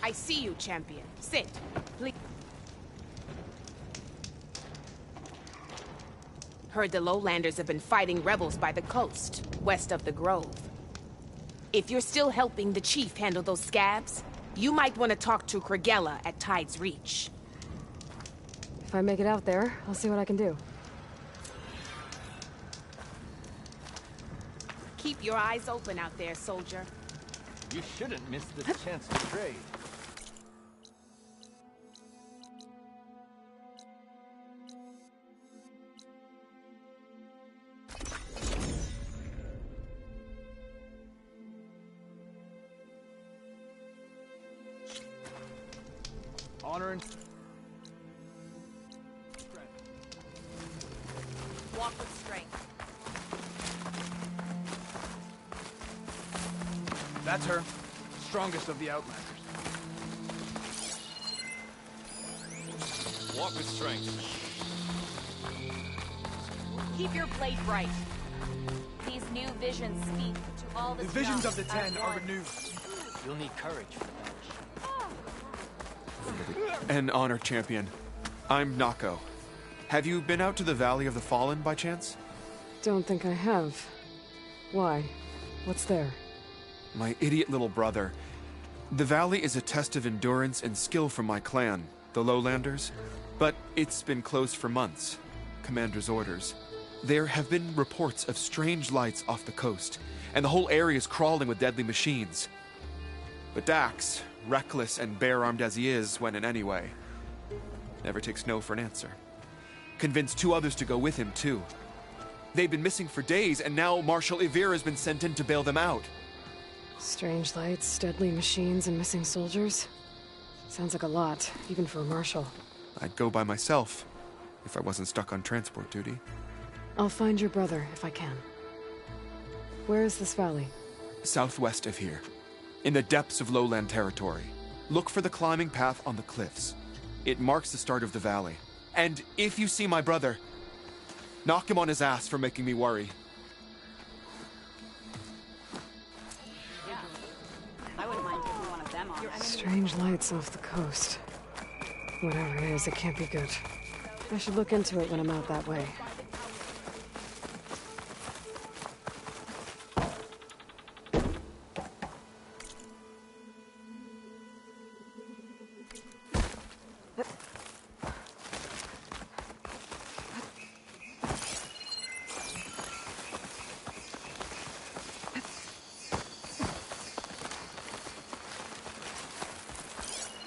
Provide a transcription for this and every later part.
I see you, champion. Sit. Please. Heard the lowlanders have been fighting rebels by the coast, west of the Grove. If you're still helping the chief handle those scabs, you might want to talk to Kragella at Tide's Reach. If I make it out there, I'll see what I can do. Keep your eyes open out there, soldier. You shouldn't miss this chance to trade. Honor and strength. Walk with strength. That's her. Strongest of the Outlanders. Walk with strength. Keep your blade bright. These new visions speak to all the visions of the Ten Ten are renewed. You'll need courage for that. An honor, champion. I'm Nako. Have you been out to the Valley of the Fallen by chance? Don't think I have. Why? What's there? My idiot little brother. The valley is a test of endurance and skill for my clan, the Lowlanders. But it's been closed for months. Commander's orders. There have been reports of strange lights off the coast, and the whole area is crawling with deadly machines. But Dax, reckless and bare-armed as he is, went in anyway. Never takes no for an answer. Convinced 2 others to go with him, too. They've been missing for days, and now Marshal Ivir has been sent in to bail them out. Strange lights, deadly machines, and missing soldiers? Sounds like a lot, even for a marshal. I'd go by myself, if I wasn't stuck on transport duty. I'll find your brother, if I can. Where is this valley? Southwest of here. In the depths of lowland territory. Look for the climbing path on the cliffs. It marks the start of the valley. And if you see my brother, knock him on his ass for making me worry. Yeah. I wouldn't mind taking one of them on. Strange lights off the coast. Whatever it is, it can't be good. I should look into it when I'm out that way.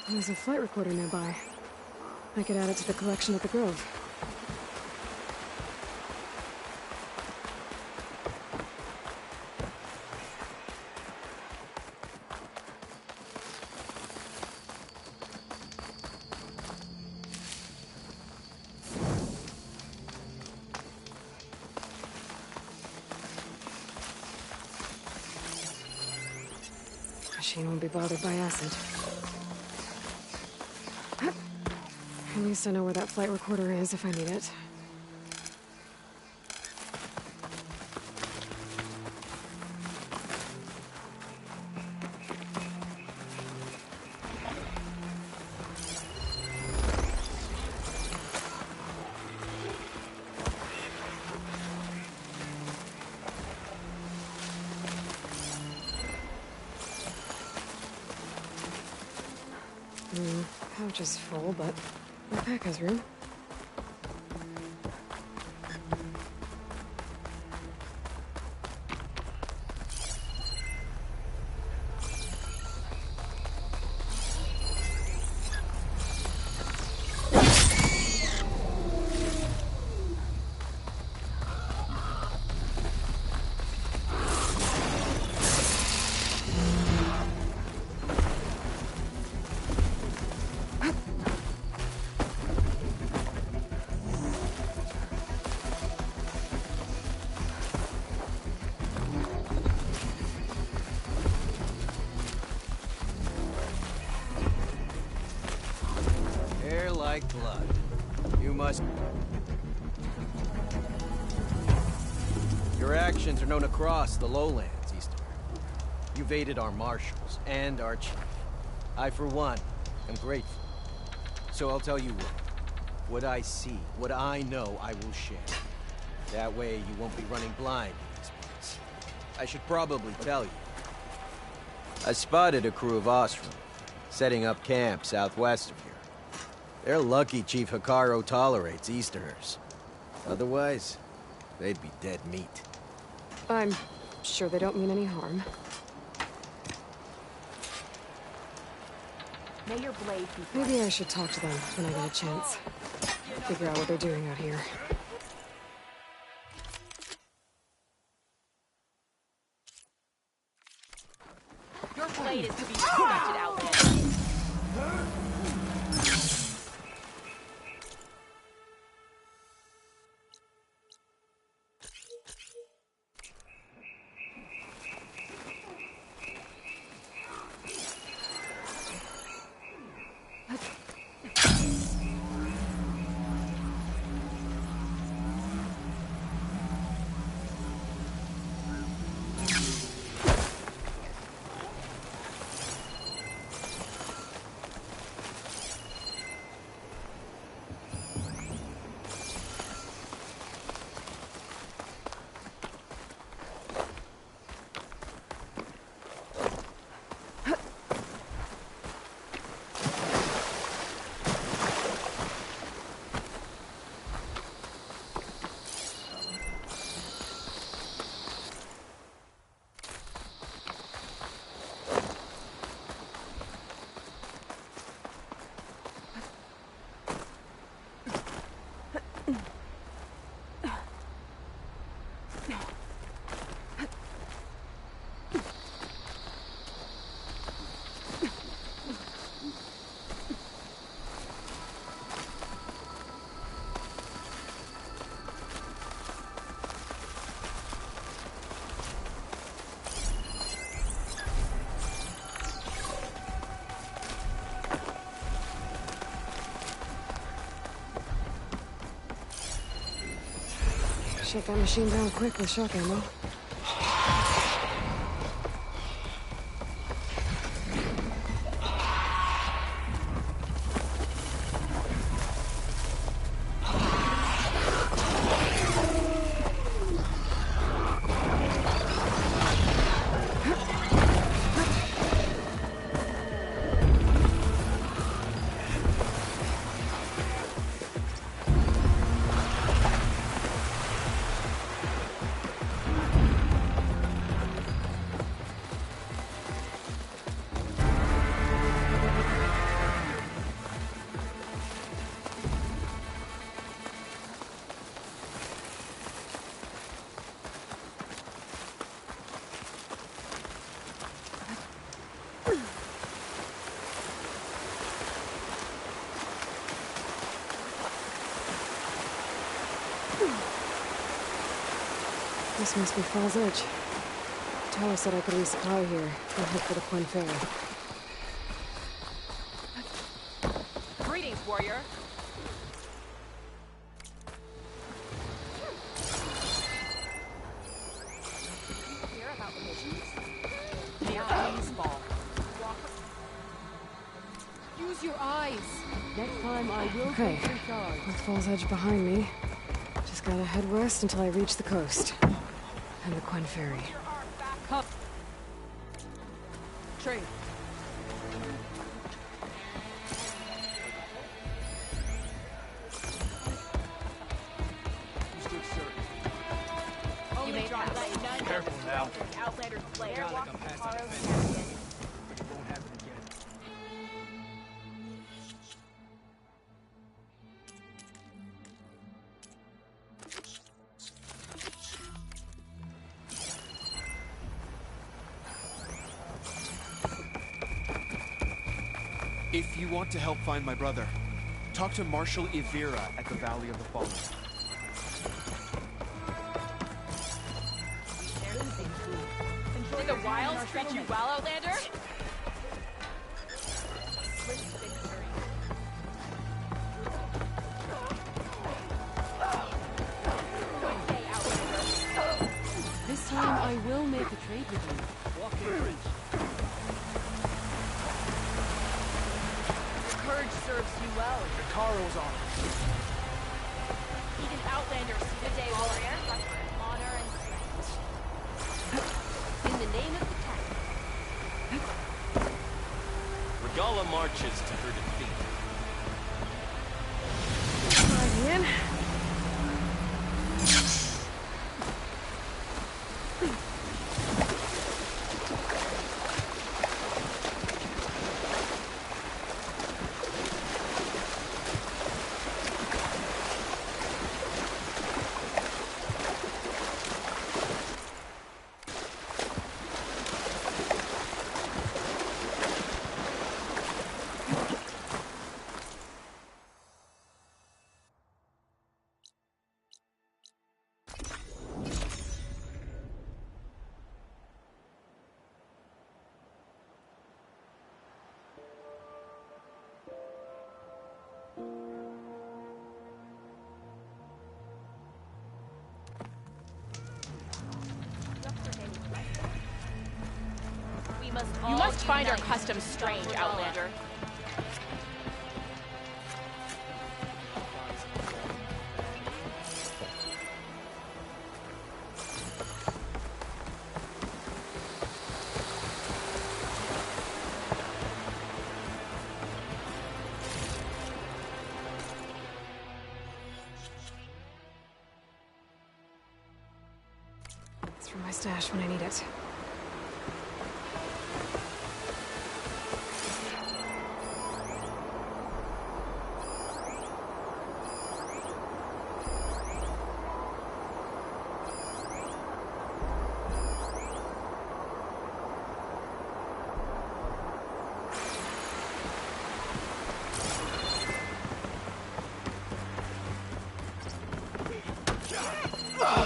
There's a flight recorder nearby. I could add it to the collection at the Grove. Machine won't be bothered by acid. At least I know where that flight recorder is if I need it. Pouch is full, but my pack has room. Like blood. You must... Your actions are known across the lowlands, Easterner. You've aided our marshals and our chief. I, for one, am grateful. So I'll tell you what I see, what I know, I will share. That way you won't be running blind in these parts. I should probably tell you. I spotted a crew of Ostrom, setting up camp southwest of here. They're lucky Chief Hikaru tolerates Easterners. Otherwise, they'd be dead meat. I'm sure they don't mean any harm. May your blade be Maybe I should talk to them when I get a chance. Figure out what they're doing out here. Your blade is to be respected, Outlander. Shut that machine down quick with shock ammo. This must be Fall's Edge. Tower said I could resupply here and head for the Quinn Ferry. Greetings, warrior. Hear about the missions? Yeah, please fall. Use your eyes. Next time I will Okay, take charge. with Fall's Edge behind me, just gotta head west until I reach the coast. And the Quinn Ferry. Come. Trade. You may not let none Careful now. Outlander's blade. Like I'm past that offense. But it won't happen again. If you want to help find my brother, talk to Marshal Ivira at the Valley of the Fallen. Did the wilds treat you well, Outlander? This time I will make a trade with you. Walk in, Prince. courage serves you well. Karo's on. Even Outlanders see the day warrior. Honor and strength. In the name of the cat. Regala marches to her defeat. Ian. You must find our customs strange, Outlander. It's for my stash when I need it.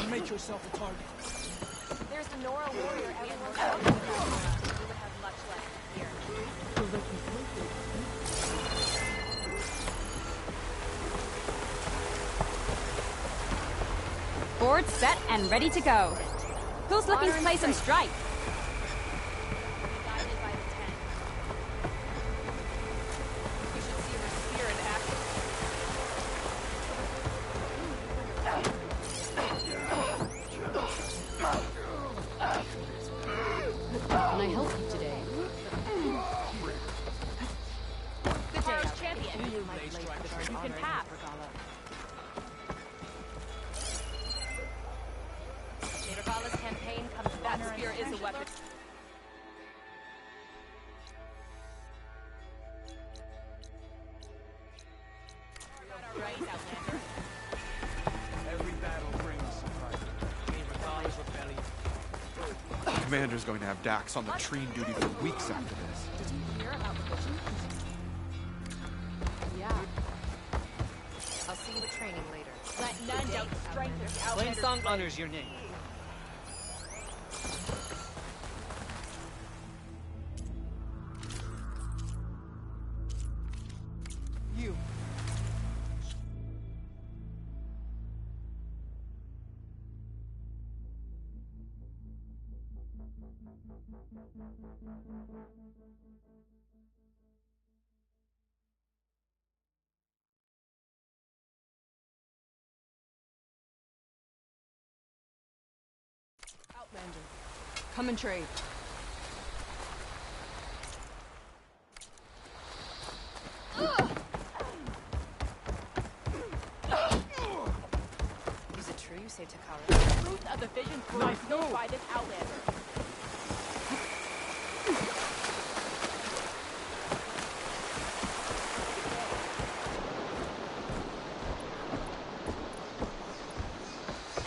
Make yourself a target. There's the Nora warrior everyone's talking about. We would have much less here. Board set and ready to go. Who's looking to play some strike? Guided by the 10. You should see her spear in action. Can I help you today? Good day, champion. You can pass. Regala's campaign comes back. That spear is a weapon. Right, Outlander. Every battle brings surprises. Regala's rebellion. Commander's going to have Dax on the train duty for weeks after this. Did you hear about the vision? Yeah. I'll see you at training later. Let none doubt the strength of the Outlander's Plain Song honors your name. You. Outlander. Come and trade. Is it true you say Takara? The truth of the vision proved by this Outlander.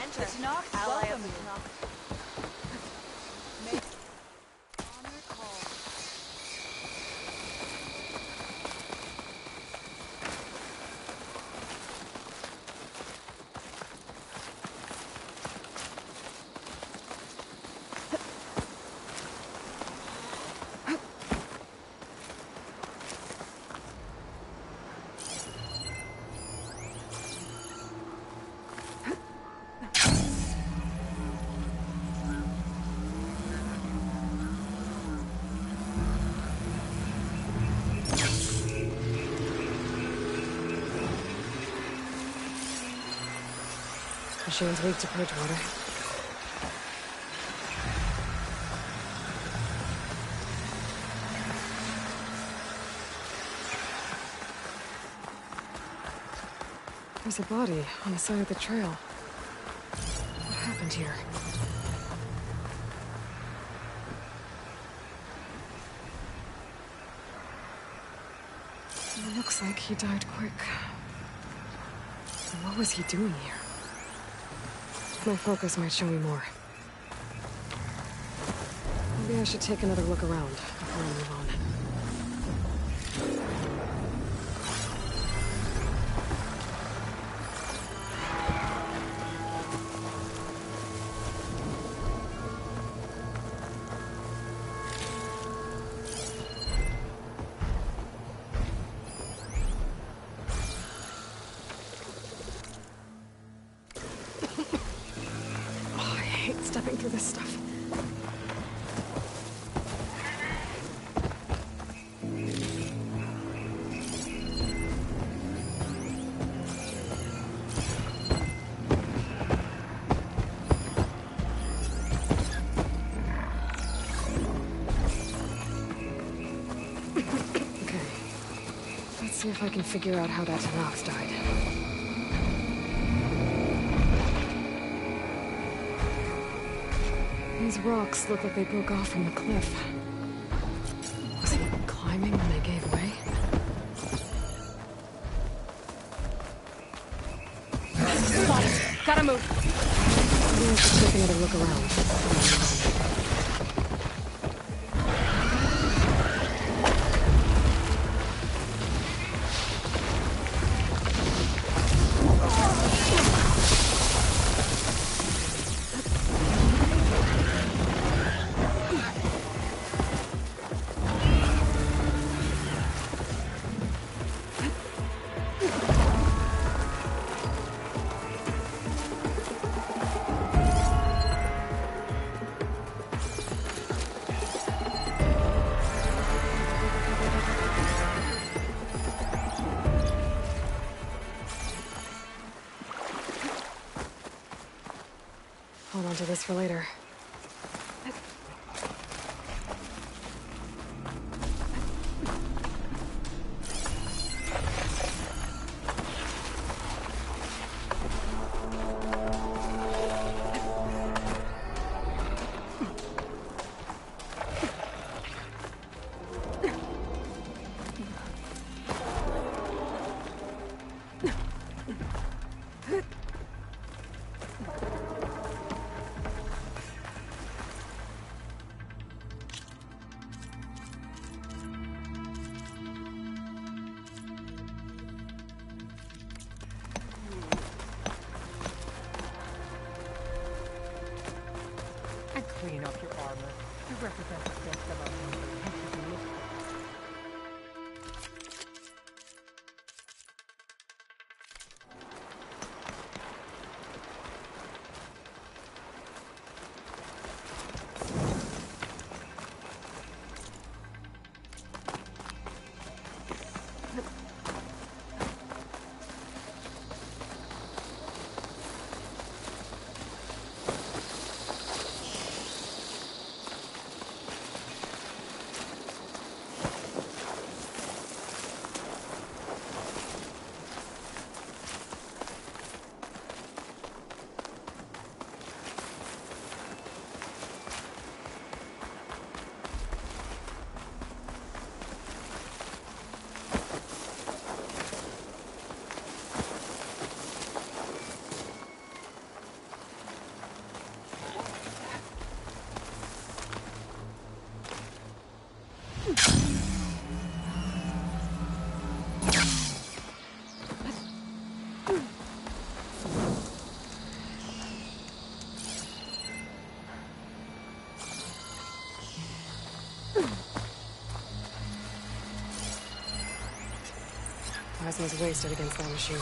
Enter. Knock, ally of the knock. Honor call. machine's weak to purge water. There's a body on the side of the trail. What happened here? It looks like he died quick. What was he doing here? My focus might show me more. Maybe I should take another look around before I move on. Stepping through this stuff. Okay. Let's see if I can figure out how that Nox died. These rocks look like they broke off from the cliff. Was he climbing when they gave way? Gotta move. Maybe I should take another look around. Hold on to this for later. Clean up your armor to represent the best of our people. Plasma's wasted against that machine.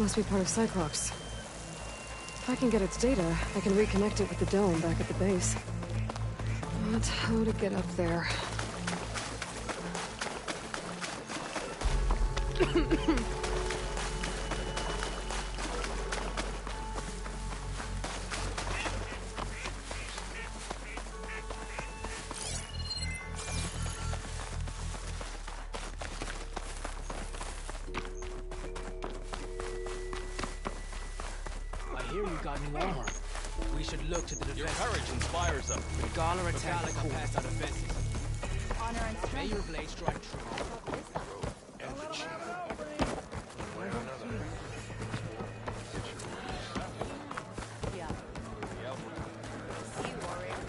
Must be part of Cyclops. If I can get its data, I can reconnect it with the dome back at the base. But how to get up there? I hear you got new armor. We should look to the Your defense. courage inspires us. Gala attack the pass our defenses. Honor and May strength. your blade strike true. Yeah. See you, warrior.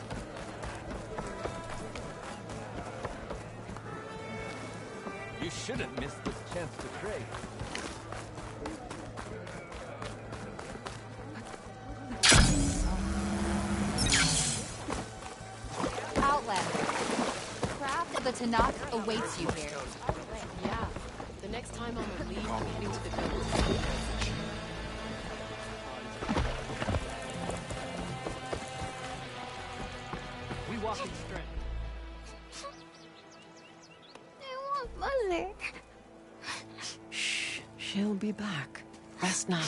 You shouldn't miss this chance to trade. Outlander. Craft of the Tanakh awaits you here. Yeah. The next time I'm on leave, I'm heading to the coast. We walk in strength. I want mother. Shh. She'll be back. Rest now.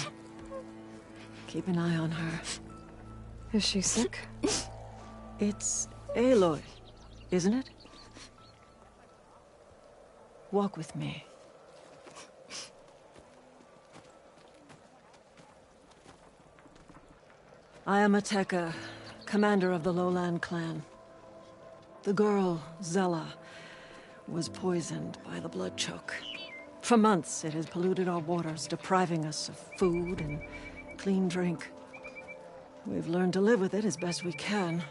Keep an eye on her. Is she sick? It's Aloy, isn't it? Walk with me. I am Ateka, commander of the Lowland clan. The girl, Zella, was poisoned by the blood choke. For months, it has polluted our waters, depriving us of food and clean drink. We've learned to live with it as best we can.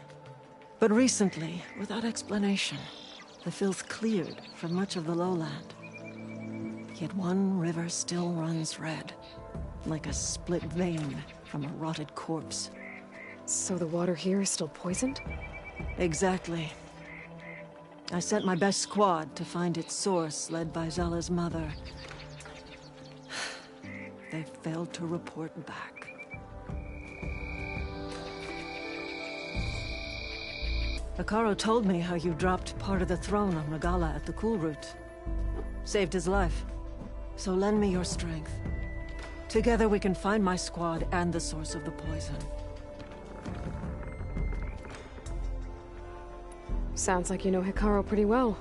But recently, without explanation, the filth cleared from much of the lowland. Yet one river still runs red, like a split vein from a rotted corpse. So the water here is still poisoned? Exactly. I sent my best squad to find its source, led by Zella's mother. They failed to report back. Akaro told me how you dropped part of the throne on Regala at the Cool Route. Saved his life. So lend me your strength. Together we can find my squad and the source of the poison. Sounds like you know Hikaru pretty well.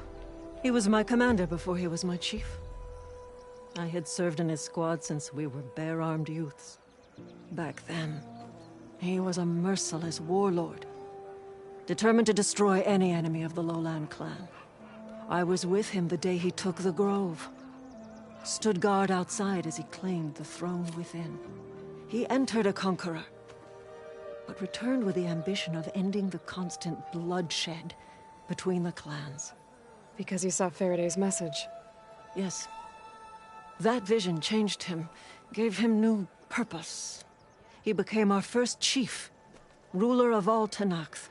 He was my commander before he was my chief. I had served in his squad since we were bare-armed youths. Back then, he was a merciless warlord, determined to destroy any enemy of the Lowland clan. I was with him the day he took the grove. Stood guard outside as he claimed the throne within. He entered a conqueror, but returned with the ambition of ending the constant bloodshed between the clans. Because you saw Faraday's message. Yes. That vision changed him, gave him new purpose. He became our first chief, ruler of all Tanakh,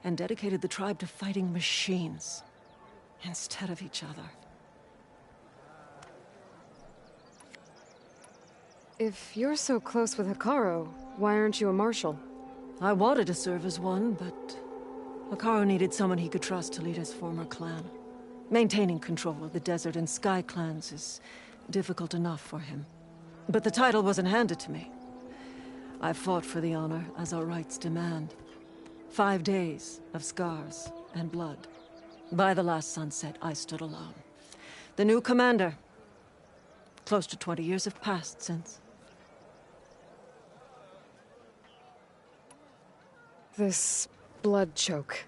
and dedicated the tribe to fighting machines instead of each other. If you're so close with Hikaru, why aren't you a marshal? I wanted to serve as one, but Hikaru needed someone he could trust to lead his former clan. Maintaining control of the desert and sky clans is difficult enough for him. But the title wasn't handed to me. I fought for the honor, as our rights demand. 5 days of scars and blood. By the last sunset, I stood alone. The new commander. Close to 20 years have passed since. This blood choke.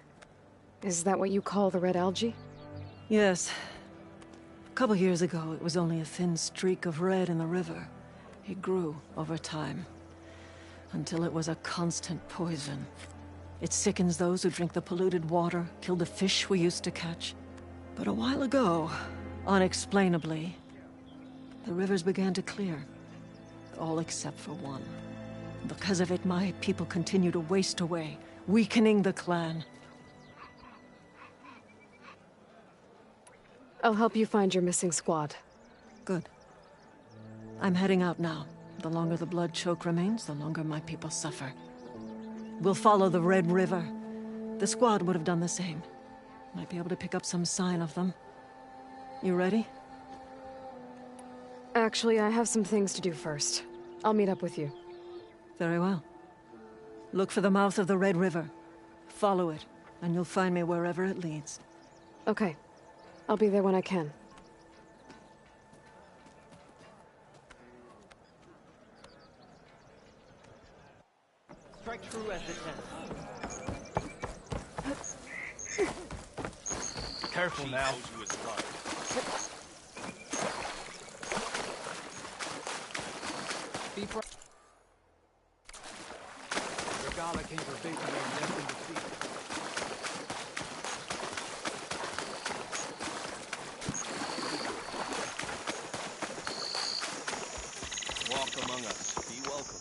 Is that what you call the red algae? Yes. A couple years ago, it was only a thin streak of red in the river. It grew over time, until it was a constant poison. It sickens those who drink the polluted water, kill the fish we used to catch. But a while ago, unexplainably, the rivers began to clear. All except for one. Because of it, my people continue to waste away, weakening the clan. I'll help you find your missing squad. Good. I'm heading out now. The longer the blood choke remains, the longer my people suffer. We'll follow the Red River. The squad would have done the same. Might be able to pick up some sign of them. You ready? Actually, I have some things to do first. I'll meet up with you. Very well. Look for the mouth of the Red River. Follow it, and you'll find me wherever it leads. Okay. I'll be there when I can. Strike true as it can. Careful now. Be Regala came for bacon and left in the field. Walk among us. Be welcome.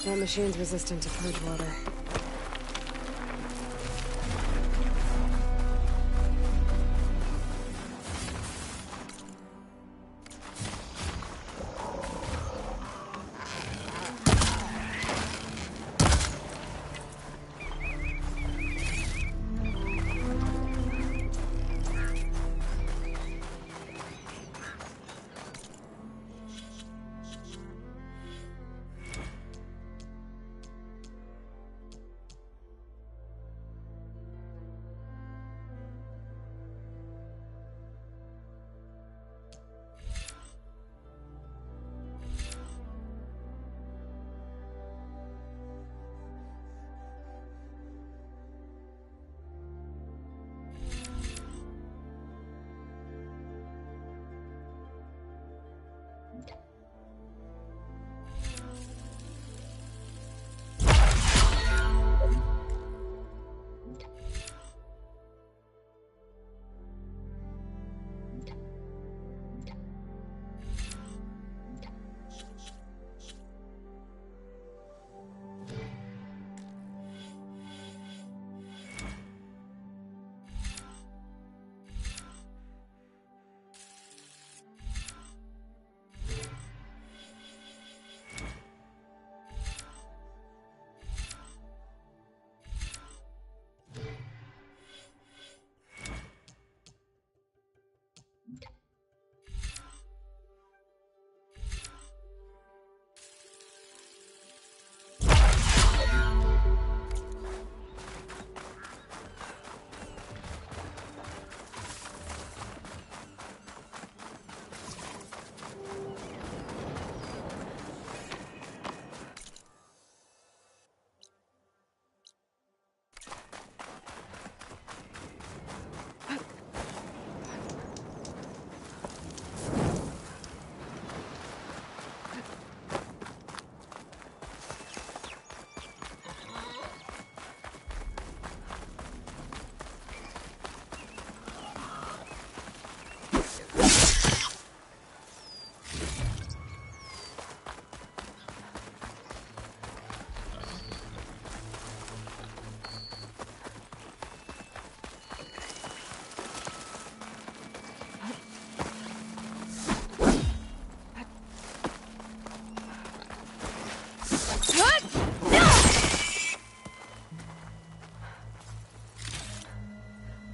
That machine's resistant to purge water.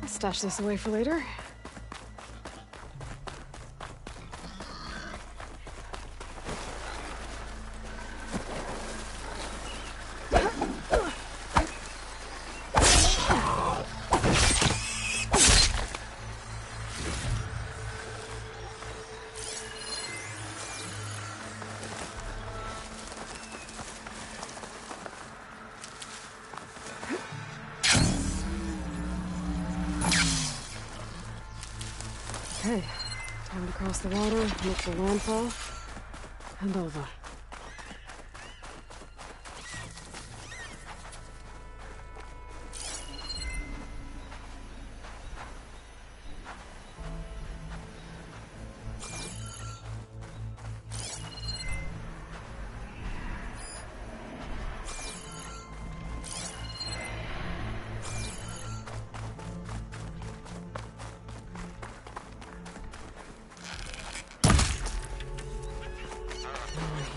Stash this away for later. across the water, look for landfall, and over.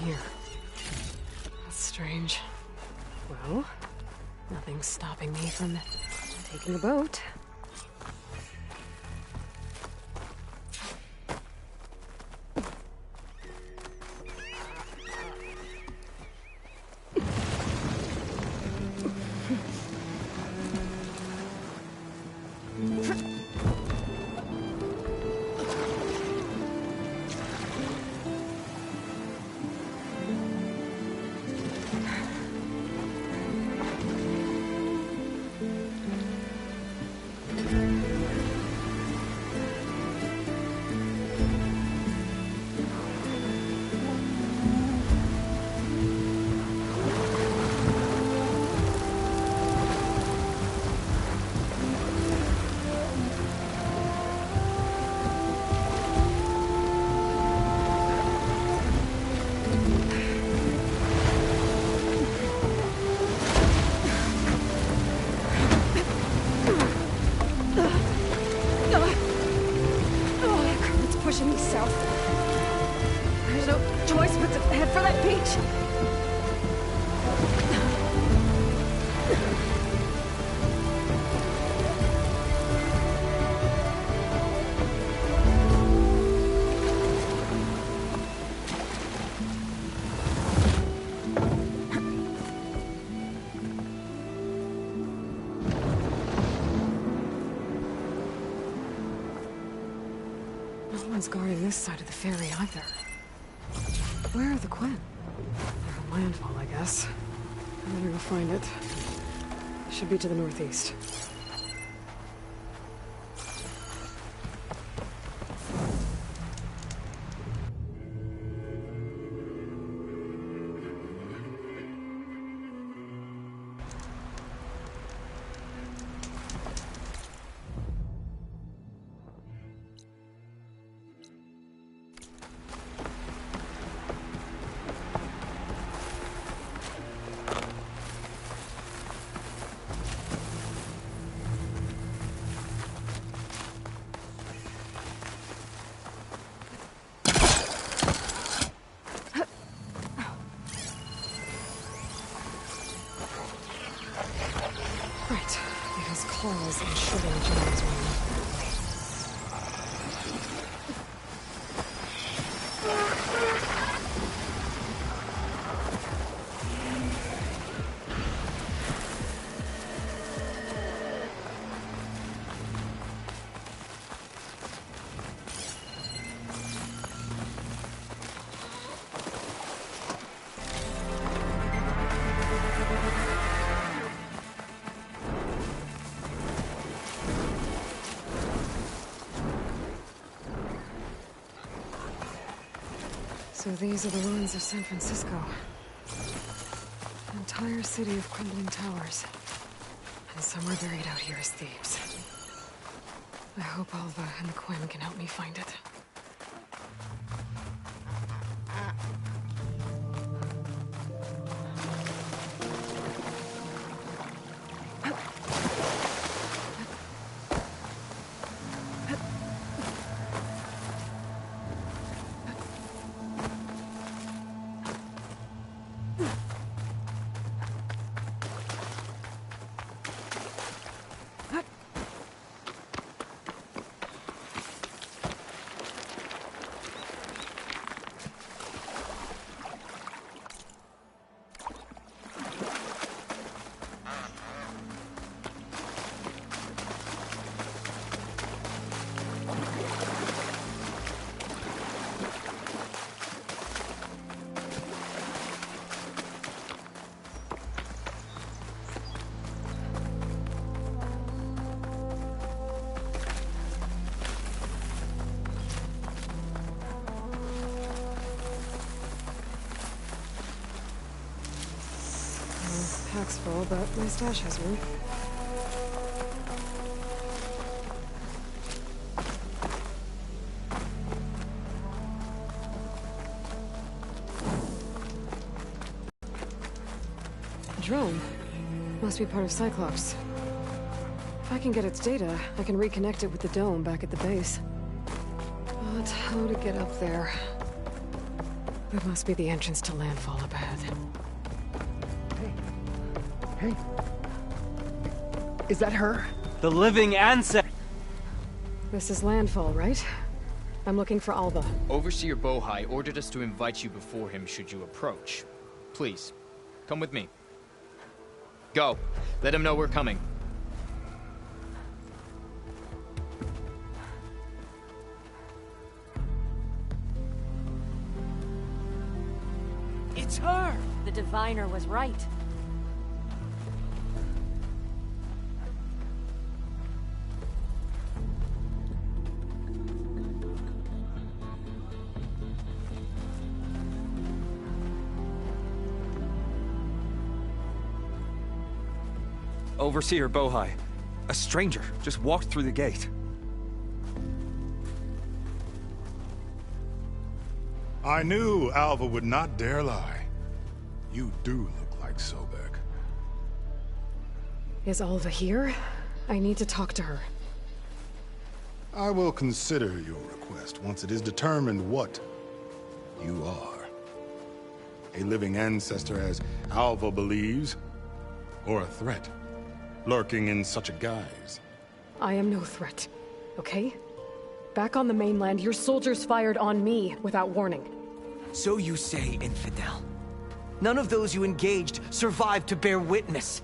Here. That's strange. Well, nothing's stopping me from taking a boat. Pushing me south. There's no choice but to head for that beach. No one's guarding this side of the ferry either. Where are the Quen? They're on landfall, I guess. I better go find it. Should be to the northeast. Right. It has claws and shriveled jaws when So these are the ruins of San Francisco. An entire city of crumbling towers. And somewhere buried out here is Thebes. I hope Alva and the Quen can help me find it. Pack's full, but my stash has room. Drone. Must be part of Cyclops. If I can get its data, I can reconnect it with the dome back at the base. But how to get up there? That must be the entrance to landfall up ahead. Hey. Is that her? The living ancestor. This is landfall, right? I'm looking for Alva. Overseer Bohai ordered us to invite you before him should you approach. Please, come with me. Go. Let him know we're coming. It's her! The diviner was right. Overseer Bohai. A stranger just walked through the gate. I knew Alva would not dare lie. You do look like Sobek. Is Alva here? I need to talk to her. I will consider your request once it is determined what you are. A living ancestor, as Alva believes, or a threat, lurking in such a guise. I am no threat, okay? Back on the mainland, your soldiers fired on me without warning. So you say, infidel. None of those you engaged survived to bear witness.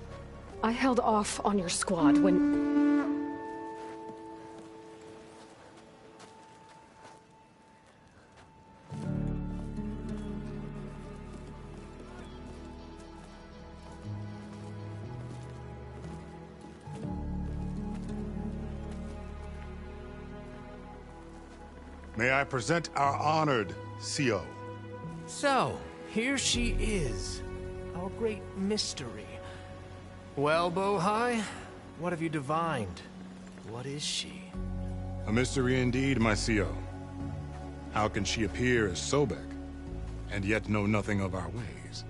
I held off on your squad when... May I present our honored CO? So, here she is. Our great mystery. Well, Bohai, what have you divined? What is she? A mystery indeed, my CO. How can she appear as Sobek, and yet know nothing of our ways?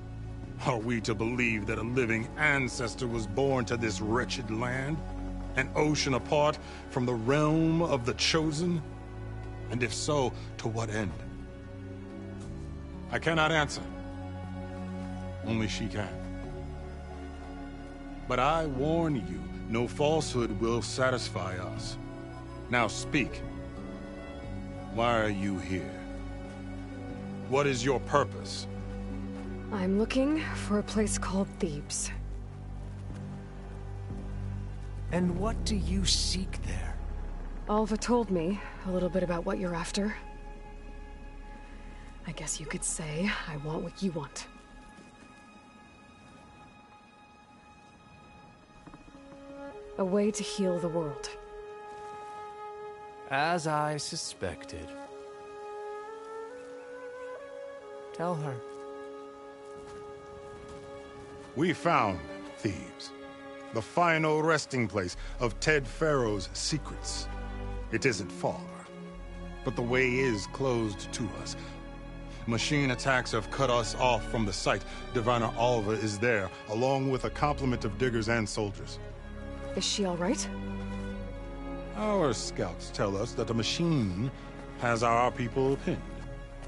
Are we to believe that a living ancestor was born to this wretched land? An ocean apart from the realm of the Chosen? And if so, to what end? I cannot answer. Only she can. But I warn you, no falsehood will satisfy us. Now speak. Why are you here? What is your purpose? I'm looking for a place called Thebes. And what do you seek there? Alva told me a little bit about what you're after. I guess you could say I want what you want. A way to heal the world. As I suspected. Tell her. We found Thebes, the final resting place of Ted Pharaoh's secrets. It isn't far, but the way is closed to us. Machine attacks have cut us off from the site. Diviner Alva is there, along with a complement of diggers and soldiers. Is she all right? Our scouts tell us that a machine has our people pinned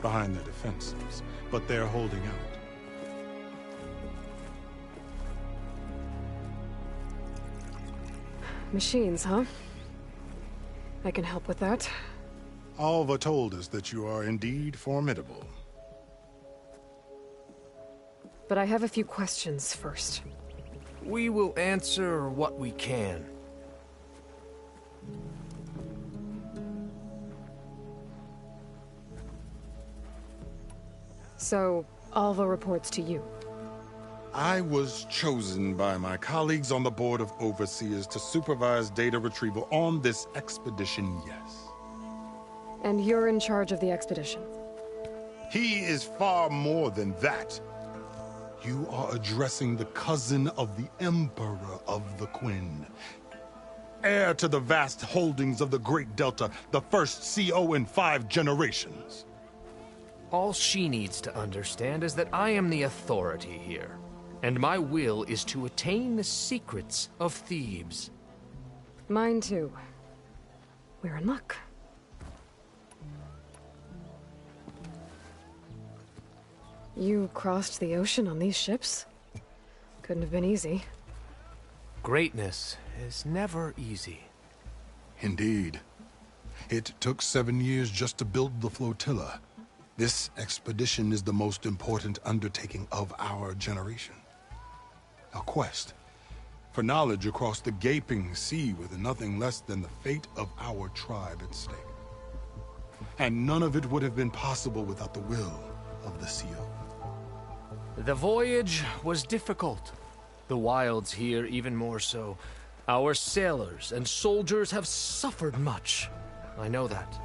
behind their defenses, but they're holding out. Machines, huh? I can help with that. Alva told us that you are indeed formidable. But I have a few questions first. We will answer what we can. So, Alva reports to you. I was chosen by my colleagues on the Board of Overseers to supervise data retrieval on this expedition, yes. And you're in charge of the expedition? He is far more than that. You are addressing the cousin of the Emperor of the Quen. Heir to the vast holdings of the Great Delta, the first CO in 5 generations. All she needs to understand is that I am the authority here, and my will is to attain the secrets of Thebes. Mine too. We're in luck. You crossed the ocean on these ships? Couldn't have been easy. Greatness is never easy. Indeed. It took 7 years just to build the flotilla. This expedition is the most important undertaking of our generation. A quest for knowledge across the gaping sea with nothing less than the fate of our tribe at stake. And none of it would have been possible without the will of the CO. The voyage was difficult. The wilds here even more so. Our sailors and soldiers have suffered much. I know that.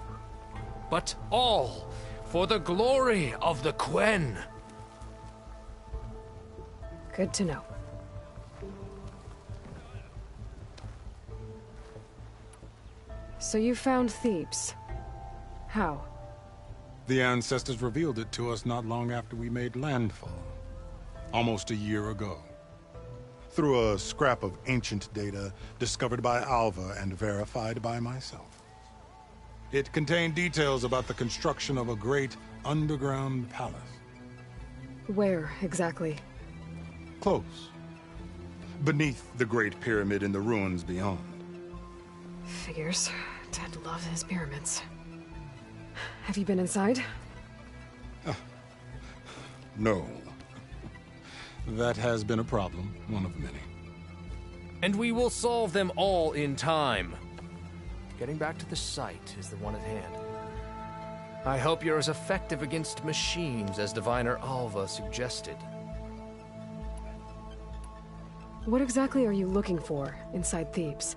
But all for the glory of the Quen. Good to know. So you found Thebes. How? The ancestors revealed it to us not long after we made landfall. Almost a year ago. Through a scrap of ancient data discovered by Alva and verified by myself. It contained details about the construction of a great underground palace. Where, exactly? Close. Beneath the Great Pyramid in the ruins beyond. Figures. Dad loves his pyramids. Have you been inside? No. That has been a problem, one of many. And we will solve them all in time. Getting back to the site is the one at hand. I hope you're as effective against machines as Diviner Alva suggested. What exactly are you looking for inside Thebes?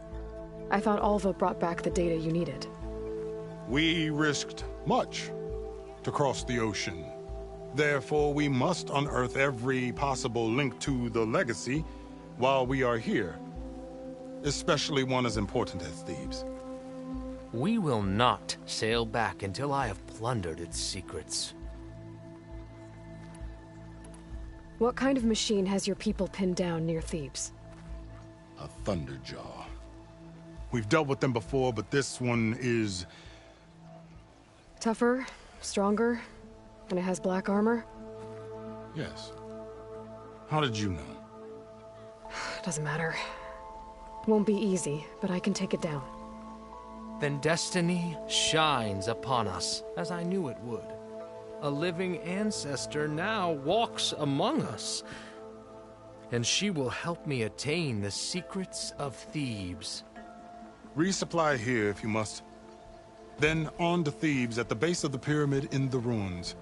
I thought Alva brought back the data you needed. We risked much to cross the ocean. Therefore, we must unearth every possible link to the legacy while we are here. Especially one as important as Thebes. We will not sail back until I have plundered its secrets. What kind of machine has your people pinned down near Thebes? A Thunderjaw. We've dealt with them before, but this one is... Tougher, stronger, and it has black armor? Yes. How did you know? Doesn't matter. Won't be easy, but I can take it down. Then destiny shines upon us, as I knew it would. A living ancestor now walks among us. And she will help me attain the secrets of Thebes. Resupply here if you must. Then on to Thebes at the base of the pyramid in the ruins.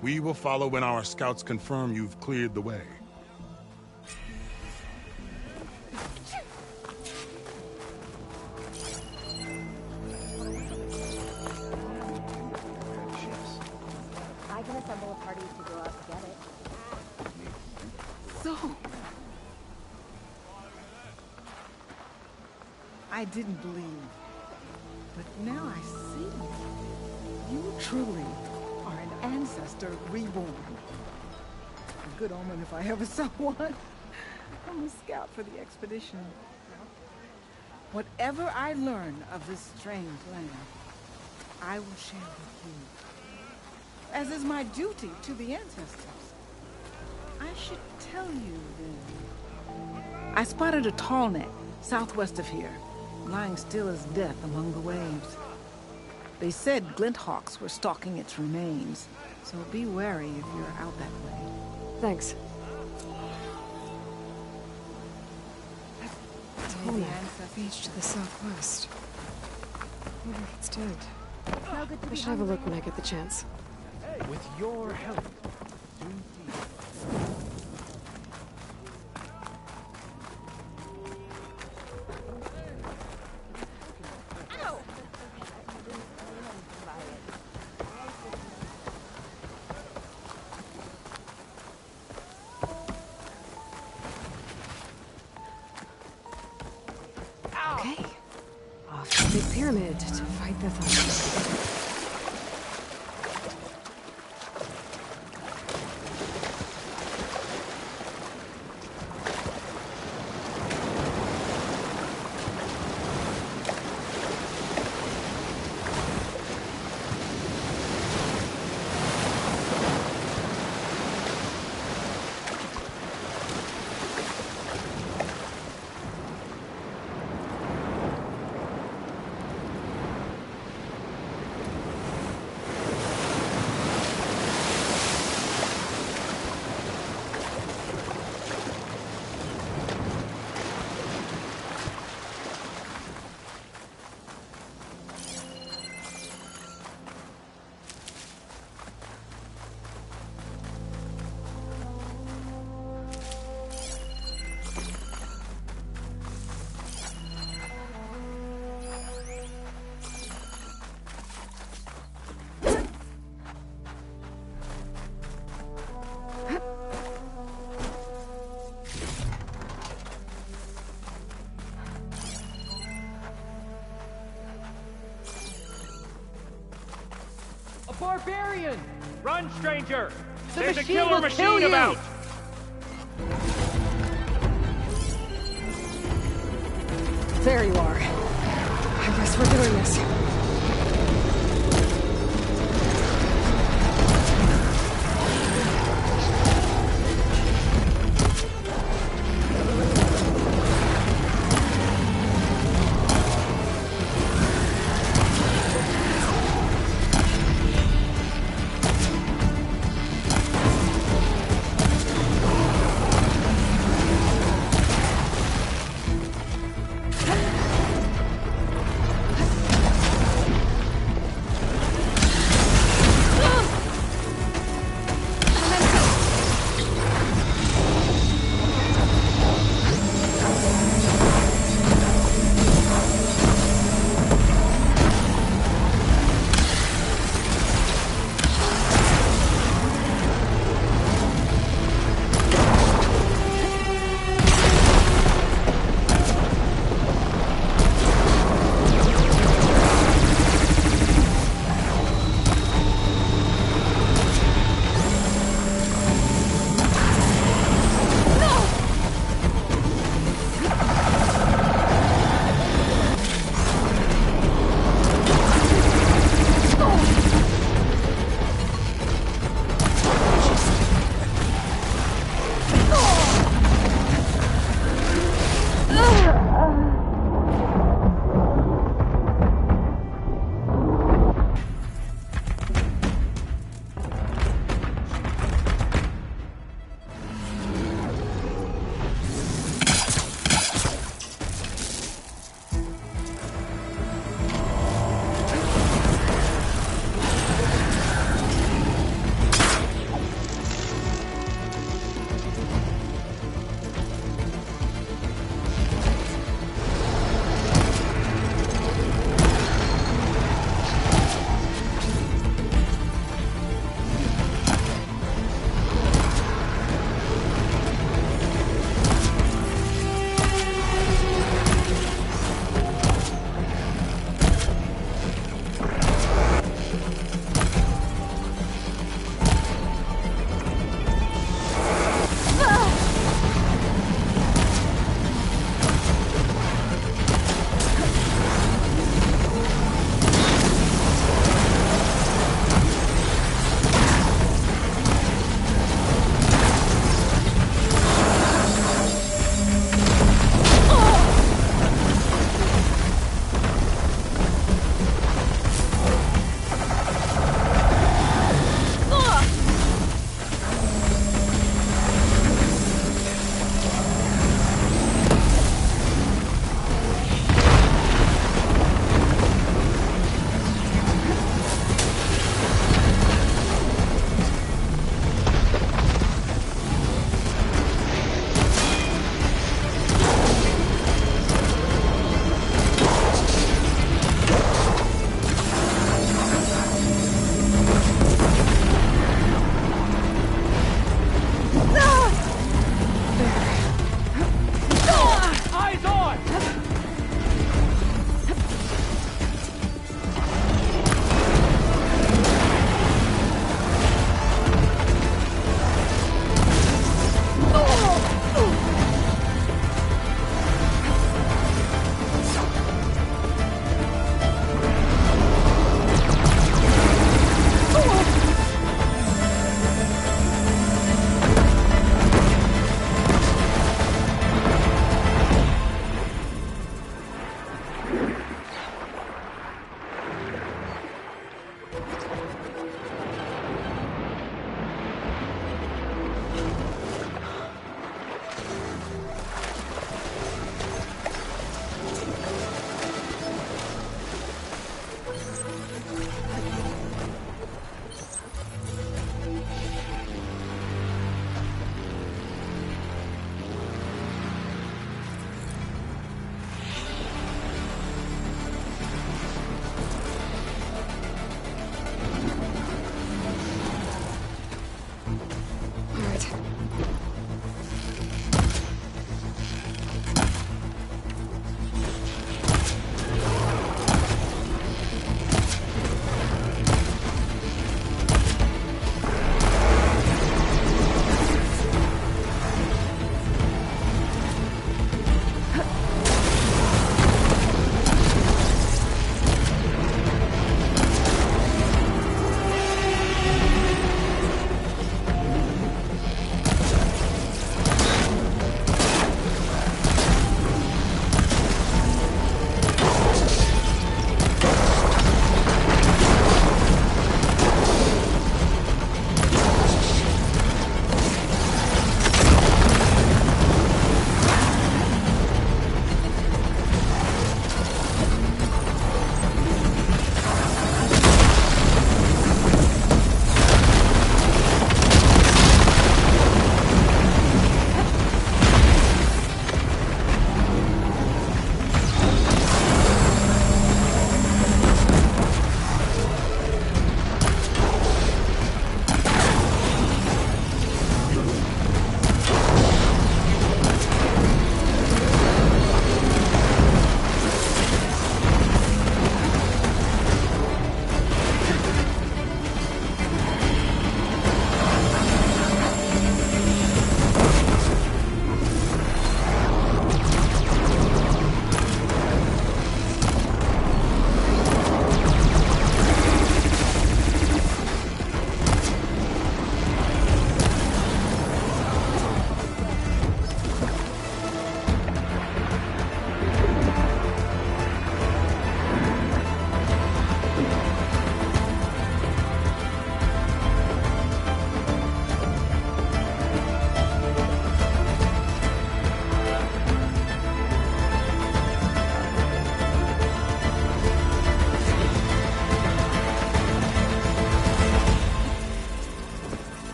We will follow when our scouts confirm you've cleared the way. I can assemble a party to go out to get it. So... I didn't believe. But now I see. You truly are an ancestor reborn. A good omen if I ever saw one. I'm a scout for the expedition. Whatever I learn of this strange land, I will share with you. As is my duty to the ancestors. I should tell you then. I spotted a tall neck southwest of here, lying still as death among the waves. They said glinthawks were stalking its remains, so be wary if you're out that way. Thanks. Tall neck, beach to the southwest. Wonder if it's dead. I should have a look when I get the chance. With your help. pyramid to fight the thunder. Barbarian! Run, stranger! The There's a machine killer will machine kill you! about! There you are. I guess we're doing this.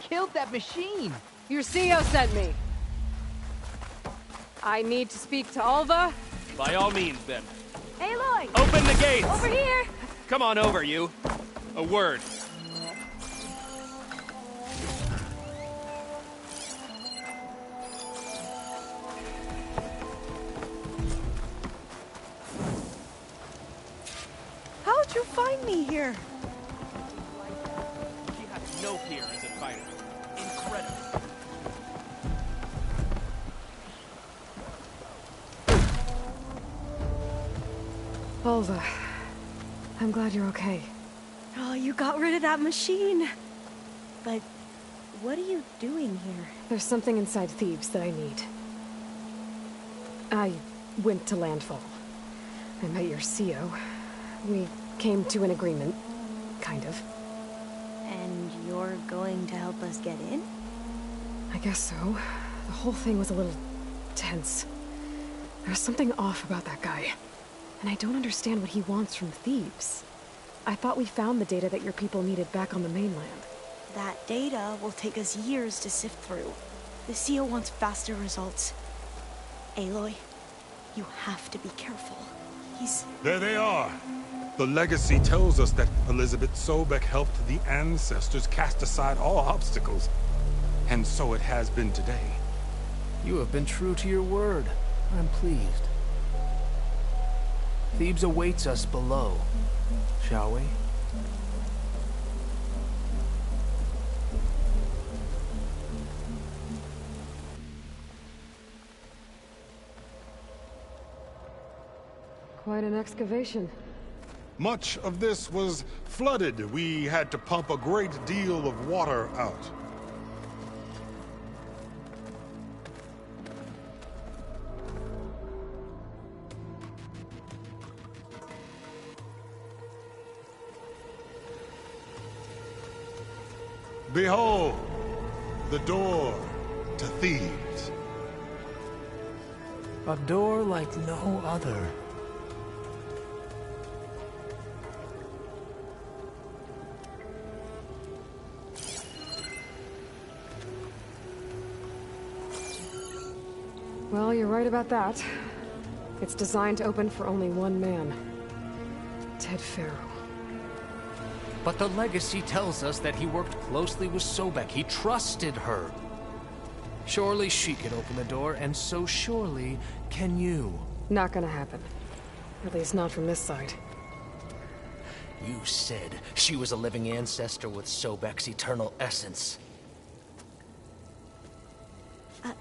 Killed that machine! Your CO sent me. I need to speak to Alva. By all means, then. Aloy! Open the gates! Over here! Come on over, you. A word. How'd you find me here? She had no peer as a fighter. Incredible. Alva, I'm glad you're okay. Oh, you got rid of that machine. But what are you doing here? There's something inside Thebes that I need. I went to Landfall. I met your CO. We came to an agreement, kind of. And you're going to help us get in? I guess so. The whole thing was a little tense. There's something off about that guy. And I don't understand what he wants from Thebes. I thought we found the data that your people needed back on the mainland. That data will take us years to sift through. The CO wants faster results. Aloy, you have to be careful. He's... There they are. The legacy tells us that Elizabeth Sobek helped the ancestors cast aside all obstacles. And so it has been today. You have been true to your word. I'm pleased. Thebes awaits us below, shall we? Quite an excavation. Much of this was flooded. We had to pump a great deal of water out. Behold, the door to Thebes. A door like no other. Well, you're right about that. It's designed to open for only one man. Ted Farrow. But the legacy tells us that he worked closely with Sobek. He trusted her. Surely she can open the door, and so surely can you. Not gonna happen. At least not from this side. You said she was a living ancestor with Sobek's eternal essence.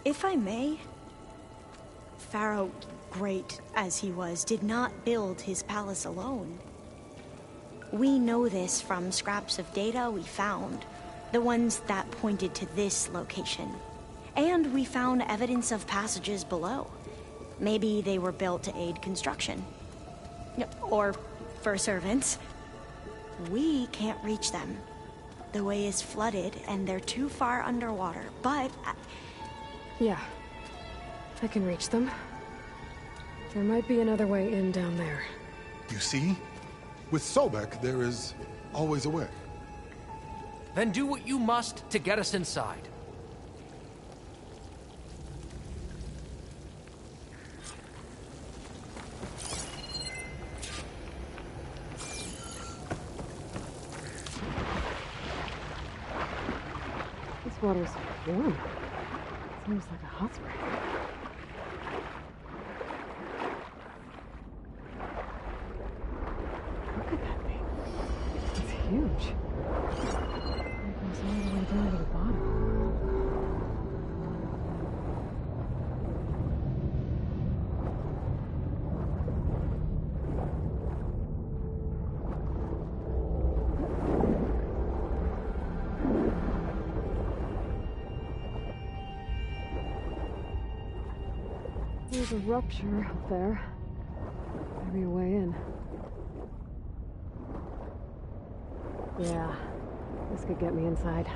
If I may, Pharaoh, great as he was, did not build his palace alone. We know this from scraps of data we found, the ones that pointed to this location. And we found evidence of passages below. Maybe they were built to aid construction. Or for servants. We can't reach them. The way is flooded and they're too far underwater, but... Yeah. I can reach them. There might be another way in down there. You see? With Sobek, there is always a way. Then do what you must to get us inside. This water's warm. Seems like a hot spring. Look at that thing. It's huge. It goes all the way down to the bottom. There's a rupture up there. Maybe a way in. Yeah, this could get me inside.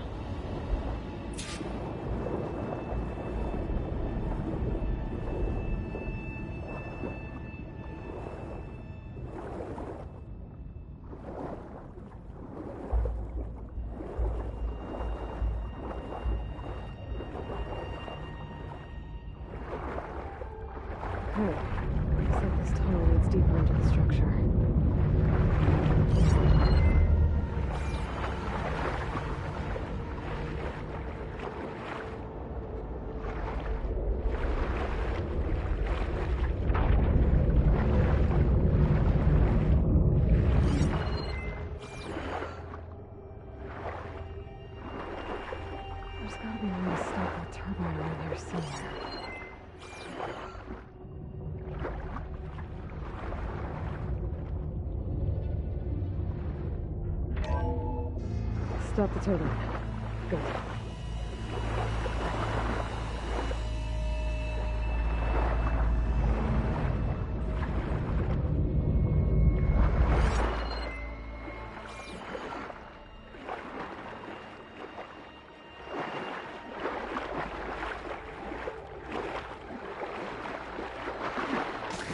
Okay, looks like this tunnel leads deeper into the structure. There's gotta be a way to stop that turbine around here somewhere. Stop the turbine. Good.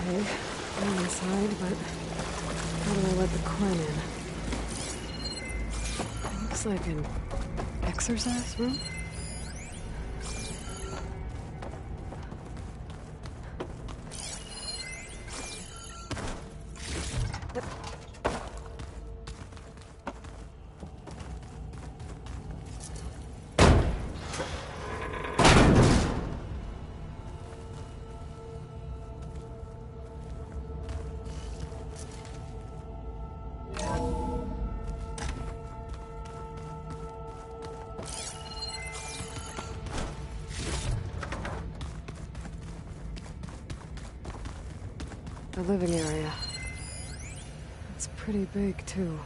Okay, I'm inside, but how do I let the Quen in? Looks like an exercise room? The living area. It's pretty big, too.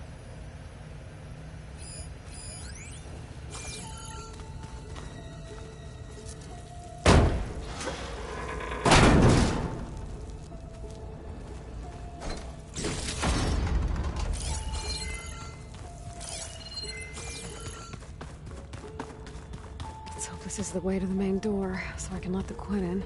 Let's hope this is the way to the main door, so I can let the Quen in.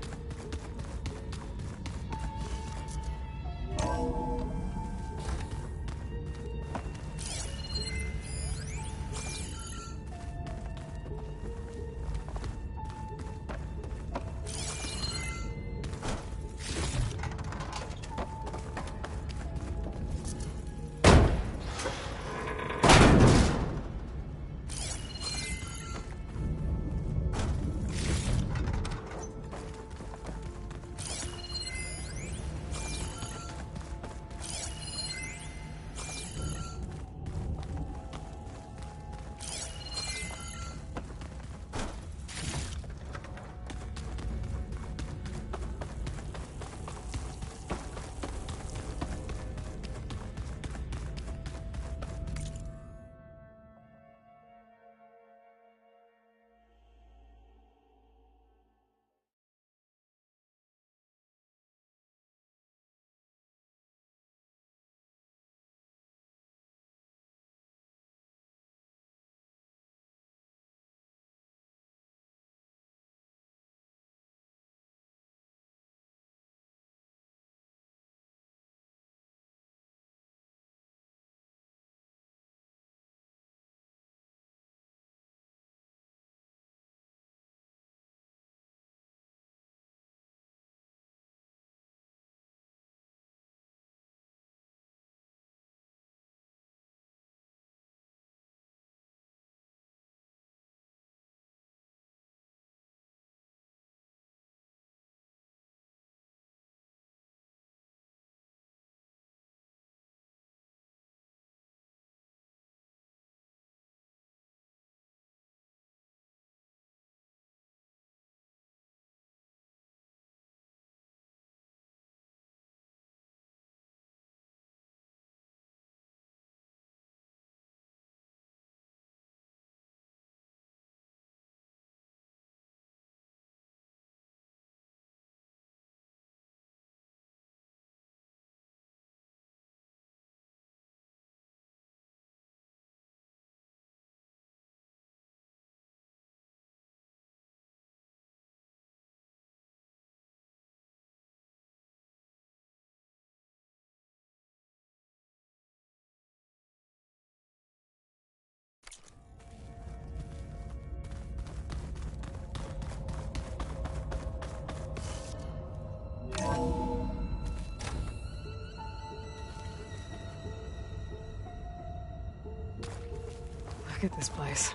Look at this place.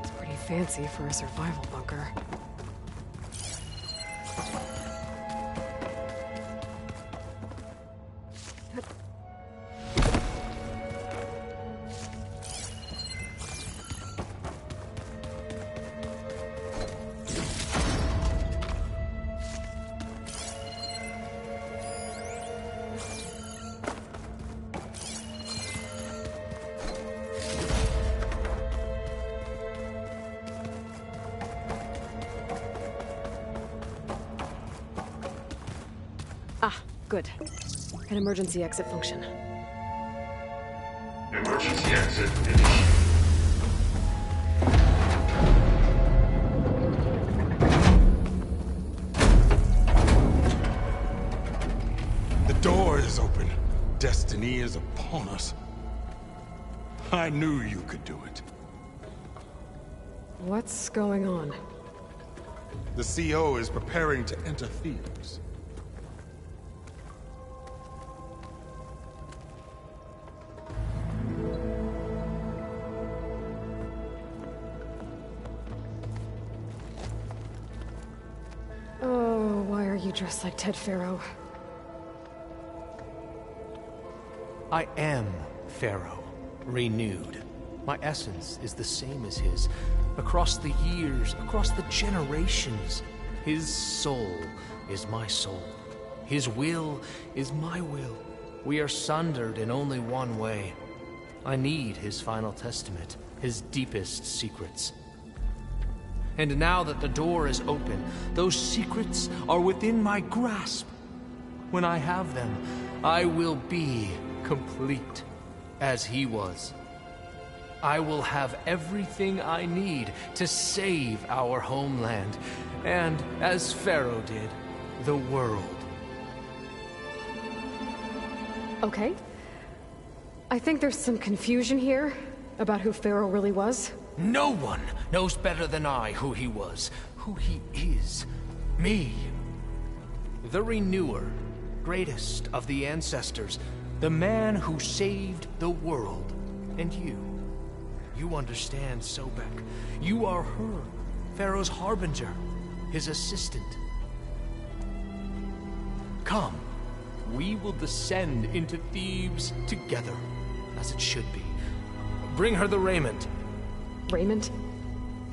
It's pretty fancy for a survival bunker. Good. An emergency exit function. Emergency exit initiated. The door is open. Destiny is upon us. I knew you could do it. What's going on? The CO is preparing to enter Thebes. Dressed like Ted Pharaoh. I am Pharaoh, renewed. My essence is the same as his. Across the years, across the generations, his soul is my soul. His will is my will. We are sundered in only one way. I need his final testament, his deepest secrets. And now that the door is open, those secrets are within my grasp. When I have them, I will be complete, as he was. I will have everything I need to save our homeland, and, as Pharaoh did, the world. Okay. I think there's some confusion here about who Pharaoh really was. No one knows better than I who he was, who he is. Me. The Renewer, greatest of the ancestors, the man who saved the world. And you. You understand, Sobek. You are her, Pharaoh's harbinger, his assistant. Come, we will descend into Thebes together, as it should be. Bring her the raiment. Raiment?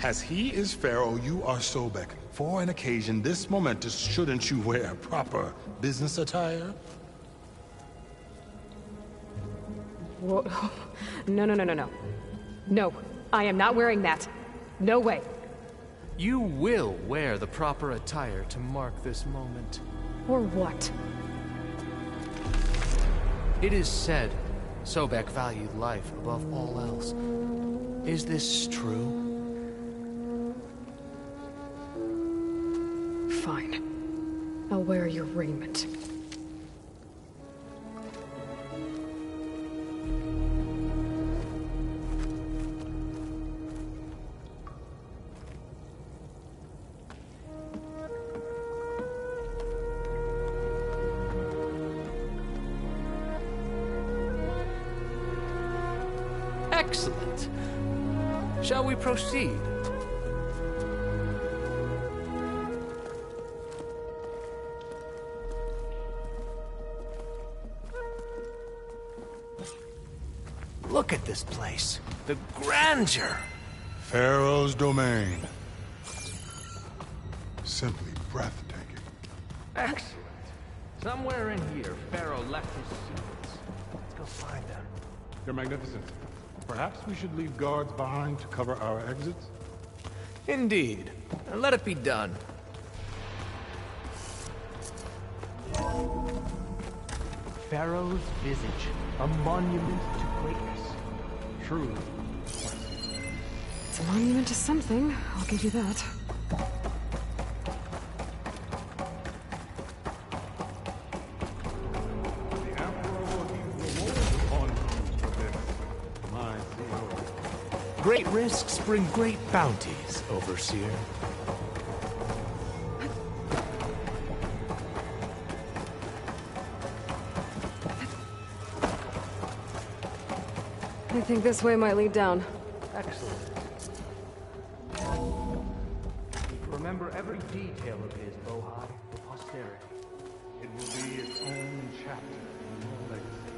As he is Pharaoh, you are Sobek. For an occasion this momentous, shouldn't you wear proper business attire? Whoa. No. No, I am not wearing that. No way. You will wear the proper attire to mark this moment. Or what? It is said Sobek valued life above all else. Is this true? Fine. I'll wear your raiment. Excellent. Shall we proceed? Look at this place. The grandeur. Pharaoh's domain. Simply breathtaking. Excellent. Somewhere in here, Pharaoh left his secrets. Let's go find them. Your Magnificence, perhaps we should leave guards behind to cover our exits? Indeed. And let it be done. Pharaoh's visage, a monument to greatness. Truly. It's a monument to something, I'll give you that. Great risks bring great bounties, Overseer. I think this way might lead down. Excellent. Remember every detail of his, Bohai, for posterity. It will be its own chapter in your legacy.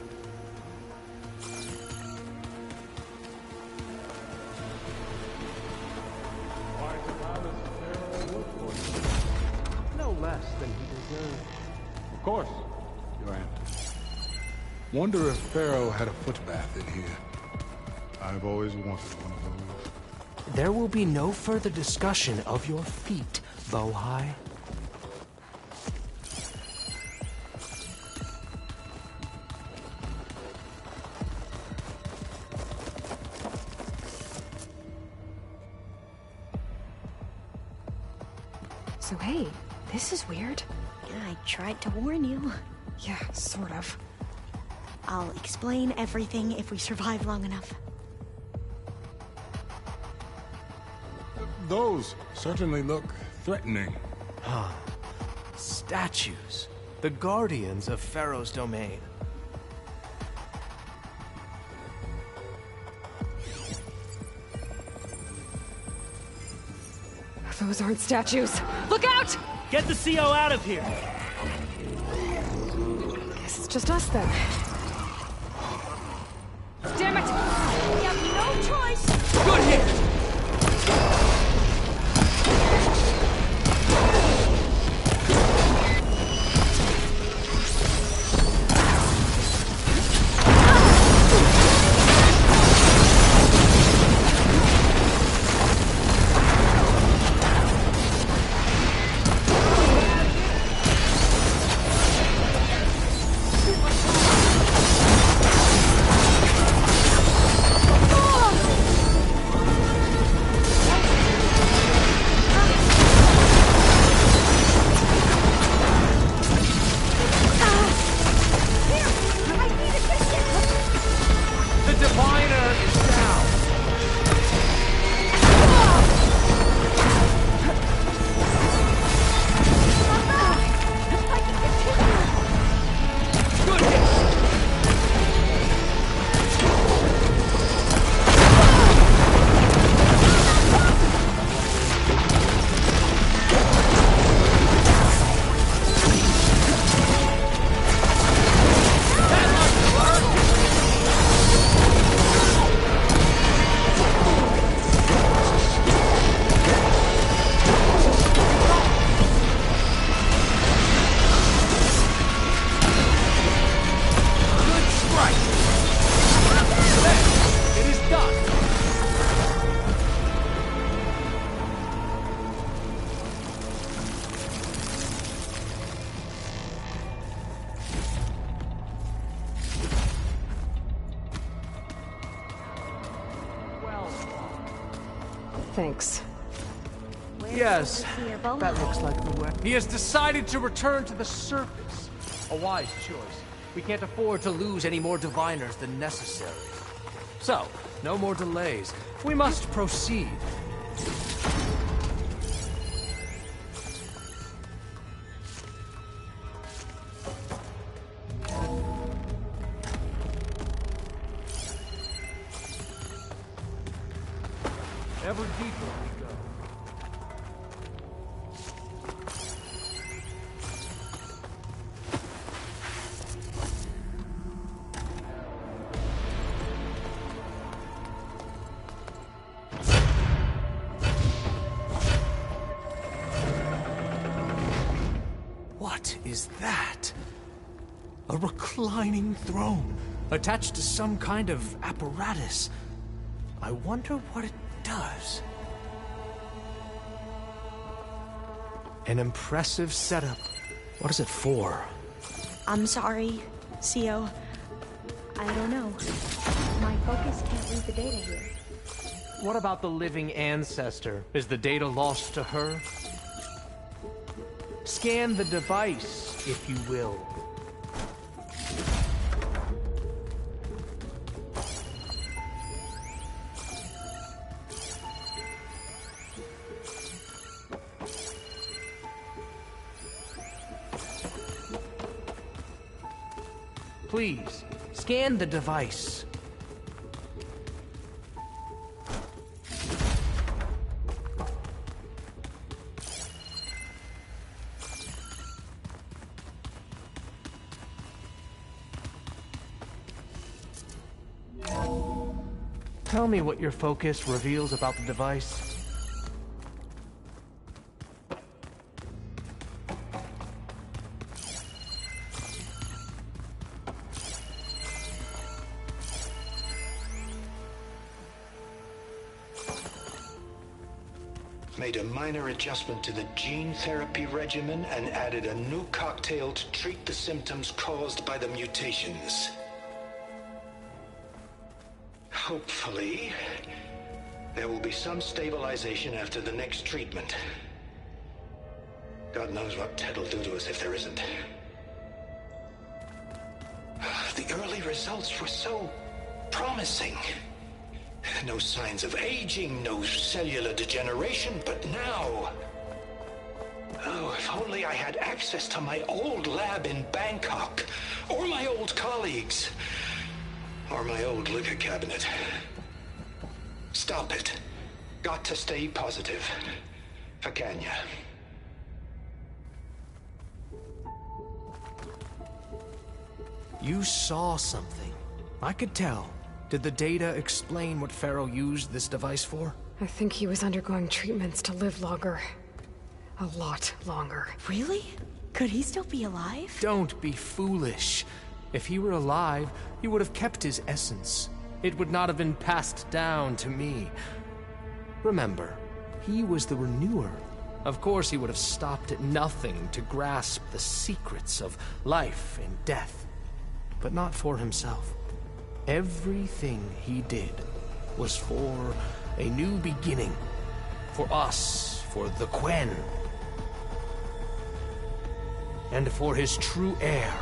Why the palace Pharaoh look for you? No less than he deserved. Of course, Your Aunt. Wonder if Pharaoh had a footbath in here. I've always wanted one of those. There will be no further discussion of your feet, Bohai. So hey, this is weird. I tried to warn you. Yeah, sort of. I'll explain everything if we survive long enough. Those certainly look threatening. Huh. Statues. The guardians of Pharaoh's domain. Those aren't statues. Look out! Get the CO out of here! Guess it's just us then. Damn it! We have no choice! Good hit! Thanks. Yes, that looks like the way. He has decided to return to the surface. A wise choice. We can't afford to lose any more diviners than necessary. So, no more delays. We must proceed. Ever deeper we go. What is that? A reclining throne, attached to some kind of apparatus. I wonder what it does. An impressive setup. What is it for? I'm sorry, CO. I don't know. My focus can't read the data here. What about the living ancestor? Is the data lost to her? Scan the device, if you will. Please, scan the device. tell me what your focus reveals about the device? Made a minor adjustment to the gene therapy regimen and added a new cocktail to treat the symptoms caused by the mutations. Hopefully, there will be some stabilization after the next treatment. God knows what Ted will do to us if there isn't. The early results were so promising. No signs of aging, no cellular degeneration, but now... Oh, if only I had access to my old lab in Bangkok, or my old colleagues, or my old liquor cabinet. Stop it. Got to stay positive. For Kenya. You saw something. I could tell. Did the data explain what Pharaoh used this device for? I think he was undergoing treatments to live longer. A lot longer. Really? Could he still be alive? Don't be foolish. If he were alive, he would have kept his essence. It would not have been passed down to me. Remember, he was the renewer. Of course he would have stopped at nothing to grasp the secrets of life and death. But not for himself. Everything he did was for a new beginning. For us, for the Quen. And for his true heir,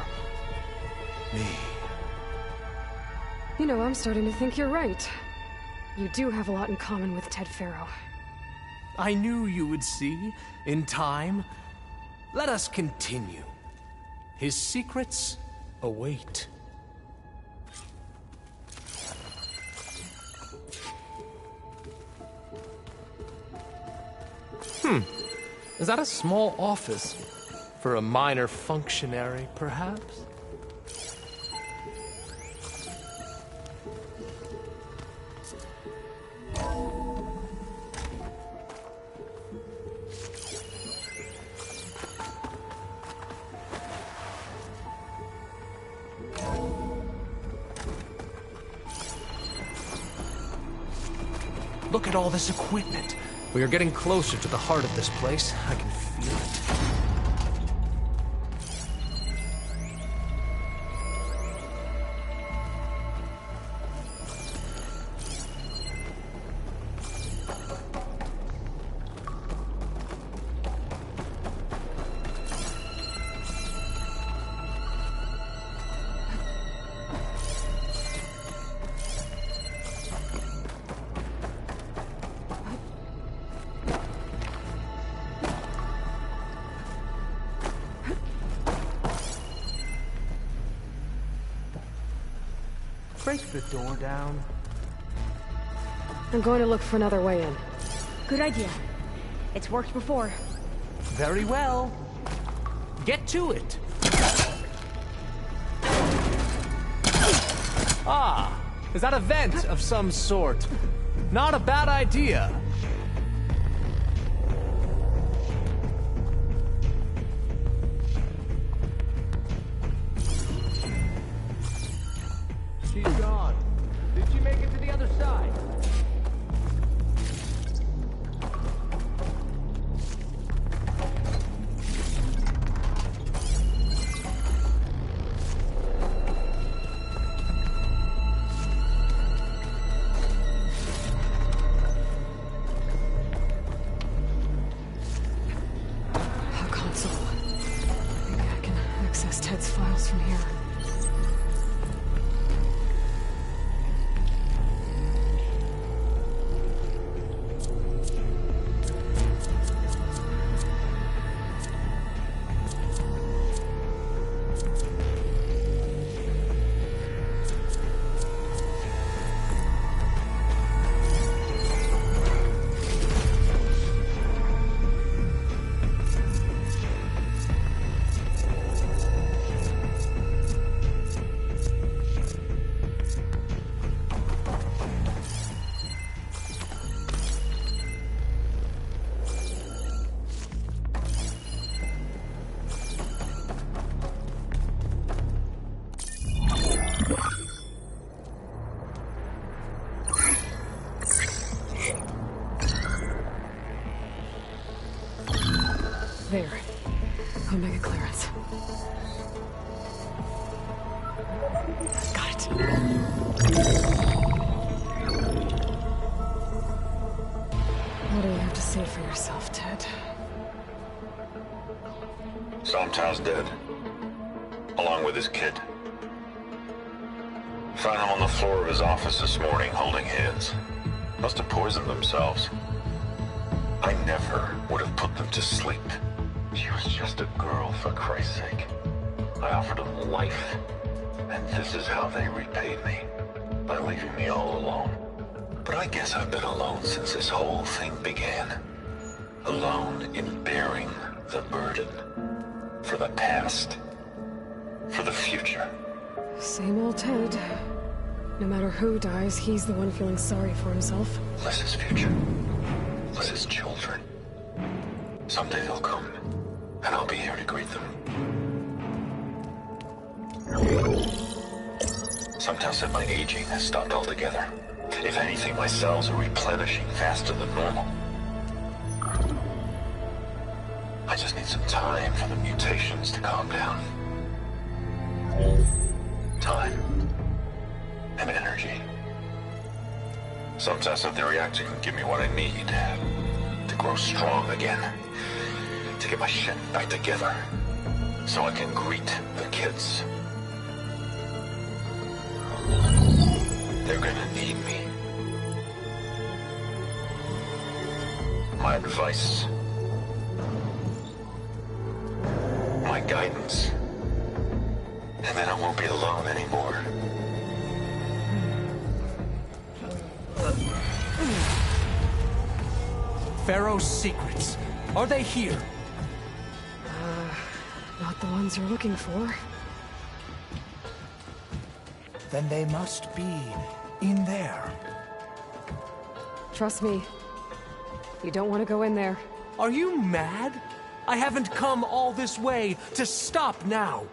me. You know, I'm starting to think you're right. You do have a lot in common with Ted Pharaoh. I knew you would see, in time. Let us continue. His secrets await. Is that a small office? For a minor functionary, perhaps? Look at all this equipment. We are getting closer to the heart of this place. I can feel it. Break the door down. I'm going to look for another way in. Good idea. It's worked before. Very well. Get to it. Ah, is that a vent of some sort? Not a bad idea. She's gone. Did she make it to the other side? A console. Maybe I can access Ted's files from here. There. Omega clearance. Got it. What do you have to say for yourself, Ted? Somtow's dead. Along with his kid. Found him on the floor of his office this morning, holding hands. Must have poisoned themselves. I never would have put them to sleep. She was just a girl, for Christ's sake. I offered them life, and this is how they repaid me. By leaving me all alone. But I guess I've been alone since this whole thing began. Alone in bearing the burden. For the past. For the future. Same old Ted. No matter who dies, he's the one feeling sorry for himself. Less future. Less children. Someday they'll come, and I'll be here to greet them. Sometimes said my aging has stopped altogether. If anything, my cells are replenishing faster than normal. I just need some time for the mutations to calm down. Time. And energy. Sometimes if the reactor can give me what I need to grow strong again. To get my shit back together. So I can greet the kids. They're gonna need me. My advice. My guidance. And then I won't be alone anymore. Pharaoh's secrets. Are they here? Not the ones you're looking for. Then they must be in there. Trust me. You don't want to go in there. Are you mad? I haven't come all this way to stop now.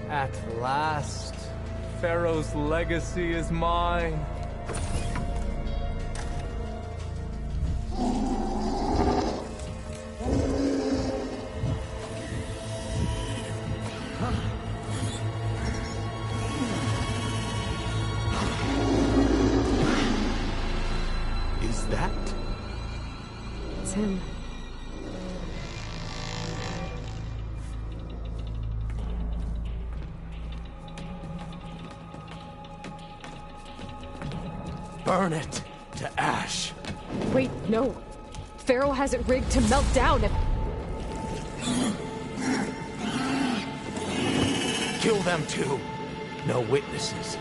At last, Pharaoh's legacy is mine. Is that? It's him. Burn it to ash. Wait, no. Pharaoh has it rigged to melt down if... Kill them too. No witnesses.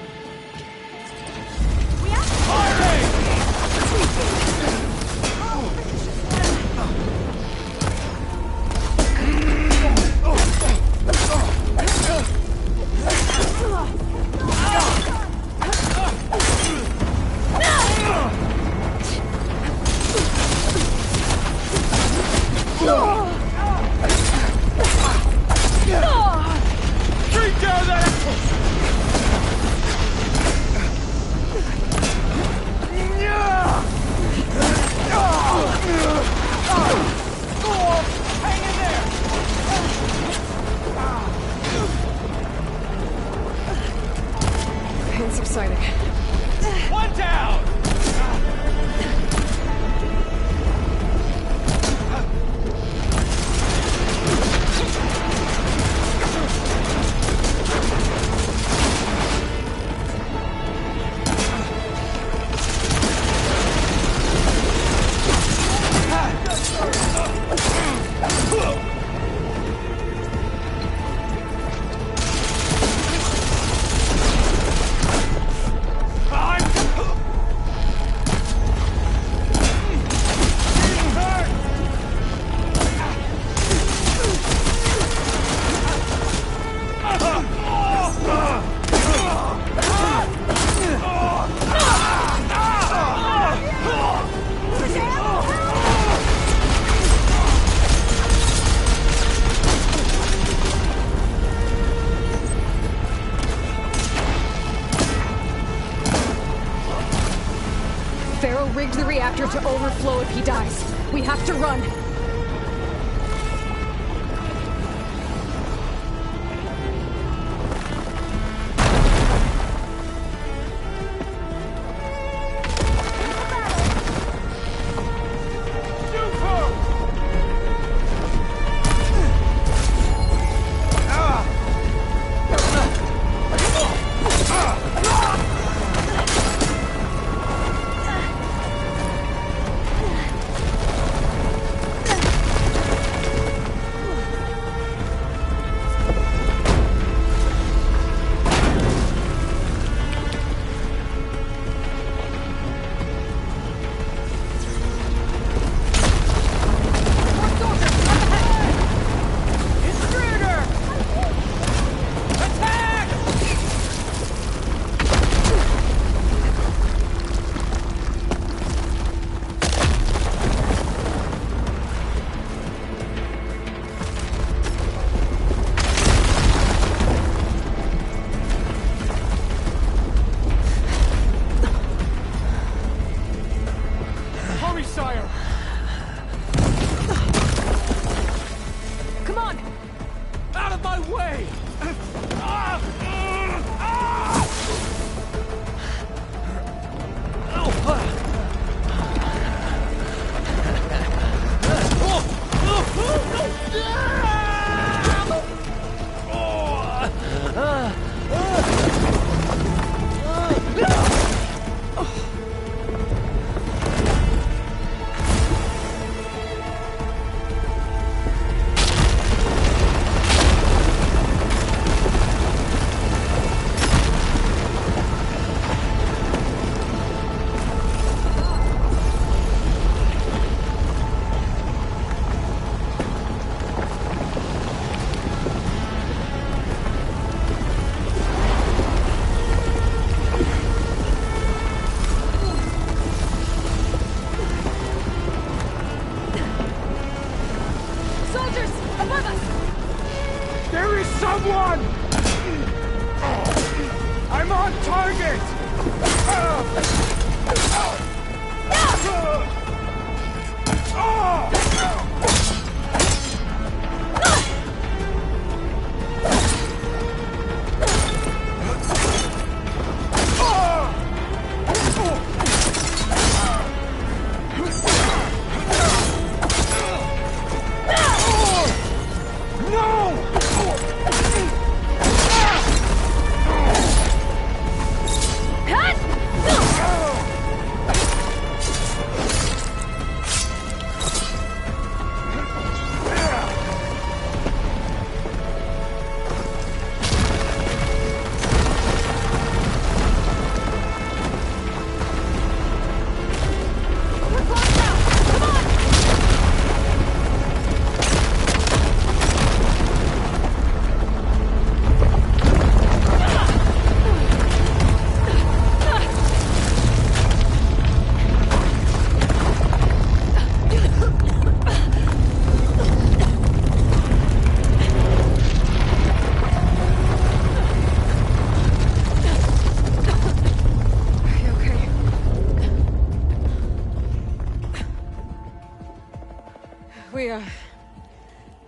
Pharaoh rigged the reactor to overflow if he dies. We have to run.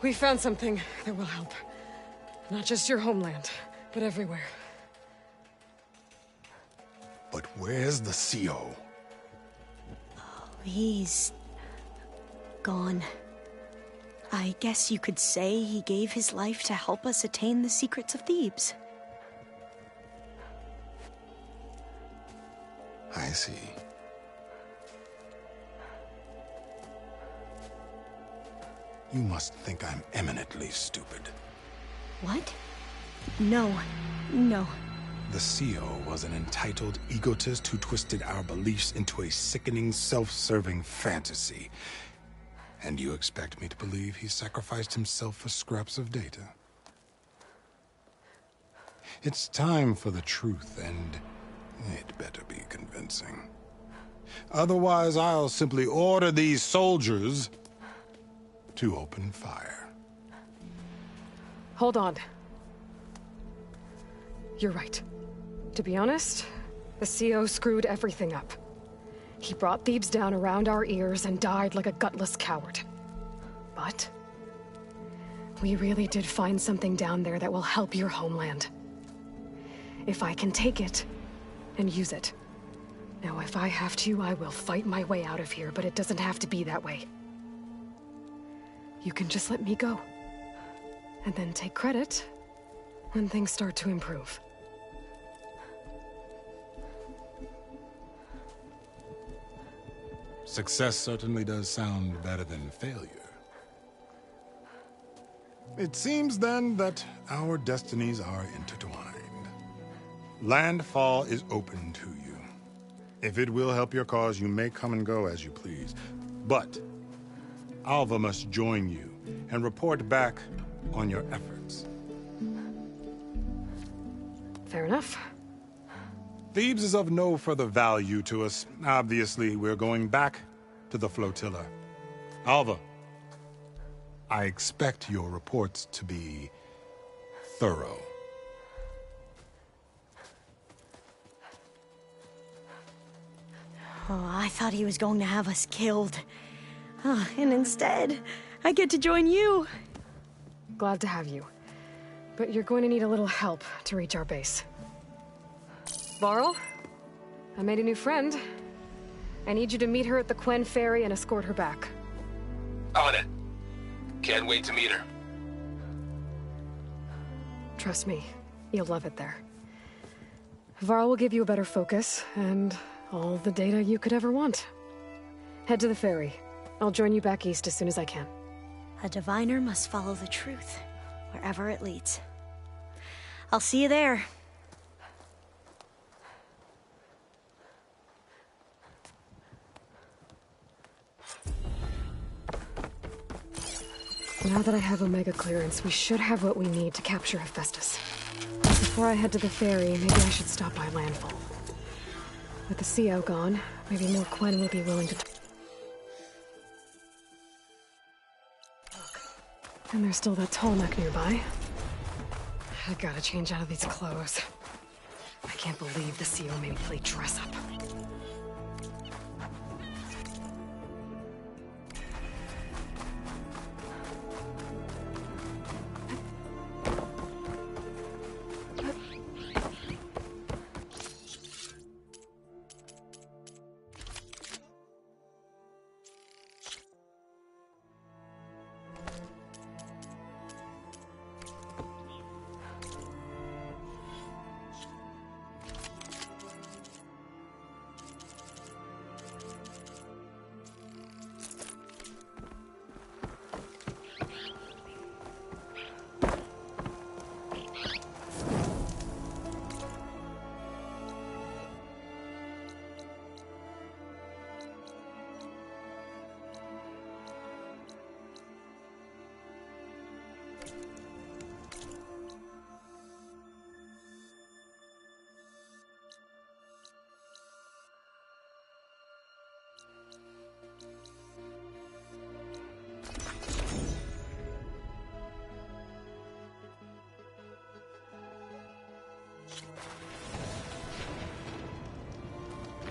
We found something that will help. Not just your homeland, but everywhere. But where's the CO? He's gone. I guess you could say he gave his life to help us attain the secrets of Thebes. I see. You must think I'm eminently stupid. What? No. No. The CO was an entitled egotist who twisted our beliefs into a sickening, self-serving fantasy. And you expect me to believe he sacrificed himself for scraps of data? It's time for the truth, and it better be convincing. Otherwise, I'll simply order these soldiers to open fire. Hold on. You're right. To be honest, the CO screwed everything up. He brought Thebes down around our ears and died like a gutless coward. But we really did find something down there that will help your homeland. If I can take it and use it. Now, if I have to, I will fight my way out of here, but it doesn't have to be that way. You can just let me go. And then take credit when things start to improve. Success certainly does sound better than failure. It seems then that our destinies are intertwined. Landfall is open to you. If it will help your cause, you may come and go as you please. But Alva must join you and report back on your efforts. Fair enough. Thebes is of no further value to us. Obviously, we're going back to the flotilla. Alva, I expect your reports to be thorough. Oh, I thought he was going to have us killed. And instead, I get to join you. Glad to have you. But you're going to need a little help to reach our base. Varl, I made a new friend. I need you to meet her at the Quen Ferry and escort her back. On it. Can't wait to meet her. Trust me, you'll love it there. Varl will give you a better focus, and all the data you could ever want. Head to the ferry. I'll join you back east as soon as I can. A diviner must follow the truth, wherever it leads. I'll see you there. Now that I have Omega clearance, we should have what we need to capture Hephaestus. Before I head to the ferry, maybe I should stop by Landfall. With the CO gone, maybe more Quen will be willing to... And there's still that tall neck nearby. I gotta change out of these clothes. I can't believe the CO made me play dress up.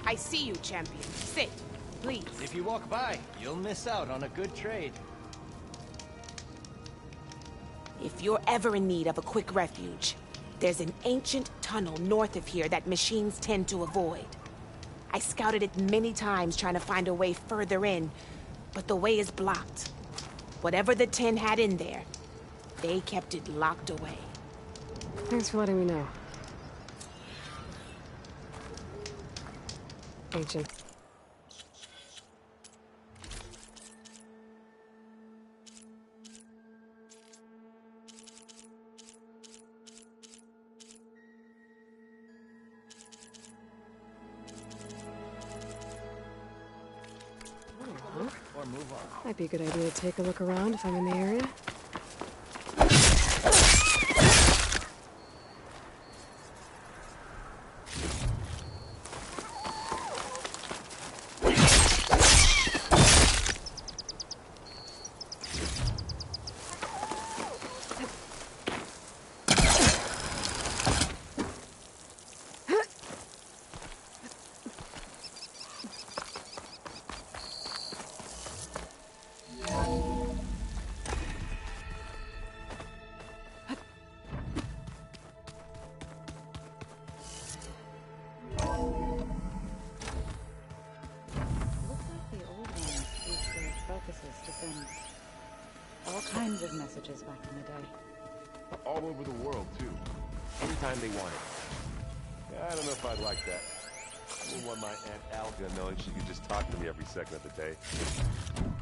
I see you, champion. Sit, please. If you walk by, you'll miss out on a good trade. If you're ever in need of a quick refuge, there's an ancient tunnel north of here that machines tend to avoid. I scouted it many times trying to find a way further in, but the way is blocked. Whatever the 10 had in there, they kept it locked away. Thanks for letting me know. Ancient. Or move on. Might be a good idea to take a look around if I'm in the area. offices to send all kinds of messages back in the day. All over the world, too. Anytime they want it. Yeah, I don't know if I'd like that. I wouldn't want my Aunt Alga knowing she could just talk to me every second of the day.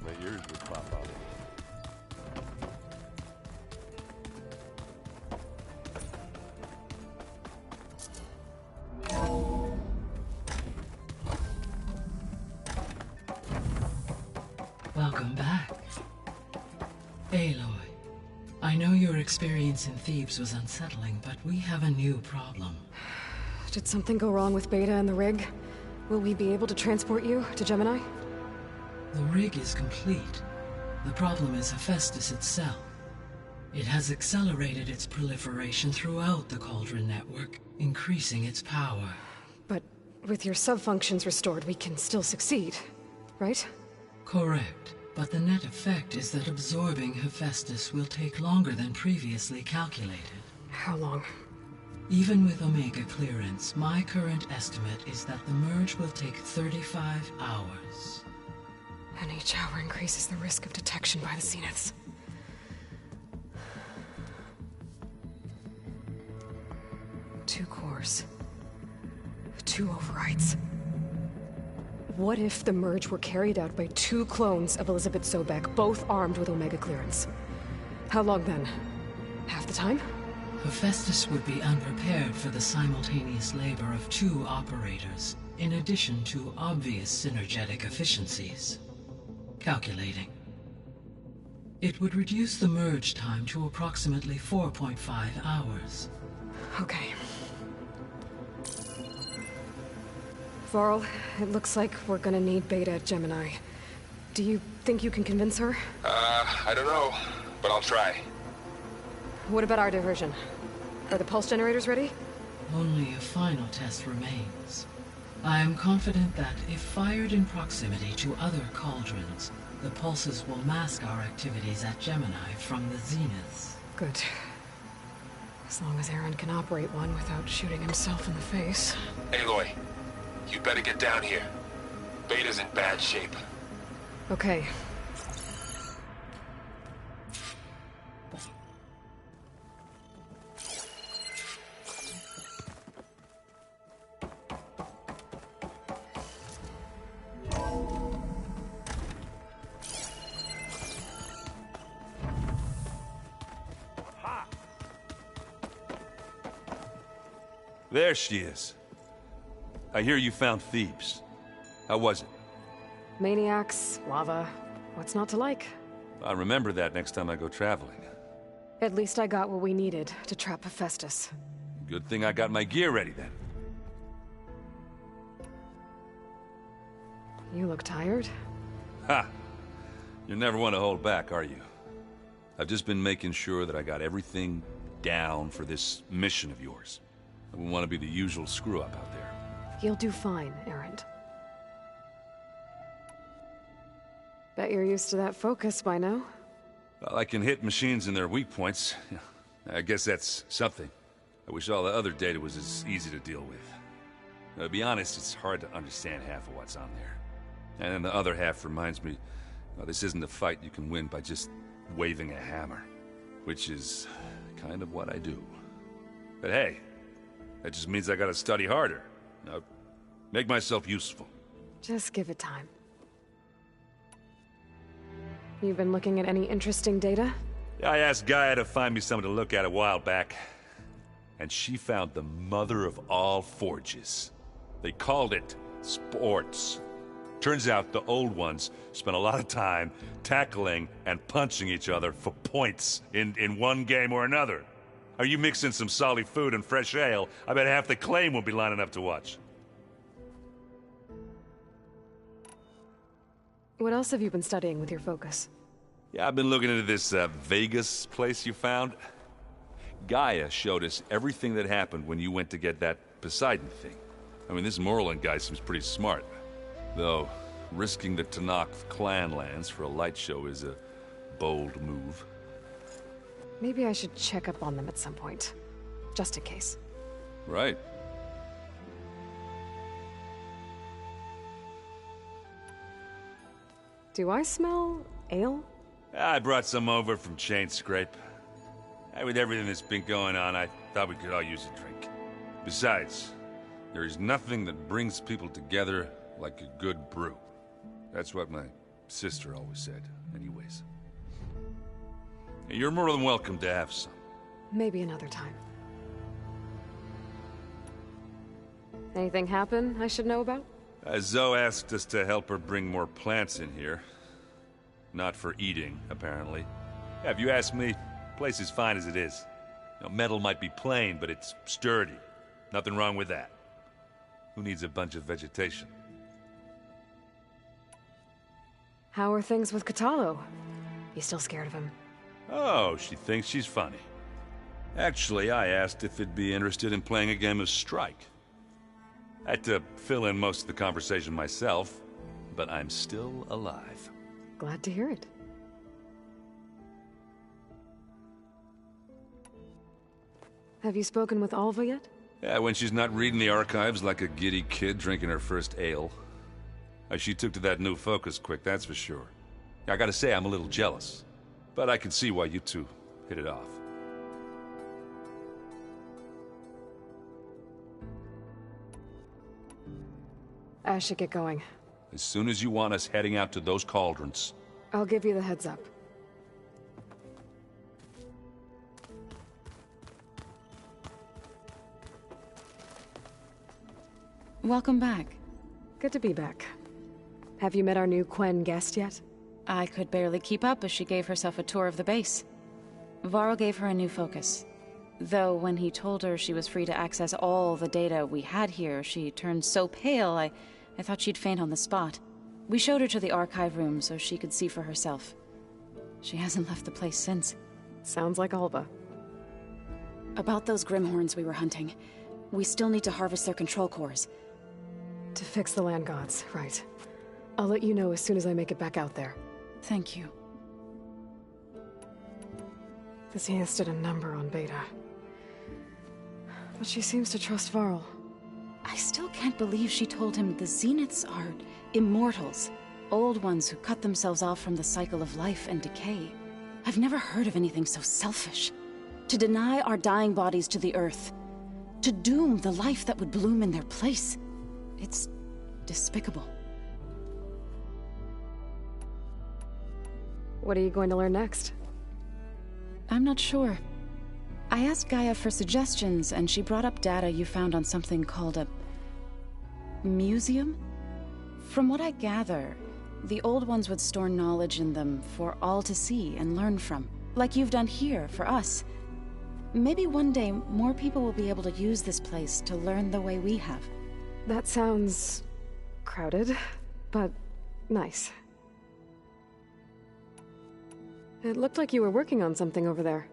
My ears would pop out. Welcome back. Aloy, I know your experience in Thebes was unsettling, but we have a new problem. Did something go wrong with Beta and the rig? Will we be able to transport you to Gemini? The rig is complete. The problem is Hephaestus itself. It has accelerated its proliferation throughout the Cauldron network, increasing its power. But with your sub-functions restored, we can still succeed, right? Correct. But the net effect is that absorbing Hephaestus will take longer than previously calculated. How long? Even with Omega clearance, my current estimate is that the merge will take 35 hours. And each hour increases the risk of detection by the Zeniths. Two cores. Two overrides. What if the merge were carried out by two clones of Elizabeth Sobek, both armed with Omega clearance? How long then? Half the time? Hephaestus would be unprepared for the simultaneous labor of two operators, in addition to obvious synergetic efficiencies. Calculating. It would reduce the merge time to approximately 4.5 hours. Okay. Varl, it looks like we're gonna need Beta at Gemini. Do you think you can convince her? I don't know, but I'll try. What about our diversion? Are the pulse generators ready? Only a final test remains. I am confident that if fired in proximity to other cauldrons, the pulses will mask our activities at Gemini from the Zeniths. Good. As long as Aaron can operate one without shooting himself in the face. Aloy, you better get down here. Beta's in bad shape. Okay. There she is. I hear you found Thebes. How was it? Maniacs, lava, what's not to like? I'll remember that next time I go traveling. At least I got what we needed to trap Hephaestus. Good thing I got my gear ready then. You look tired. Ha! You're never one to hold back, are you? I've just been making sure that I got everything down for this mission of yours. I wouldn't want to be the usual screw-up out there. You'll do fine, Aaron. Bet you're used to that focus by now. Well, I can hit machines in their weak points. I guess that's something. I wish all the other data was as easy to deal with. To be honest, it's hard to understand half of what's on there. And then the other half reminds me, well, this isn't a fight you can win by just waving a hammer. Which is kind of what I do. But hey, that just means I gotta study harder. Now, make myself useful. Just give it time. You've been looking at any interesting data? I asked Gaia to find me something to look at a while back. And she found the mother of all forges. They called it sports. Turns out the old ones spent a lot of time tackling and punching each other for points in one game or another. Are you mixing some solid food and fresh ale? I bet half the claim will be lining up to watch. What else have you been studying with your focus? Yeah, I've been looking into this Vegas place you found. Gaia showed us everything that happened when you went to get that Poseidon thing. I mean, this Morland guy seems pretty smart. Though, risking the Tanakh clan lands for a light show is a bold move. Maybe I should check up on them at some point. Just in case. Right. Do I smell Ale? I brought some over from Chain Scrape. With everything that's been going on, I thought we could all use a drink. Besides, there is nothing that brings people together like a good brew. That's what my sister always said, anyways. You're more than welcome to have some. Maybe another time. Anything happen I should know about? Zoe asked us to help her bring more plants in here. Not for eating, apparently. Yeah, if you ask me, the place is fine as it is. You know, metal might be plain, but it's sturdy. Nothing wrong with that. Who needs a bunch of vegetation? How are things with Katalo? You still scared of him? Oh, she thinks she's funny. Actually, I asked if it'd be interested in playing a game of Strike. I had to fill in most of the conversation myself, but I'm still alive. Glad to hear it. Have you spoken with Alva yet? Yeah, when she's not reading the archives like a giddy kid drinking her first ale. She took to that new focus quick, that's for sure. I gotta say, I'm a little jealous. But I can see why you two hit it off. I should get going. As soon as you want us heading out to those cauldrons. I'll give you the heads up. Welcome back. Good to be back. Have you met our new Quen guest yet? I could barely keep up as she gave herself a tour of the base. Varl gave her a new focus. Though when he told her she was free to access all the data we had here, she turned so pale I thought she'd faint on the spot. We showed her to the archive room so she could see for herself. She hasn't left the place since. Sounds like Alva. About those Grimhorns we were hunting. We still need to harvest their control cores. To fix the land gods, right. I'll let you know as soon as I make it back out there. Thank you. The Zeniths did a number on Beta. But she seems to trust Varl. I still can't believe she told him the Zeniths are immortals. Old ones who cut themselves off from the cycle of life and decay. I've never heard of anything so selfish. To deny our dying bodies to the earth. To doom the life that would bloom in their place. It's despicable. What are you going to learn next? I'm not sure. I asked Gaia for suggestions, and she brought up data you found on something called a museum? From what I gather, the old ones would store knowledge in them for all to see and learn from, like you've done here for us. Maybe one day more people will be able to use this place to learn the way we have. That sounds crowded, but nice. It looked like you were working on something over there.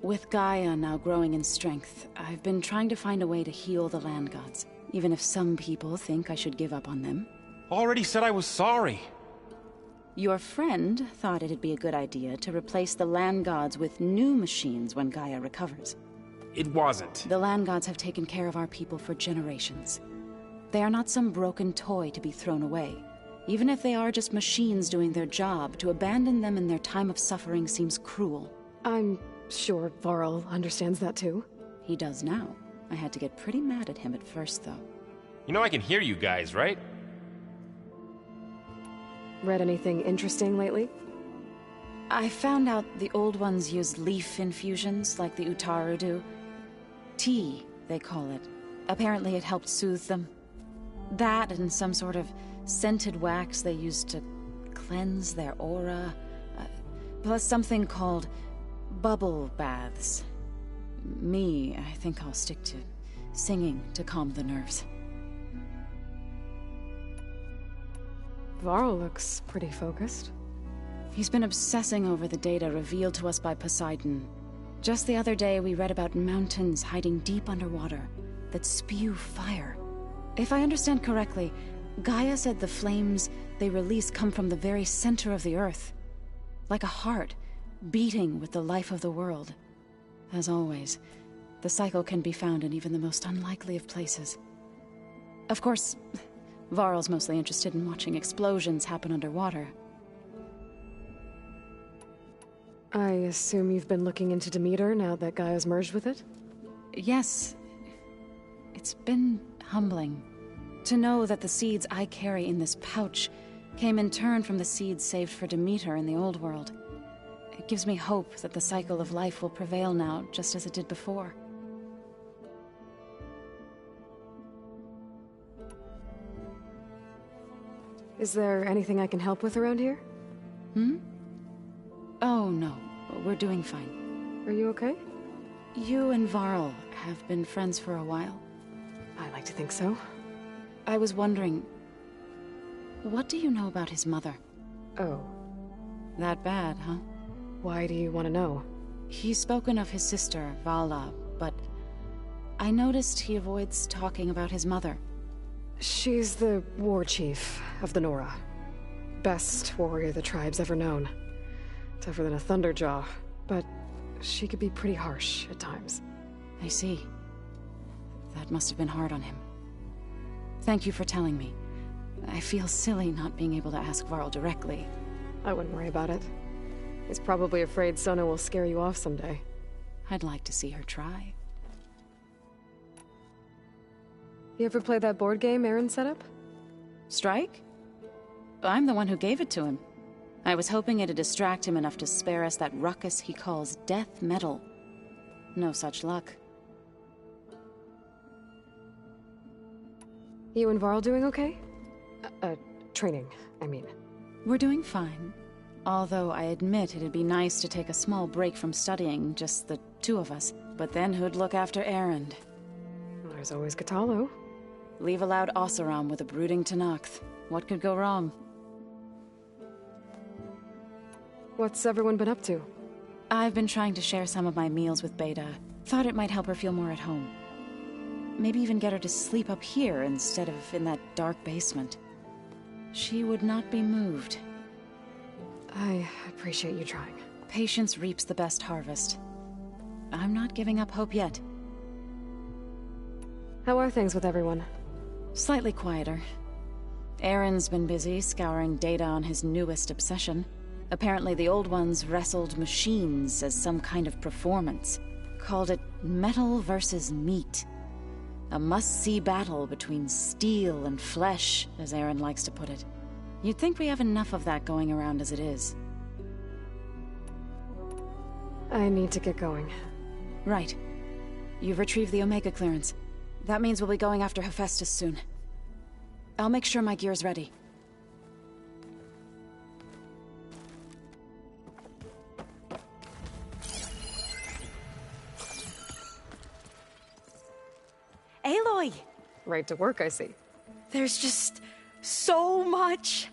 With Gaia now growing in strength, I've been trying to find a way to heal the land gods, even if some people think I should give up on them. Already said I was sorry. Your friend thought it'd be a good idea to replace the land gods with new machines when Gaia recovers. It wasn't. The land gods have taken care of our people for generations. They are not some broken toy to be thrown away. Even if they are just machines doing their job, to abandon them in their time of suffering seems cruel. I'm sure Varl understands that too. He does now. I had to get pretty mad at him at first, though. You know I can hear you guys, right? Read anything interesting lately? I found out the old ones use leaf infusions like the Utaru do. Tea, they call it. Apparently it helped soothe them. That and some sort of scented wax they used to cleanse their aura. Plus something called bubble baths. I think I'll stick to singing to calm the nerves. Varl looks pretty focused. He's been obsessing over the data revealed to us by Poseidon. Just the other day we read about mountains hiding deep underwater that spew fire. If I understand correctly, Gaia said the flames they release come from the very center of the earth. Like a heart, beating with the life of the world. As always, the cycle can be found in even the most unlikely of places. Of course, Varl's mostly interested in watching explosions happen underwater. I assume you've been looking into Demeter now that Gaia's merged with it? Yes. It's been humbling to know that the seeds I carry in this pouch came in turn from the seeds saved for Demeter in the old world. It gives me hope that the cycle of life will prevail now, just as it did before. Is there anything I can help with around here? Oh, no. We're doing fine. Are you okay? You and Varl have been friends for a while. I like to think so. I was wondering, what do you know about his mother? Oh. That bad, huh? Why do you want to know? He's spoken of his sister, Vala, but I noticed he avoids talking about his mother. She's the war chief of the Nora. Best warrior the tribe's ever known. Tougher than a Thunderjaw, but she could be pretty harsh at times. I see. That must have been hard on him. Thank you for telling me. I feel silly not being able to ask Varl directly. I wouldn't worry about it. He's probably afraid Sona will scare you off someday. I'd like to see her try. You ever play that board game Aaron set up? Strike? I'm the one who gave it to him. I was hoping it'd distract him enough to spare us that ruckus he calls death metal. No such luck. You and Varl doing okay? Training, I mean. We're doing fine. Although I admit it'd be nice to take a small break from studying, just the two of us. But then who'd look after Erend? There's always Katalo. Leave a loud Oseram with a brooding Tenakth. What could go wrong? What's everyone been up to? I've been trying to share some of my meals with Beta. Thought it might help her feel more at home. Maybe even get her to sleep up here instead of in that dark basement. She would not be moved. I appreciate you trying. Patience reaps the best harvest. I'm not giving up hope yet. How are things with everyone? Slightly quieter. Aaron's been busy scouring data on his newest obsession. Apparently the old ones wrestled machines as some kind of performance. Called it metal versus meat. A must-see battle between steel and flesh, as Aaron likes to put it. You'd think we have enough of that going around as it is. I need to get going. Right. You've retrieved the Omega clearance. That means we'll be going after Hephaestus soon. I'll make sure my gear's ready. Aloy! Right to work, I see. There's just so much.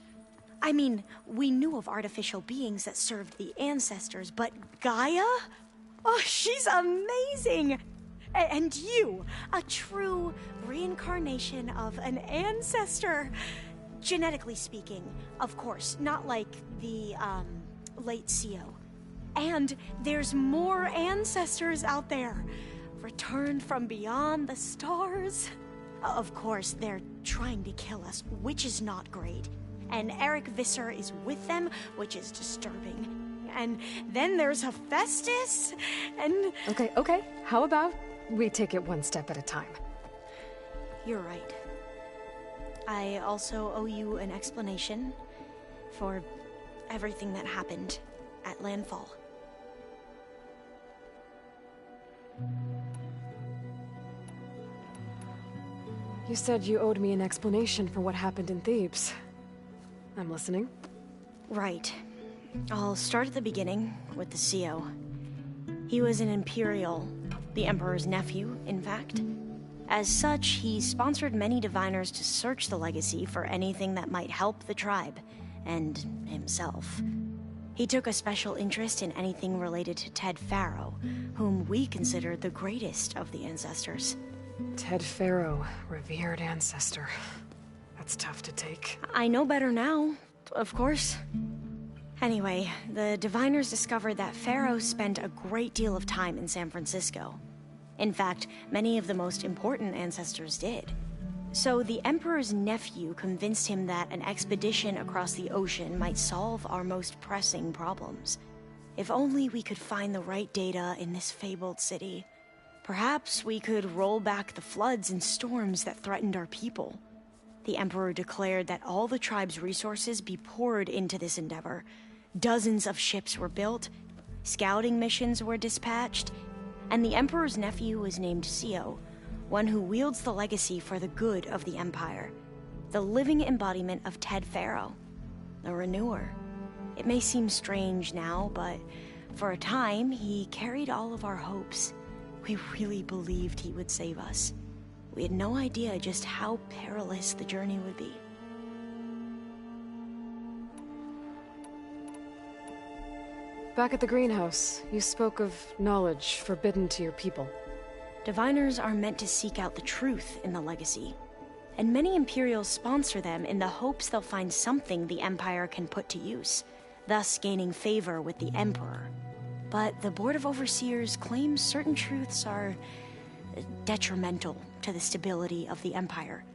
I mean, we knew of artificial beings that served the ancestors, but Gaia? Oh, she's amazing! And you, a true reincarnation of an ancestor. Genetically speaking, of course, not like the, late CO. And there's more ancestors out there, returned from beyond the stars. Of course, they're trying to kill us, which is not great. And Eric Visser is with them, which is disturbing. And then there's Hephaestus, and... Okay. How about we take it one step at a time? You're right. I also owe you an explanation for everything that happened at Landfall. You said you owed me an explanation for what happened in Thebes. I'm listening. Right. I'll start at the beginning with the CO. He was an Imperial, the Emperor's nephew, in fact. As such, he sponsored many diviners to search the legacy for anything that might help the tribe, and himself. He took a special interest in anything related to Ted Faro, whom we consider the greatest of the ancestors. Ted Faro, revered ancestor. That's tough to take. I know better now, of course. Anyway, the diviners discovered that Faro spent a great deal of time in San Francisco. In fact, many of the most important ancestors did. So the Emperor's nephew convinced him that an expedition across the ocean might solve our most pressing problems. If only we could find the right data in this fabled city. Perhaps we could roll back the floods and storms that threatened our people. The Emperor declared that all the tribe's resources be poured into this endeavor. Dozens of ships were built, scouting missions were dispatched, and the Emperor's nephew was named Sio, one who wields the legacy for the good of the Empire. The living embodiment of Ted Faro, the Renewer. It may seem strange now, but for a time, he carried all of our hopes. We really believed he would save us. We had no idea just how perilous the journey would be. Back at the greenhouse, you spoke of knowledge forbidden to your people. Diviners are meant to seek out the truth in the legacy, and many Imperials sponsor them in the hopes they'll find something the Empire can put to use, thus gaining favor with the Emperor. But the Board of Overseers claims certain truths are detrimental to the stability of the Empire,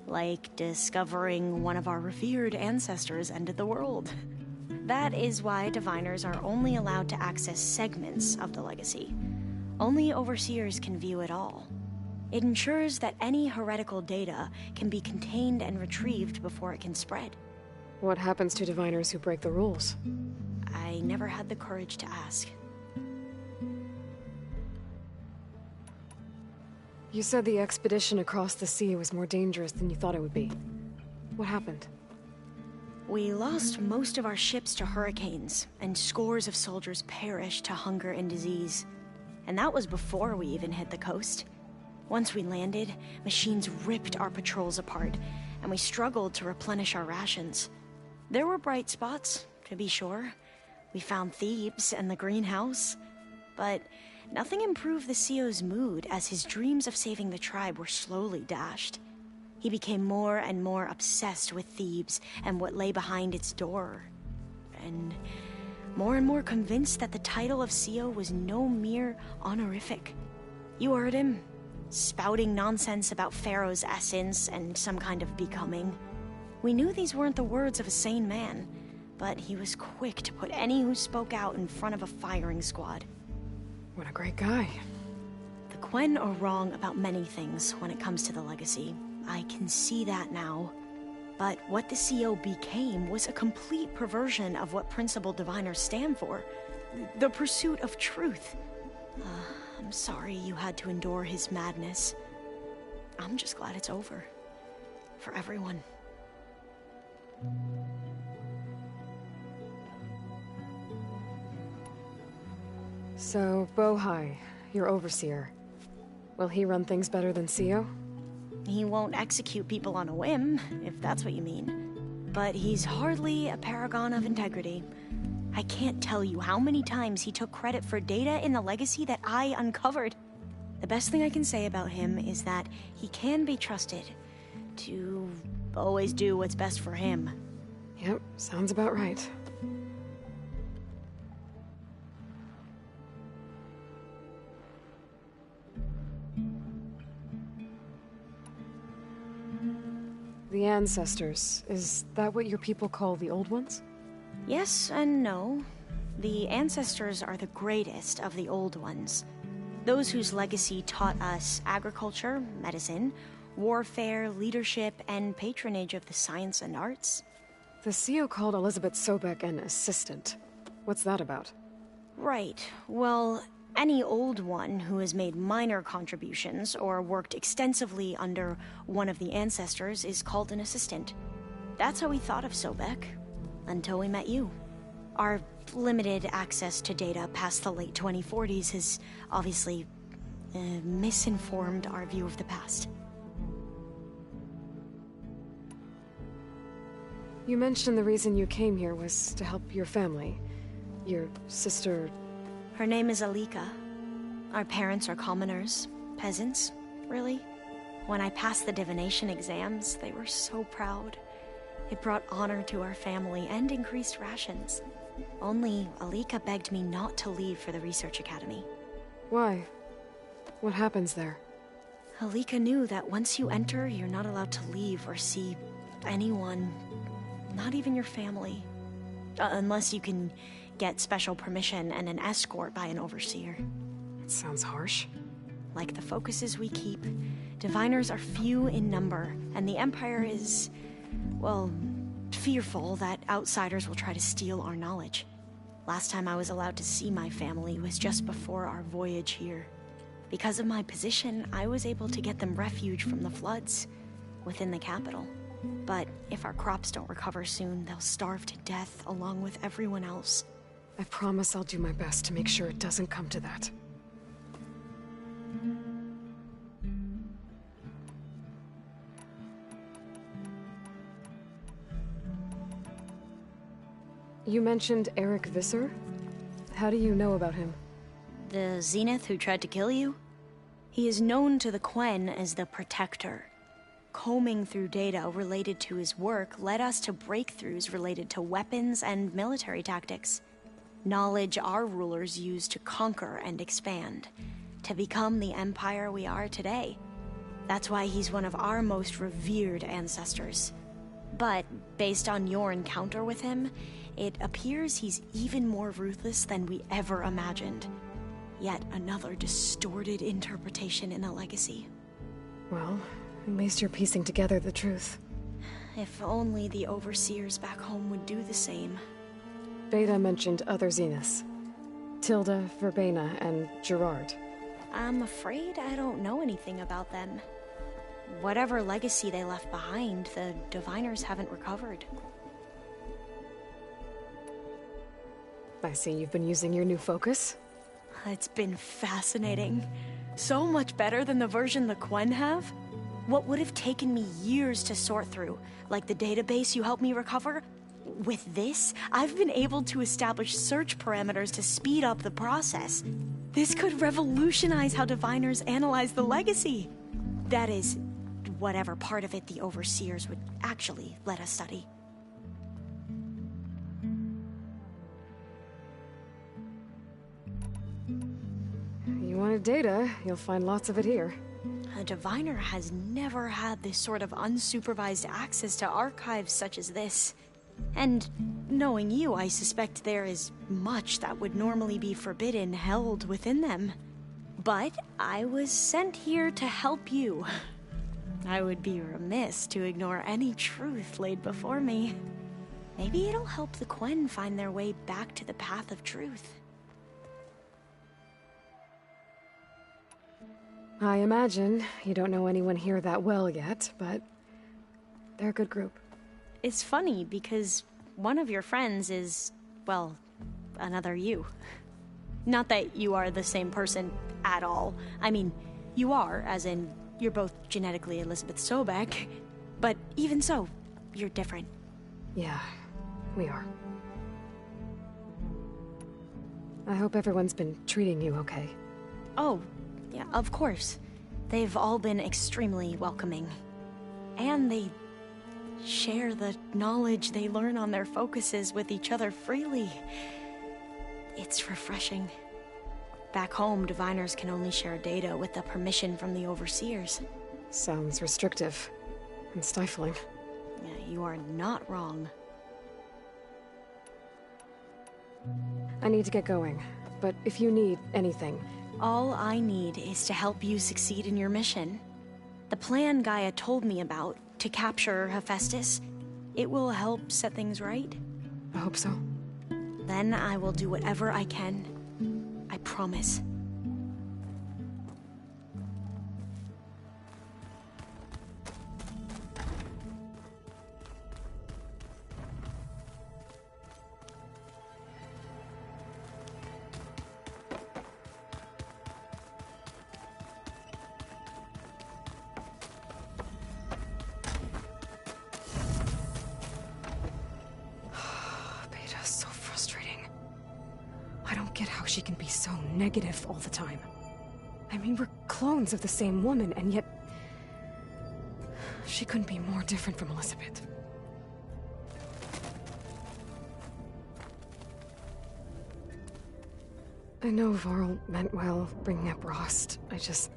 like discovering one of our revered ancestors ended the world. That is why Diviners are only allowed to access segments of the legacy. Only Overseers can view it all. It ensures that any heretical data can be contained and retrieved before it can spread. What happens to Diviners who break the rules? I never had the courage to ask. You said the expedition across the sea was more dangerous than you thought it would be. What happened? We lost most of our ships to hurricanes, and scores of soldiers perished to hunger and disease. And that was before we even hit the coast. Once we landed, machines ripped our patrols apart, and we struggled to replenish our rations. There were bright spots, to be sure. We found Thebes and the greenhouse, but nothing improved the CEO's mood as his dreams of saving the tribe were slowly dashed. He became more and more obsessed with Thebes and what lay behind its door, and more convinced that the title of CEO was no mere honorific. You heard him, spouting nonsense about Pharaoh's essence and some kind of becoming. We knew these weren't the words of a sane man, but he was quick to put any who spoke out in front of a firing squad. What a great guy. The Quen are wrong about many things when it comes to the legacy. I can see that now. But what the CO became was a complete perversion of what principled diviners stand for. The pursuit of truth. I'm sorry you had to endure his madness. I'm just glad it's over. For everyone. So, Bohai, your overseer. Will he run things better than CEO? He won't execute people on a whim, if that's what you mean. But he's hardly a paragon of integrity. I can't tell you how many times he took credit for data in the legacy that I uncovered. The best thing I can say about him is that he can be trusted to always do what's best for him. Yep, sounds about right. The ancestors, is that what your people call the old ones? Yes and no. The ancestors are the greatest of the old ones. Those whose legacy taught us agriculture, medicine, warfare, leadership, and patronage of the science and arts. The CEO called Elizabeth Sobek an assistant. What's that about? Right. Well, any old one who has made minor contributions or worked extensively under one of the ancestors is called an assistant. That's how we thought of Sobek, until we met you. Our limited access to data past the late 2040s has obviously misinformed our view of the past. You mentioned the reason you came here was to help your family. Your sister... Her name is Alika. Our parents are commoners, peasants, really. When I passed the divination exams, they were so proud. It brought honor to our family and increased rations. Only Alika begged me not to leave for the research academy. Why? What happens there? Alika knew that once you enter, you're not allowed to leave or see anyone, not even your family. Unless you can get special permission and an escort by an overseer. It sounds harsh. Like the focuses we keep, diviners are few in number, and the Empire is, well, fearful that outsiders will try to steal our knowledge. Last time I was allowed to see my family was just before our voyage here. Because of my position, I was able to get them refuge from the floods within the capital. But if our crops don't recover soon, they'll starve to death along with everyone else. I promise I'll do my best to make sure it doesn't come to that. You mentioned Eric Visser? How do you know about him? The Zenith who tried to kill you? He is known to the Quen as the Protector. Combing through data related to his work led us to breakthroughs related to weapons and military tactics. Knowledge our rulers used to conquer and expand, to become the empire we are today. That's why he's one of our most revered ancestors. But based on your encounter with him, it appears he's even more ruthless than we ever imagined. Yet another distorted interpretation in a legacy. Well, at least you're piecing together the truth. If only the overseers back home would do the same. Beta mentioned other Zeniths. Tilda, Verbena, and Gerard. I'm afraid I don't know anything about them. Whatever legacy they left behind, the diviners haven't recovered. I see you've been using your new focus. It's been fascinating. So much better than the version the Quen have. What would have taken me years to sort through, like the database you helped me recover, with this, I've been able to establish search parameters to speed up the process. This could revolutionize how diviners analyze the legacy. That is, whatever part of it the overseers would actually let us study. You wanted data, you'll find lots of it here. A diviner has never had this sort of unsupervised access to archives such as this. And knowing you, I suspect there is much that would normally be forbidden held within them. But I was sent here to help you. I would be remiss to ignore any truth laid before me. Maybe it'll help the Quen find their way back to the path of truth. I imagine you don't know anyone here that well yet, but they're a good group. It's funny because one of your friends is, well, another you. Not that you are the same person at all. I mean, you are, as in, you're both genetically Elizabeth Sobek, but even so, you're different. Yeah, we are. I hope everyone's been treating you okay. Oh, yeah, of course. They've all been extremely welcoming. And they share the knowledge they learn on their focuses with each other freely. It's refreshing. Back home, diviners can only share data with the permission from the overseers. Sounds restrictive and stifling. Yeah, you are not wrong. I need to get going, but if you need anything... All I need is to help you succeed in your mission. The plan Gaia told me about, to capture Hephaestus, it will help set things right. I hope so. Then I will do whatever I can. I promise. She can be so negative all the time. I mean, we're clones of the same woman, and yet... she couldn't be more different from Elizabeth. I know Varl meant well, bringing up Rost. I guess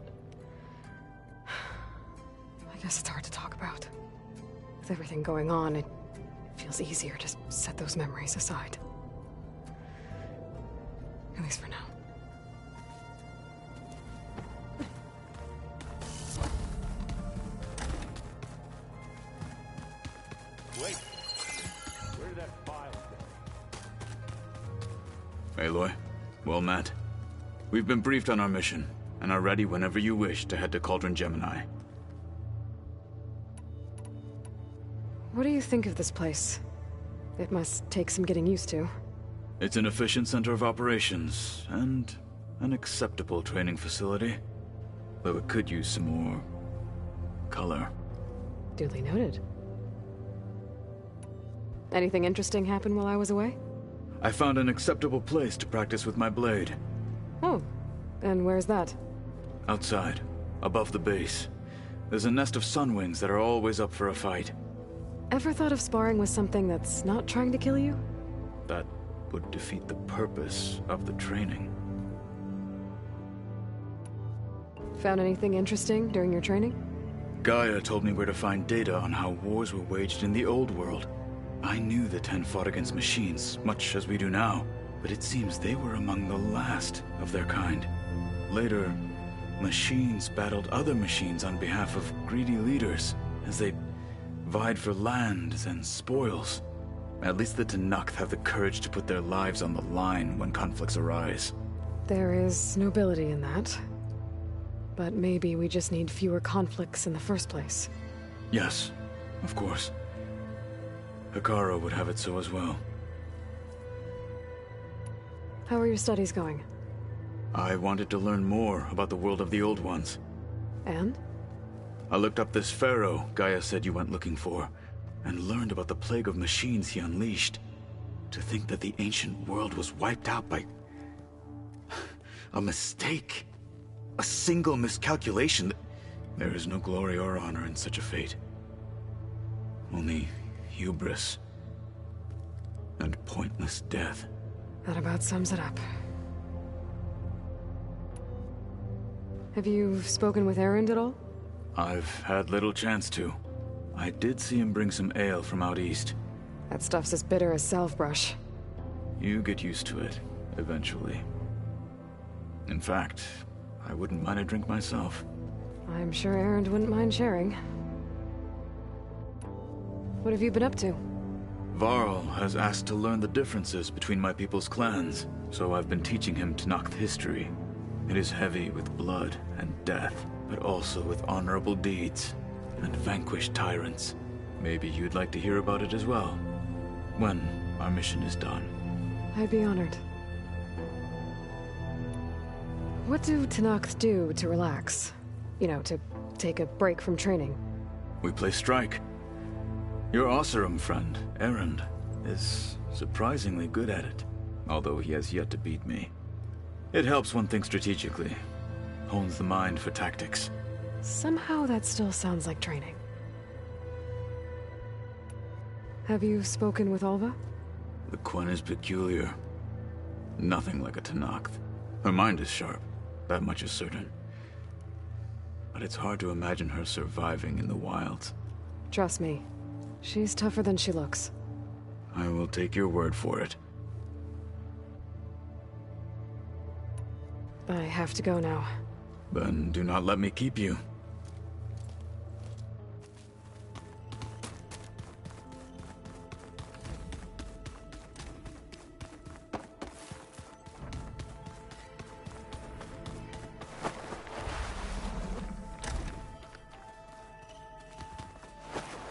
it's hard to talk about. With everything going on, it feels easier to set those memories aside. At least for now. Wait. Where did that file go? Aloy, well met. We've been briefed on our mission, and are ready whenever you wish to head to Cauldron Gemini. What do you think of this place? It must take some getting used to. It's an efficient center of operations, and an acceptable training facility. Though it could use some more color. Duly noted. Anything interesting happen while I was away? I found an acceptable place to practice with my blade. Oh, and where's that? Outside, above the base. There's a nest of sunwings that are always up for a fight. Ever thought of sparring with something that's not trying to kill you? That would defeat the purpose of the training. Found anything interesting during your training? Gaia told me where to find data on how wars were waged in the old world. I knew the Ten fought against machines, much as we do now, but it seems they were among the last of their kind. Later, machines battled other machines on behalf of greedy leaders, as they vied for lands and spoils. At least the Tenakth have the courage to put their lives on the line when conflicts arise. There is nobility in that. But maybe we just need fewer conflicts in the first place. Yes, of course. Hikaru would have it so as well. How are your studies going? I wanted to learn more about the world of the Old Ones. And? I looked up this pharaoh Gaia said you went looking for, and learned about the plague of machines he unleashed. To think that the ancient world was wiped out by a mistake. A single miscalculation. There is no glory or honor in such a fate. Only hubris and pointless death. That about sums it up. Have you spoken with Erend at all? I've had little chance to. I did see him bring some ale from out east. That stuff's as bitter as salve-brush. You get used to it, eventually. In fact, I wouldn't mind a drink myself. I'm sure Erend wouldn't mind sharing. What have you been up to? Varl has asked to learn the differences between my people's clans, so I've been teaching him Tenakth history. It is heavy with blood and death, but also with honorable deeds and vanquished tyrants. Maybe you'd like to hear about it as well, when our mission is done. I'd be honored. What do Tenakth do to relax? You know, to take a break from training? We play strike. Your Oseram friend, Erend, is surprisingly good at it, although he has yet to beat me. It helps one think strategically, hones the mind for tactics. Somehow that still sounds like training. Have you spoken with Alva? The Quen is peculiar. Nothing like a Tenakth. Her mind is sharp, that much is certain. But it's hard to imagine her surviving in the wilds. Trust me, she's tougher than she looks. I will take your word for it. I have to go now. Then do not let me keep you.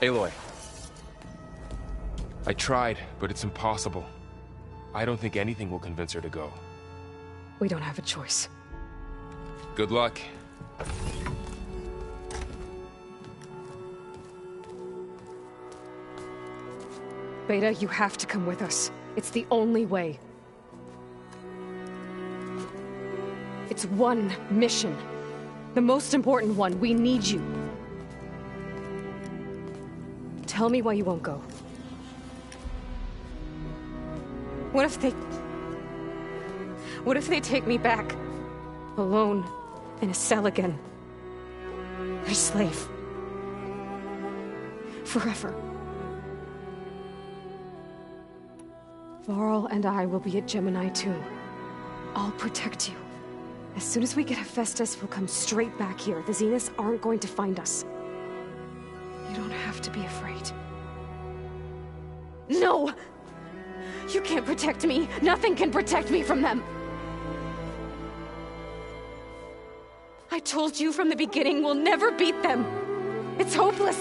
Aloy. I tried, but it's impossible. I don't think anything will convince her to go. We don't have a choice. Good luck. Beta, you have to come with us. It's the only way. It's one mission. The most important one. We need you. Tell me why you won't go. What if they take me back? Alone, in a cell again. A slave. Forever. Varl and I will be at Gemini too. I'll protect you. As soon as we get Hephaestus, we'll come straight back here. The Zeniths aren't going to find us. You don't have to be afraid. No! You can't protect me. Nothing can protect me from them. I told you from the beginning we'll never beat them. It's hopeless.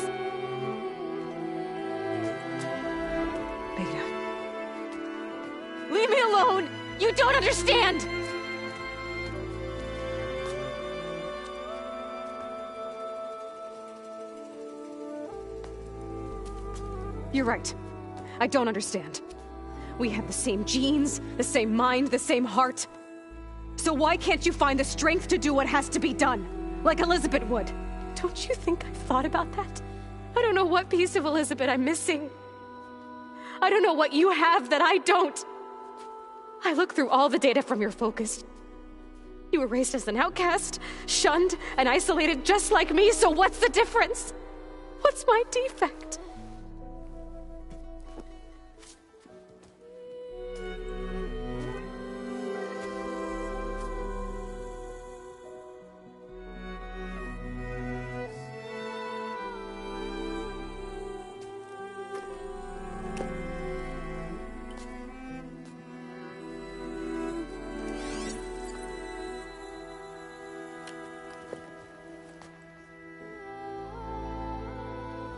Beta. Leave me alone! You don't understand! You're right. I don't understand. We have the same genes, the same mind, the same heart. So why can't you find the strength to do what has to be done? Like Elizabeth would. Don't you think I've thought about that? I don't know what piece of Elizabeth I'm missing. I don't know what you have that I don't. I look through all the data from your focus. You were raised as an outcast, shunned, and isolated just like me, so what's the difference? What's my defect?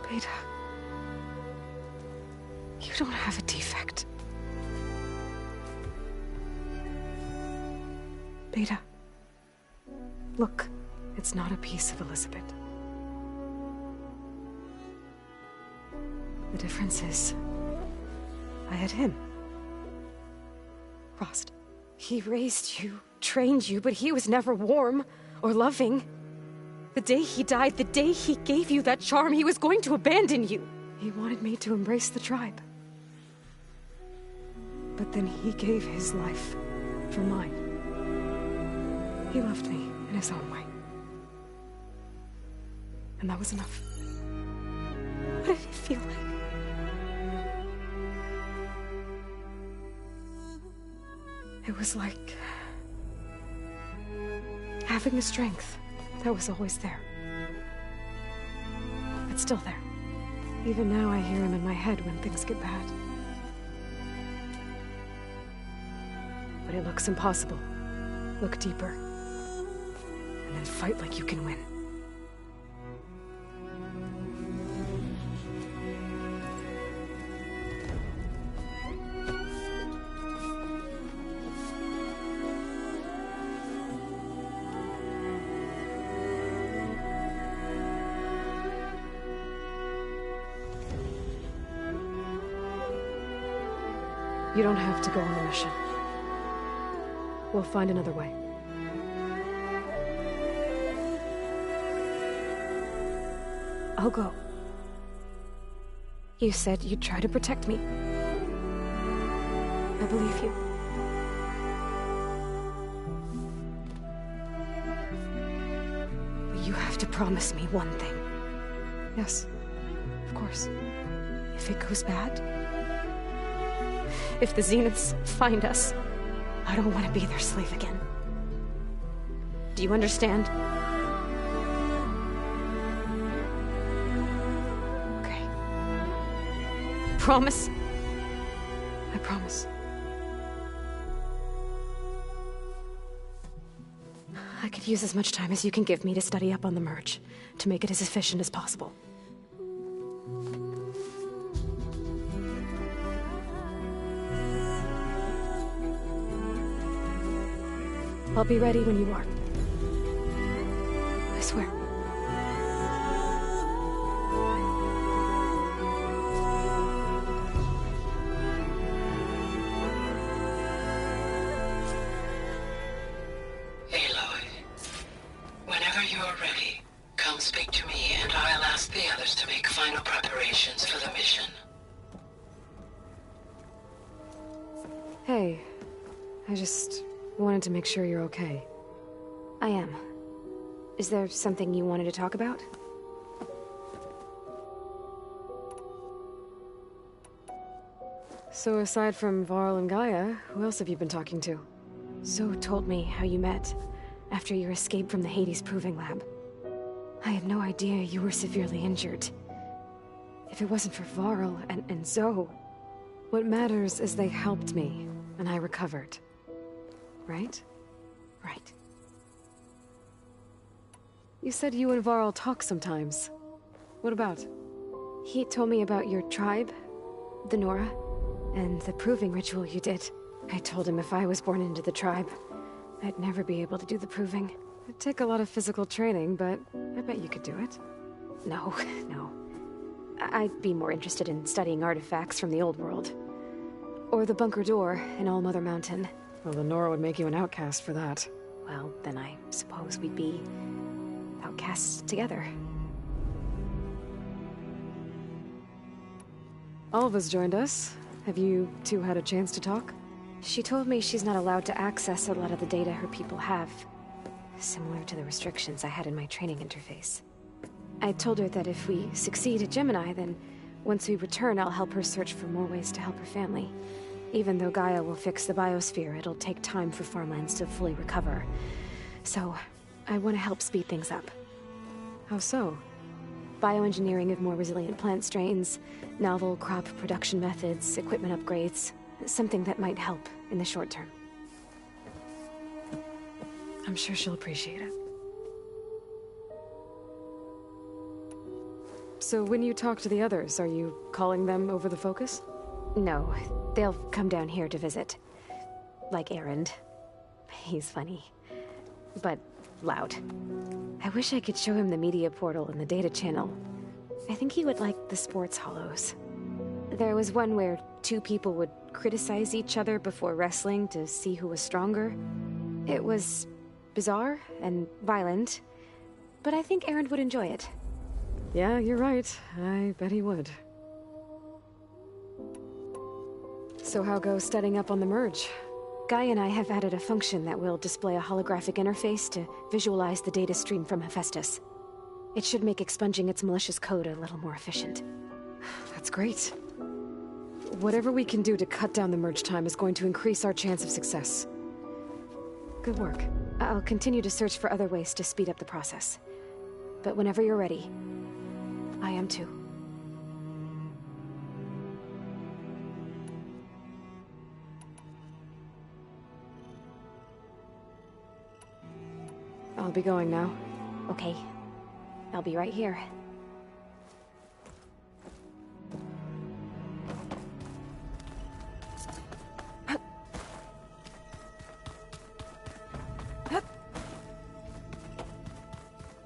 Beta. You don't have a defect. Beta. Look, it's not a piece of Elizabeth. The difference is, I had him. Frost. He raised you, trained you, but he was never warm or loving. The day he died, the day he gave you that charm, he was going to abandon you. He wanted me to embrace the tribe. But then he gave his life for mine. He loved me in his own way. And that was enough. What did it feel like? It was like having a strength that was always there. It's still there. Even now I hear him in my head when things get bad. But it looks impossible. Look deeper. And then fight like you can win. You don't have to go on the mission. We'll find another way. I'll go. You said you'd try to protect me. I believe you. But you have to promise me one thing. Yes, of course. If it goes bad, if the Zeniths find us, I don't want to be their slave again. Do you understand? Okay. Promise? I promise. I could use as much time as you can give me to study up on the merge, to make it as efficient as possible. I'll be ready when you are. I swear. Aloy, whenever you are ready, come speak to me and I'll ask the others to make final preparations for the mission. Hey, I just wanted to make sure you're okay. I am. Is there something you wanted to talk about? So aside from Varl and Gaia, who else have you been talking to? So told me how you met after your escape from the Hades Proving Lab. I had no idea you were severely injured. If it wasn't for Varl and Zoe, what matters is they helped me, and I recovered. Right? Right. You said you and Varl talk sometimes. What about? He told me about your tribe, the Nora, and the proving ritual you did. I told him if I was born into the tribe, I'd never be able to do the proving. It'd take a lot of physical training, but I bet you could do it. No, no. I'd be more interested in studying artifacts from the old world. Or the bunker door in All Mother Mountain. Well, the Nora would make you an outcast for that. Well, then I suppose we'd be outcasts together. Alva's joined us. Have you two had a chance to talk? She told me she's not allowed to access a lot of the data her people have. Similar to the restrictions I had in my training interface. I told her that if we succeed at Gemini, then once we return, I'll help her search for more ways to help her family. Even though Gaia will fix the biosphere, it'll take time for farmlands to fully recover. So, I want to help speed things up. How so? Bioengineering of more resilient plant strains, novel crop production methods, equipment upgrades. Something that might help in the short term. I'm sure she'll appreciate it. So when you talk to the others, are you calling them over the focus? No, they'll come down here to visit. Like Erend. He's funny. But loud. I wish I could show him the media portal and the data channel. I think he would like the sports hollows. There was one where two people would criticize each other before wrestling to see who was stronger. It was bizarre and violent, but I think Erend would enjoy it. Yeah, you're right. I bet he would. So how goes setting up on the merge? Guy and I have added a function that will display a holographic interface to visualize the data stream from Hephaestus. It should make expunging its malicious code a little more efficient. That's great. Whatever we can do to cut down the merge time is going to increase our chance of success. Good work. I'll continue to search for other ways to speed up the process. But whenever you're ready, I am too. I'll be going now. Okay. I'll be right here.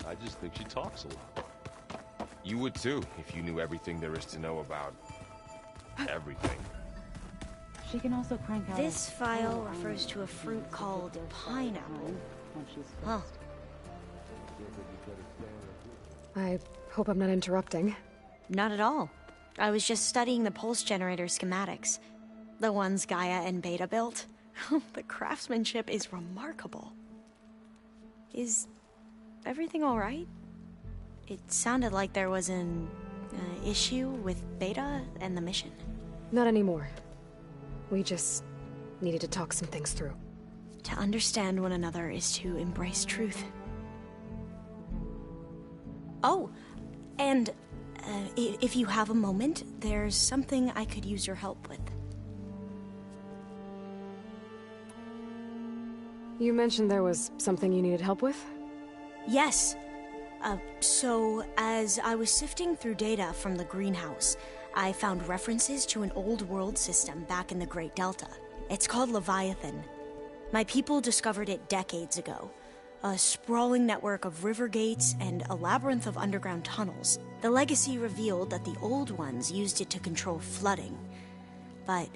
I just think she talks a lot. You would too, if you knew everything there is to know about everything. She can also crank out. This file refers to a fruit called pineapple. Huh. I hope I'm not interrupting. Not at all. I was just studying the pulse generator schematics. The ones Gaia and Beta built. The craftsmanship is remarkable. Is everything all right? It sounded like there was an issue with Beta and the mission. Not anymore. We just needed to talk some things through. To understand one another is to embrace truth. Oh, and if you have a moment, there's something I could use your help with. You mentioned there was something you needed help with? Yes. So, as I was sifting through data from the greenhouse, I found references to an old world system back in the Great Delta. It's called Leviathan. My people discovered it decades ago. A sprawling network of river gates and a labyrinth of underground tunnels. The legacy revealed that the old ones used it to control flooding. But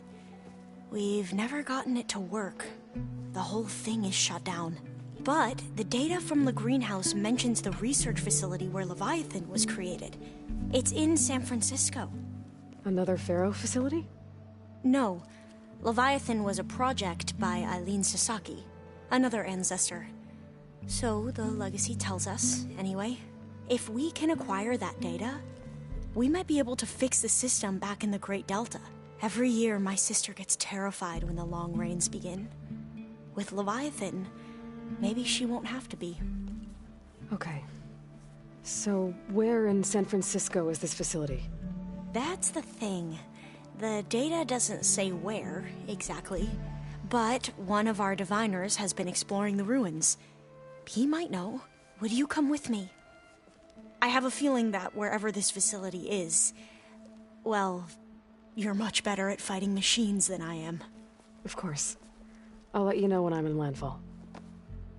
we've never gotten it to work. The whole thing is shut down. But the data from the greenhouse mentions the research facility where Leviathan was created. It's in San Francisco. Another Pharaoh facility? No. Leviathan was a project by Eileen Sasaki, another ancestor. So the legacy tells us, anyway, if we can acquire that data, we might be able to fix the system back in the Great Delta. Every year, my sister gets terrified when the long rains begin. with Leviathan, maybe she won't have to be. Okay. So, where in San Francisco is this facility? That's the thing. The data doesn't say where, exactly. But one of our diviners has been exploring the ruins. He might know. Would you come with me? I have a feeling that wherever this facility is, well, you're much better at fighting machines than I am. Of course. I'll let you know when I'm in landfall.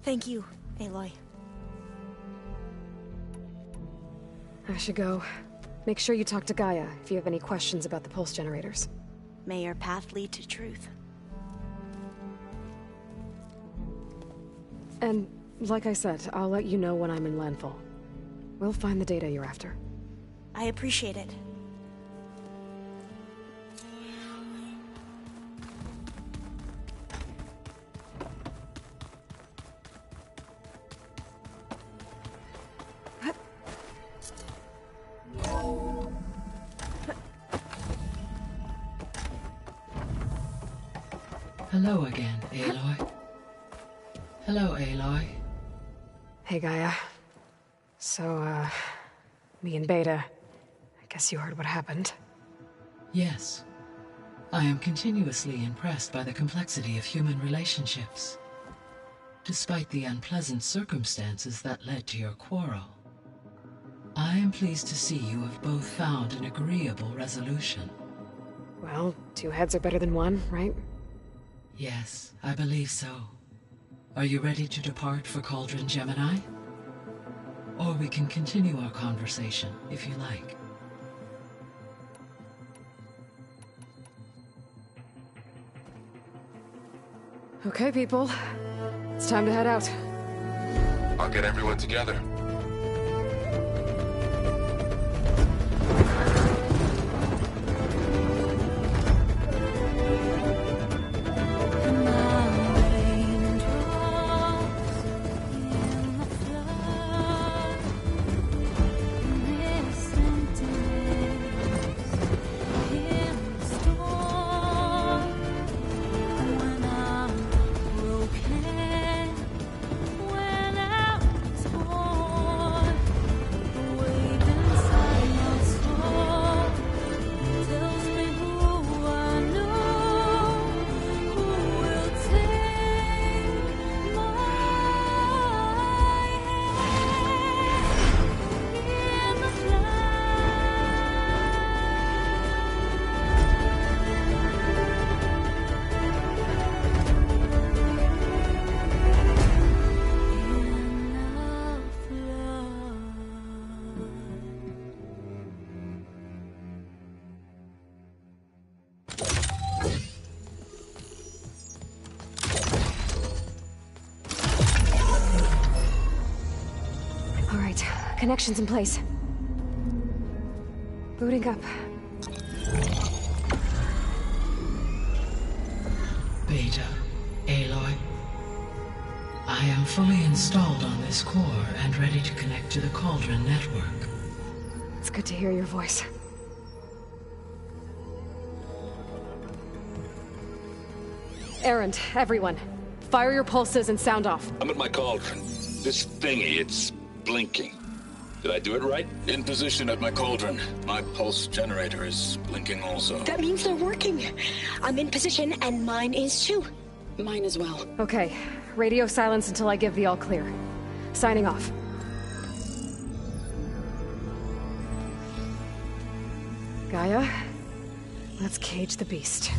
Thank you, Aloy. I should go. Make sure you talk to Gaia if you have any questions about the pulse generators. May your path lead to truth. And, like I said, I'll let you know when I'm in landfall. We'll find the data you're after. I appreciate it. Hello again, Aloy. Hello, Aloy. Hey, Gaia. So, me and Beta, I guess you heard what happened. Yes. I am continuously impressed by the complexity of human relationships. Despite the unpleasant circumstances that led to your quarrel, I am pleased to see you have both found an agreeable resolution. Well, 2 heads are better than 1, right? Yes, I believe so. Are you ready to depart for Cauldron Gemini? Or we can continue our conversation, if you like. Okay, people. It's time to head out. I'll get everyone together. Connections in place. Booting up. Beta, Aloy. I am fully installed on this core and ready to connect to the Cauldron network. It's good to hear your voice. Errand, everyone. Fire your pulses and sound off. I'm at my cauldron. This thingy, it's blinking. Did I do it right? In position at my cauldron. My pulse generator is blinking also. That means they're working. I'm in position, and mine is too. Mine as well. Okay. Radio silence until I give the all clear. Signing off. Gaia, let's cage the beast.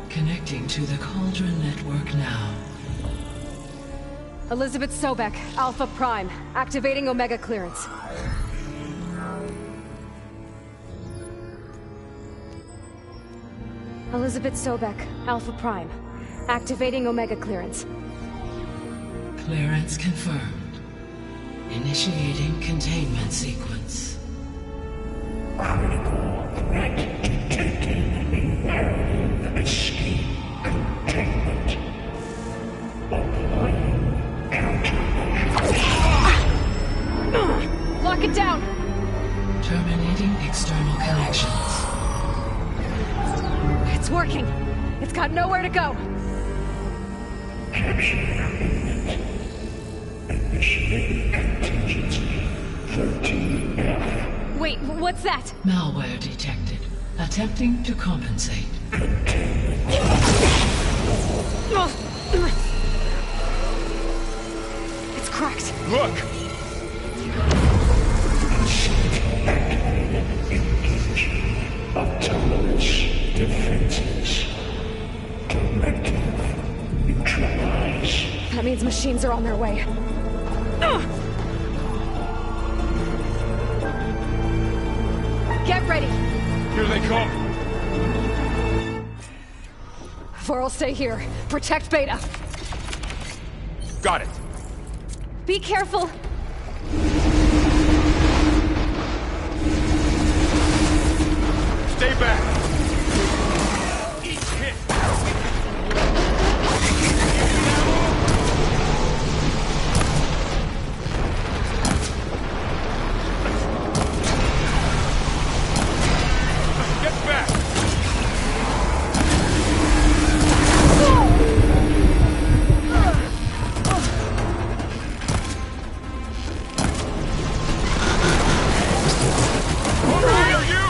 Connecting to the Cauldron network now. Elizabeth Sobek, Alpha Prime, activating Omega clearance. Elizabeth Sobek, Alpha Prime, activating Omega clearance. Clearance confirmed. Initiating containment sequence. Critical threat detected. Imperative escape containment. Lock it down! Terminating external connections. It's working. It's got nowhere to go. Wait, what's that? Malware detected. Attempting to compensate. It's cracked. Look! Autonomous defenses. Directive. Neutralize. That means machines are on their way. Get ready! Here they come! Vor'll stay here. Protect Beta. Got it! Be careful! Stay back! Each hit! Get back! Over here, you!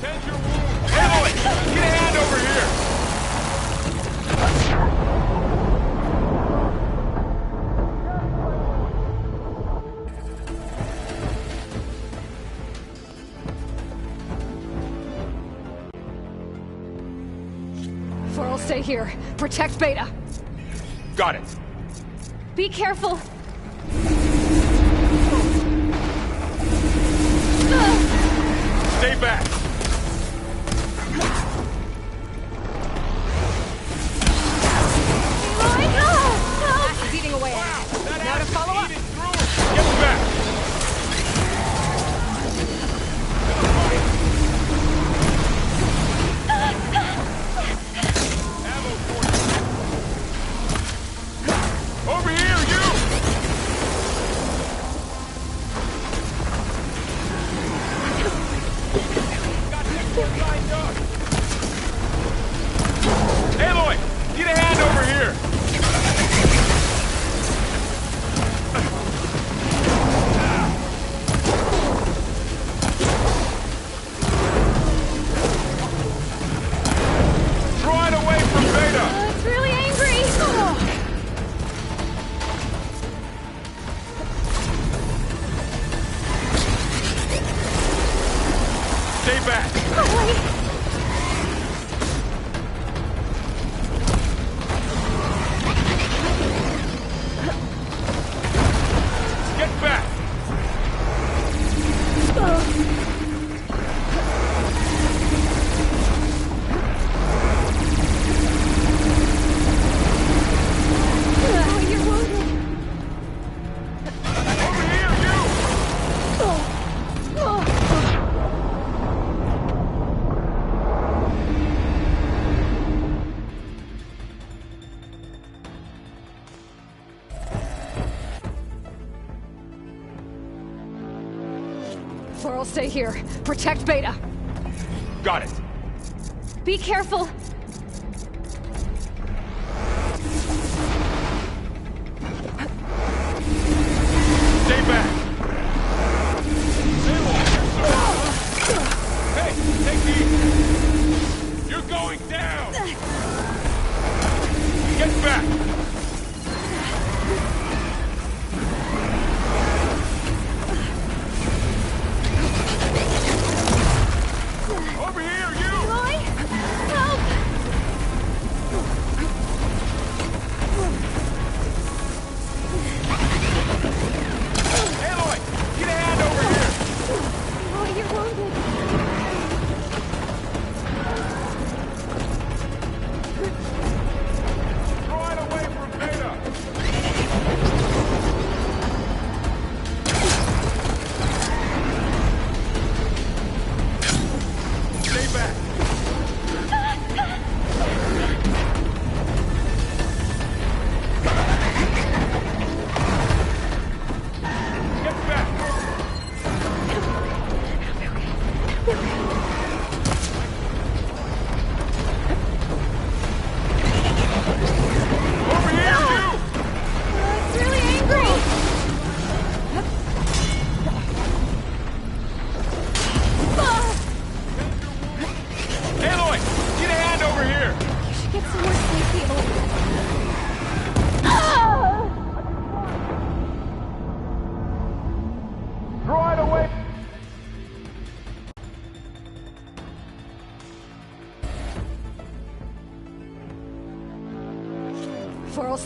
Tend your wound! Emily! Get a hand over here! Vor'll stay here. Protect Beta. Got it! Be careful! Stay back! He's eating away at it. Now to follow up. Get back! Over here, you! Got this one lined up. Aloy, get a hand over here. Draw it away from Beta. It's really angry. Stay back. Get back. You're wounded. Over here, you! Vor'll stay here. Protect Beta. Got it. Be careful. Stay back. Hey, take these. You're going down. Get back. Over here, you! Help!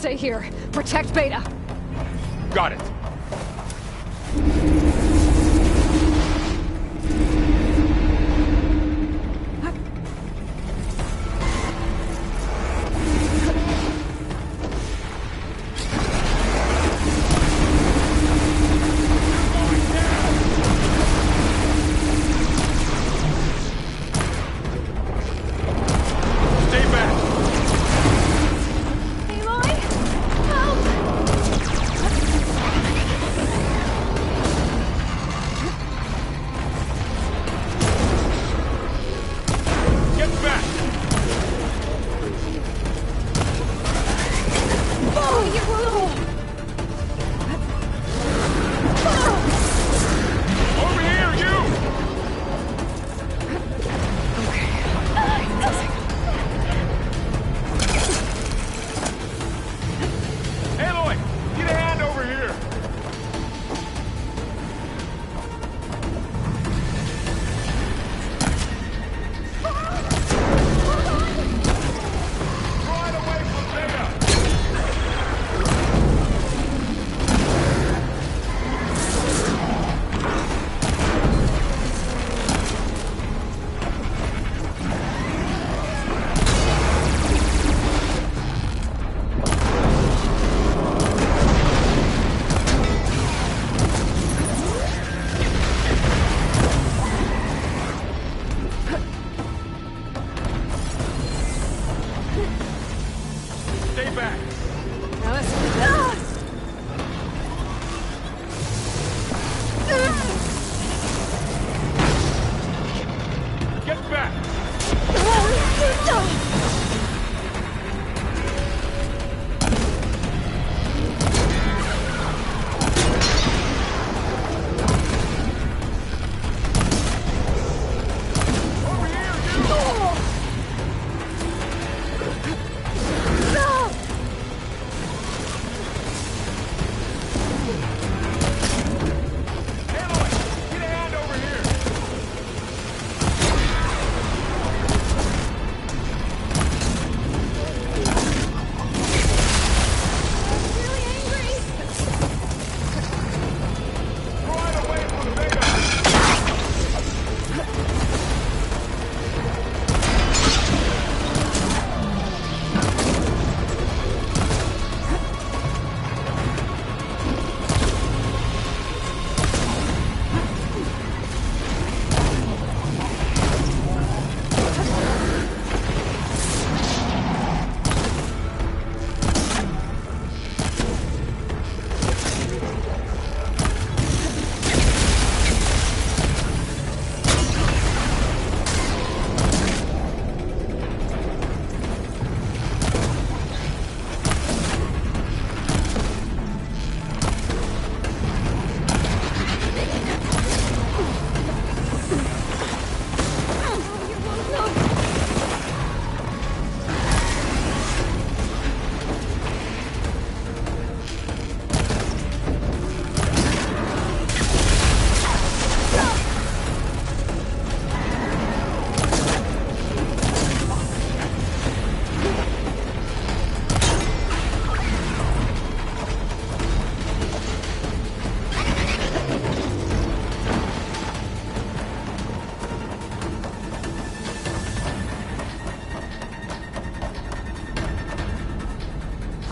stay here. Protect Beta. Got it.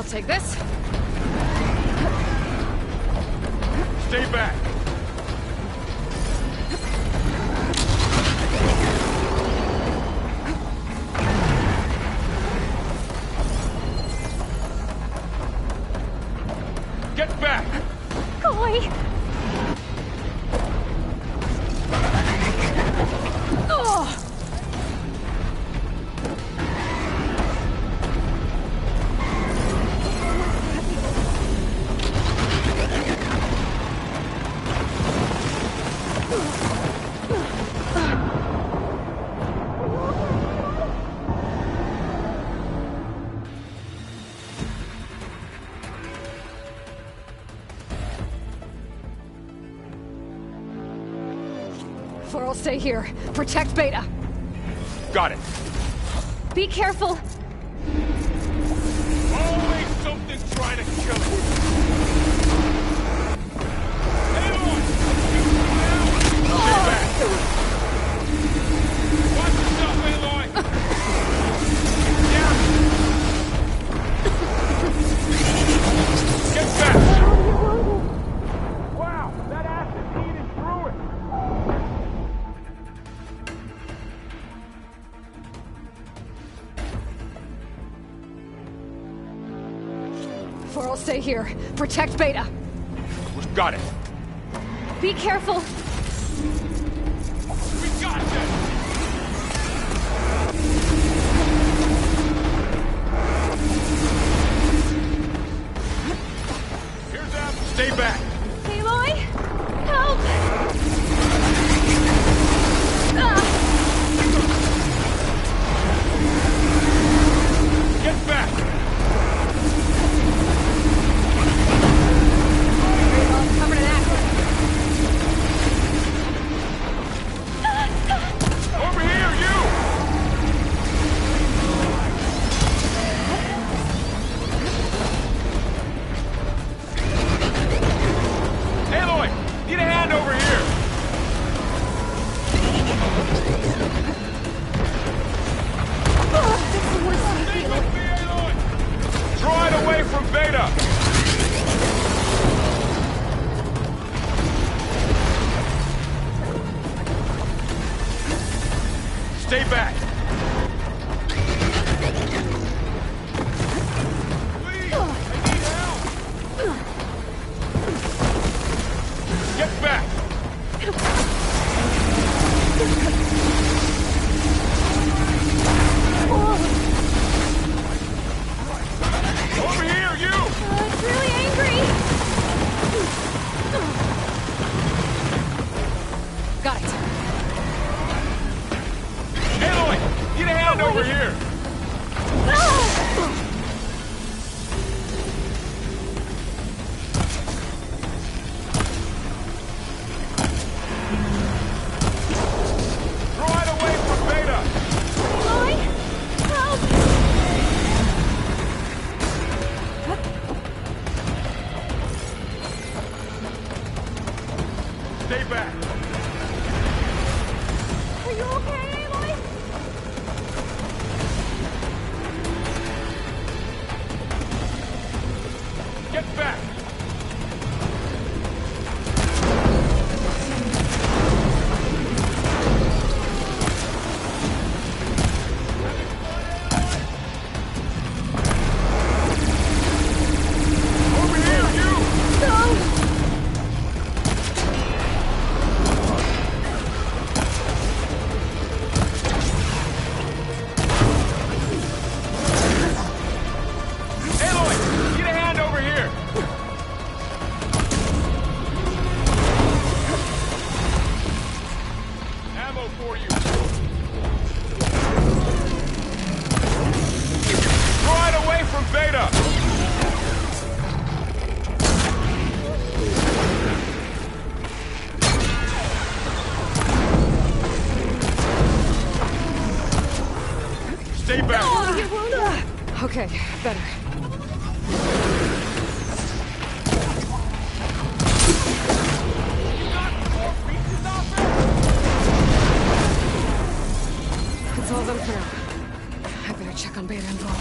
Take this. Stay back. Get back. Koi. Oh. I'll stay here. Protect Beta. Got it. Be careful. Always something trying to kill him. Watch yourself, Aloy! Down! Get back! Wow, that acid eating through it! For'll stay here. Protect Beta. We've got it. Be careful. We got this! Here's that. Stay back. Aloy! Help! Get back! Covered in acid. Over here, you! Aloy! Need a hand over here! Stay with me, Aloy! Draw it away from Beta! Stay back! Please! I need help! Get back! Over here, you! It's really angry. Got it. Aloy! Need a hand over here! Draw it away from Beta! Aloy! Help! Stay back! Are you okay, Aloy? Get back! Over here, you! Aloy! Need a hand over here! Ammo for you! Draw it away from Beta! Stay back! Okay, better. That's all them for now. I better check on Beta and Vol.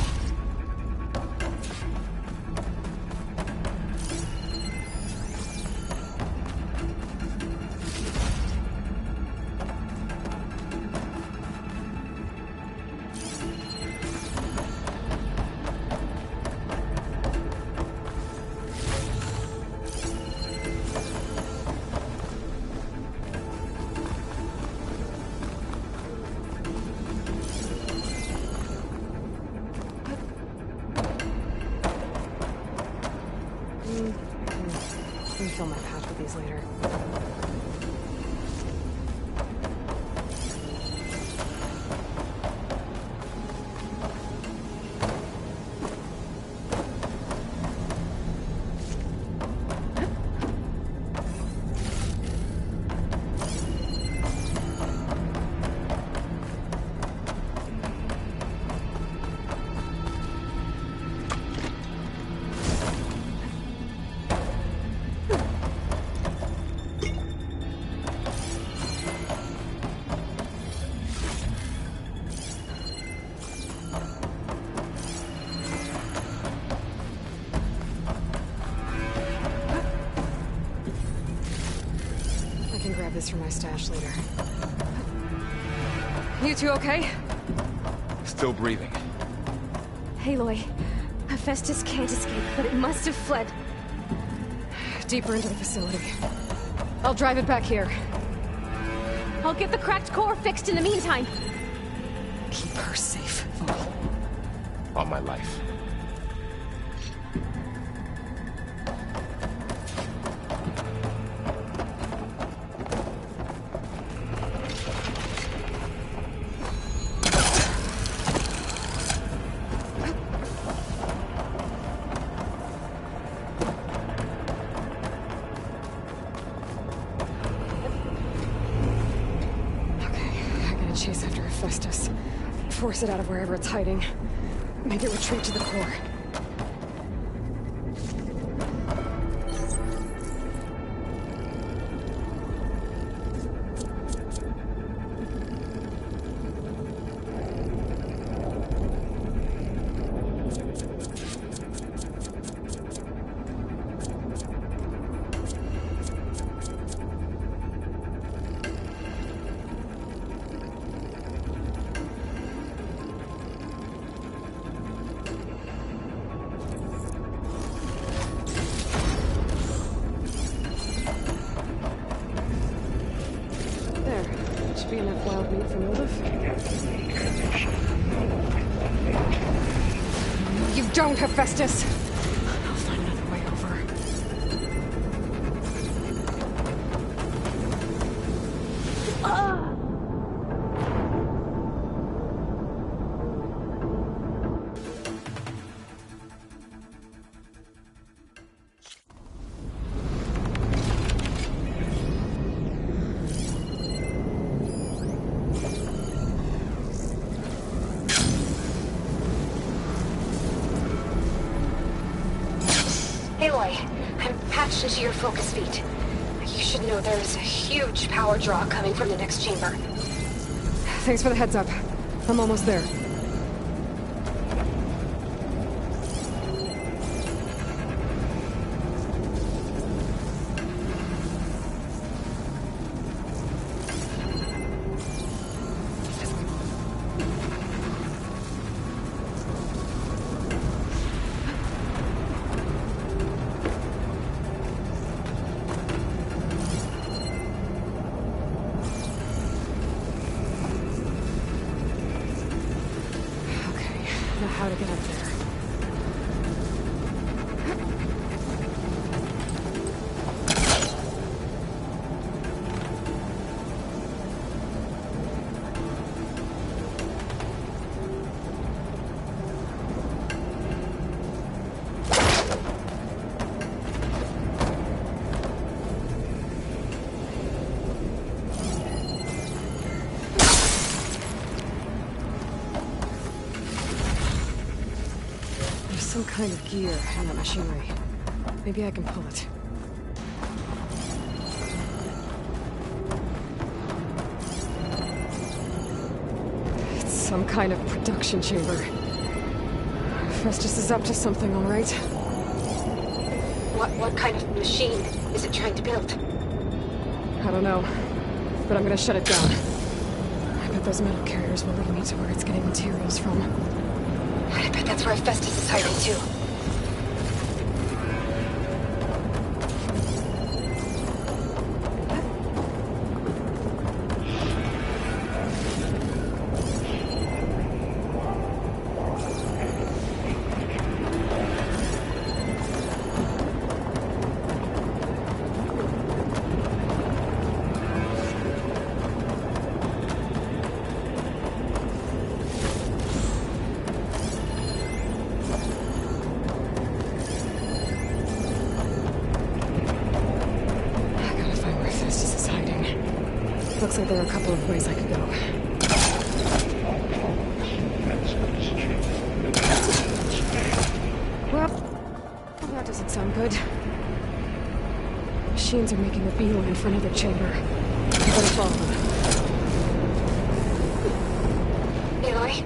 Refill my patch with these later. can grab this from my stash later. You two okay? Still breathing. Aloy, Hephaestus can't escape, but it must have fled. Deeper into the facility. I'll drive it back here. I'll get the cracked core fixed in the meantime. Keep her safe, Vol. On my life. Chase after Hephaestus. Force it out of wherever it's hiding. Make it retreat to the core. Be enough wild meat for motive. You don't, Hephaestus! I'll find another way over. Aloy, I'm patched into your focus feed. You should know there is a huge power draw coming from the next chamber. Thanks for the heads up. I'm almost there. How to get up there. Some kind of gear in that machinery. Maybe I can pull it. It's some kind of production chamber. Festus is up to something, all right? What kind of machine is it trying to build? I don't know, but I'm gonna shut it down. I bet those metal carriers will lead me to where it's getting materials from. I bet that's where Festus is hiding too. Looks like there are a couple of ways I could go. Well, that doesn't sound good. Machines are making a beeline for another chamber. I better follow them. Aloy,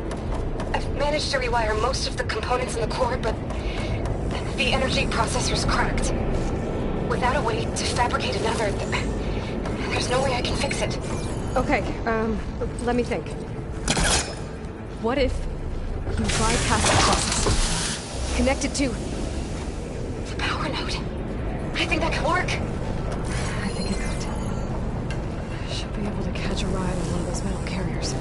I've managed to rewire most of the components in the core, but the energy processor's cracked. Without a way to fabricate another, There's no way I can fix it. Okay, let me think. What if you bypass the process? Connect it to... the power node. I think that could work. I think it could. I should be able to catch a ride on one of those metal carriers.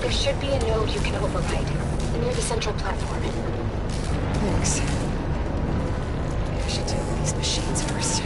There should be a node you can override, near the central platform. Thanks. Maybe I should deal with these machines first.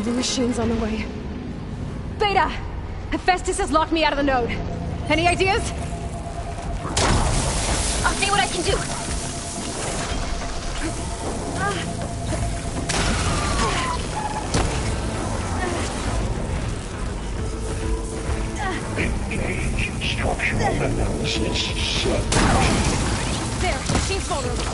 Machines on the way. Beta! Hephaestus has locked me out of the node. Any ideas? I'll see what I can do. Engage structural analysis. There, machine's vulnerable.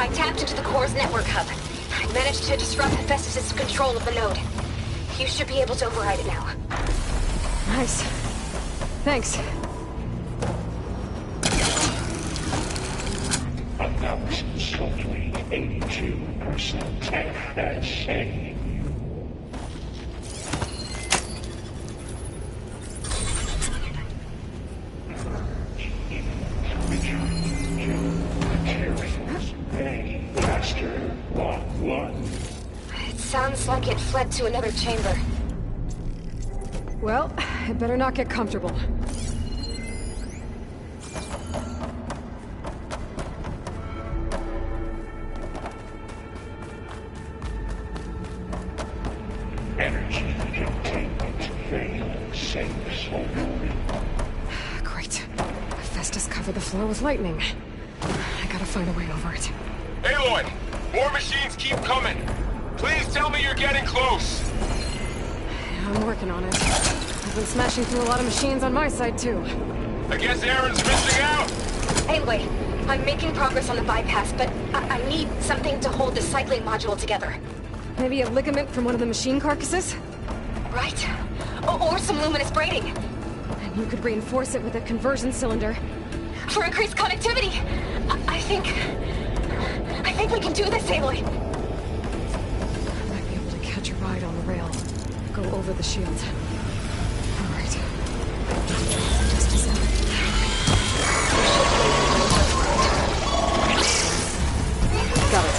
I tapped into the core's network hub. I managed to disrupt Hephaestus' control of the node. You should be able to override it now. Nice. Thanks. Analysis complete. 82% FSA. It sounds like it fled to another chamber. Well, it better not get comfortable. Energy containment failed. Safe zone. Great. Hephaestus covered the floor with lightning. I gotta find a way over it. Aloy! More machines keep coming! Please tell me you're getting close! I'm working on it. I've been smashing through a lot of machines on my side, too. I guess Aaron's missing out! Anyway, I'm making progress on the bypass, but I need something to hold the cycling module together. Maybe a ligament from one of the machine carcasses? Right. Or some luminous braiding. And you could reinforce it with a conversion cylinder. For increased connectivity! I think we can do this, Aloy! Might be able to catch a ride on the rail. Go over the shield. Alright. Just a second. Got it.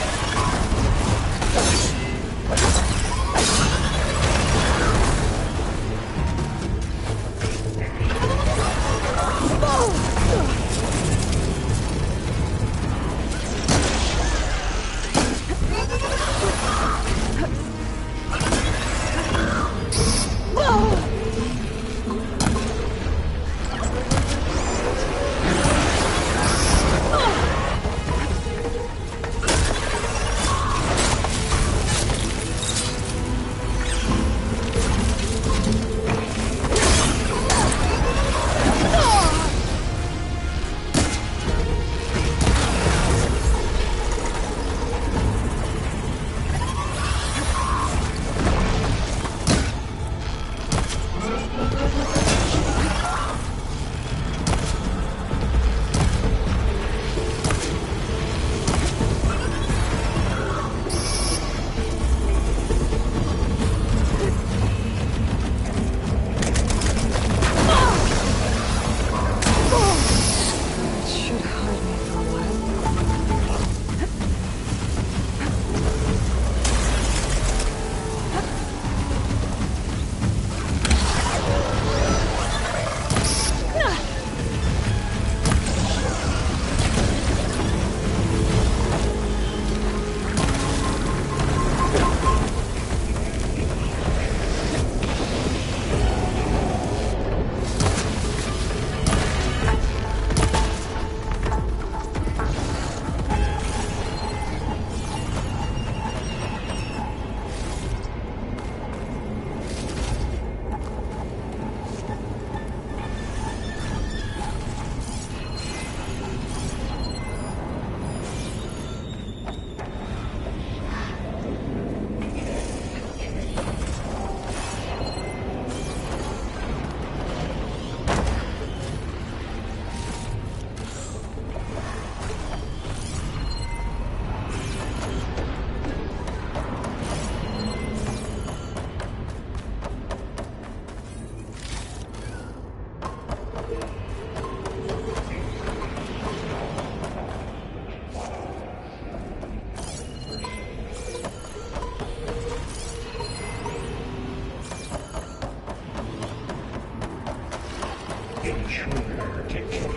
Intruder detected.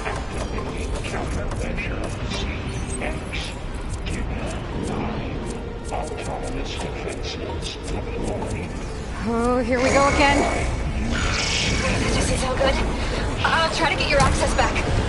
Activating countermeasure CX. Deny. Autonomous defenses deployed. Oh, here we go again. This is all good. I'll try to get your access back.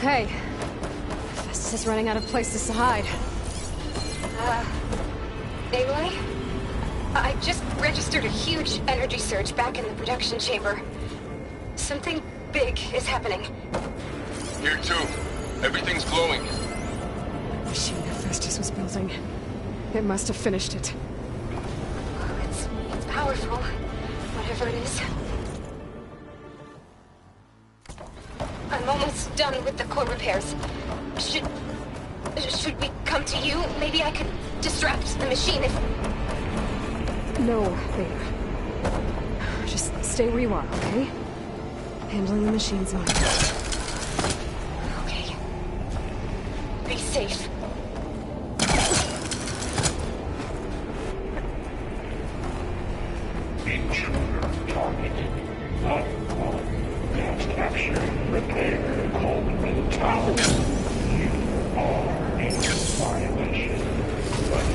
Okay. Festus is running out of places to hide. Aloy? I just registered a huge energy surge back in the production chamber. Something big is happening. Here too. Everything's glowing. The machine Festus was building. It must have finished it. It's powerful, whatever it is. almost done with the core repairs. Should we come to you? Maybe I could distract the machine if... No, Beta. Just stay where you are, okay? Handling the machine's mine. Okay. Be safe. Intruder targeted. Not capture, repair, Coleman Tower. You are in violation. But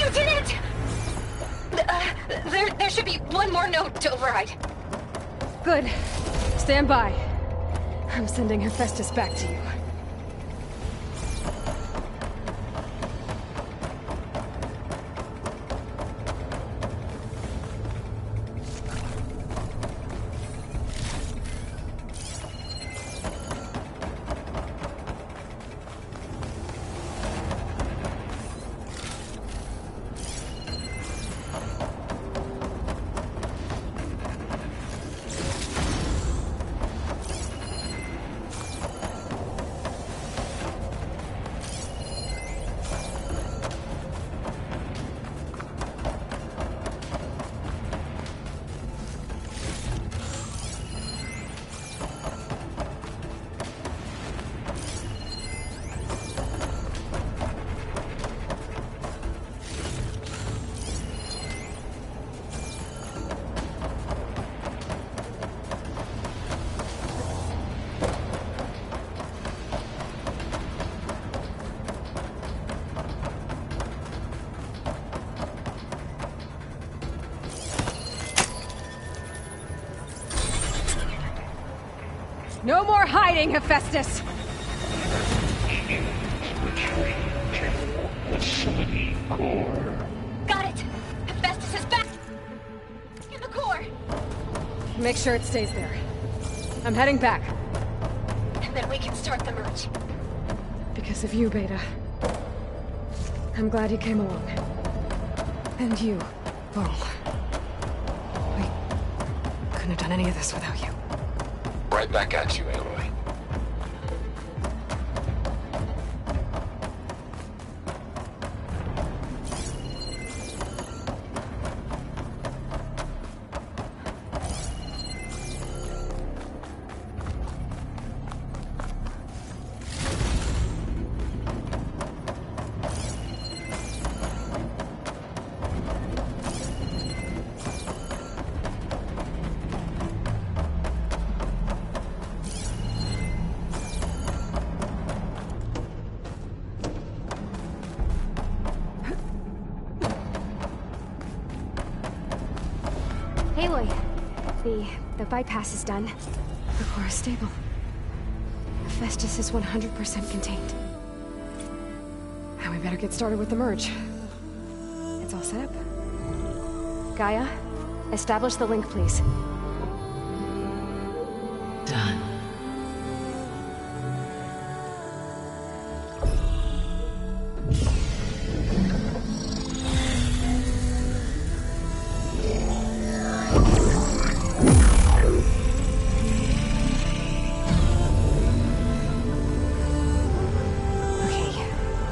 Lieutenant! There should be one more node to override. Good. Stand by. I'm sending Hephaestus back to you. No more hiding, Hephaestus! Got it! Hephaestus is back! In the core! Make sure it stays there. I'm heading back. And then we can start the merge. Because of you, Beta. I'm glad you came along. And you, Bull. We couldn't have done any of this without you. Right back at you, Aloy. Aloy, the bypass is done. The core is stable. Hephaestus is 100% contained. Now we better get started with the merge. It's all set up. Gaia, establish the link, please. Done.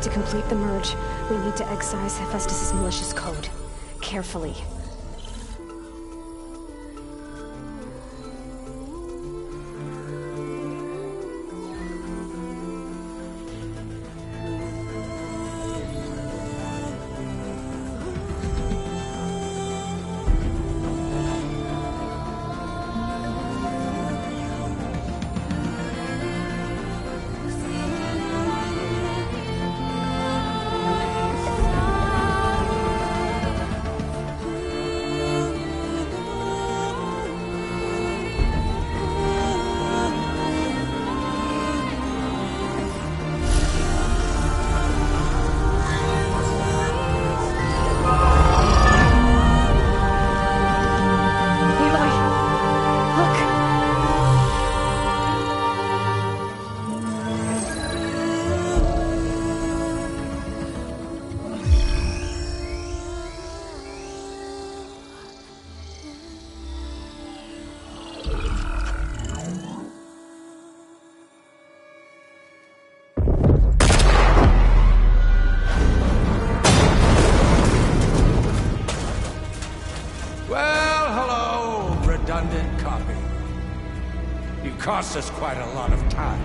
To complete the merge, we need to excise Hephaestus' malicious code. Carefully. redundant copy. You cost us quite a lot of time.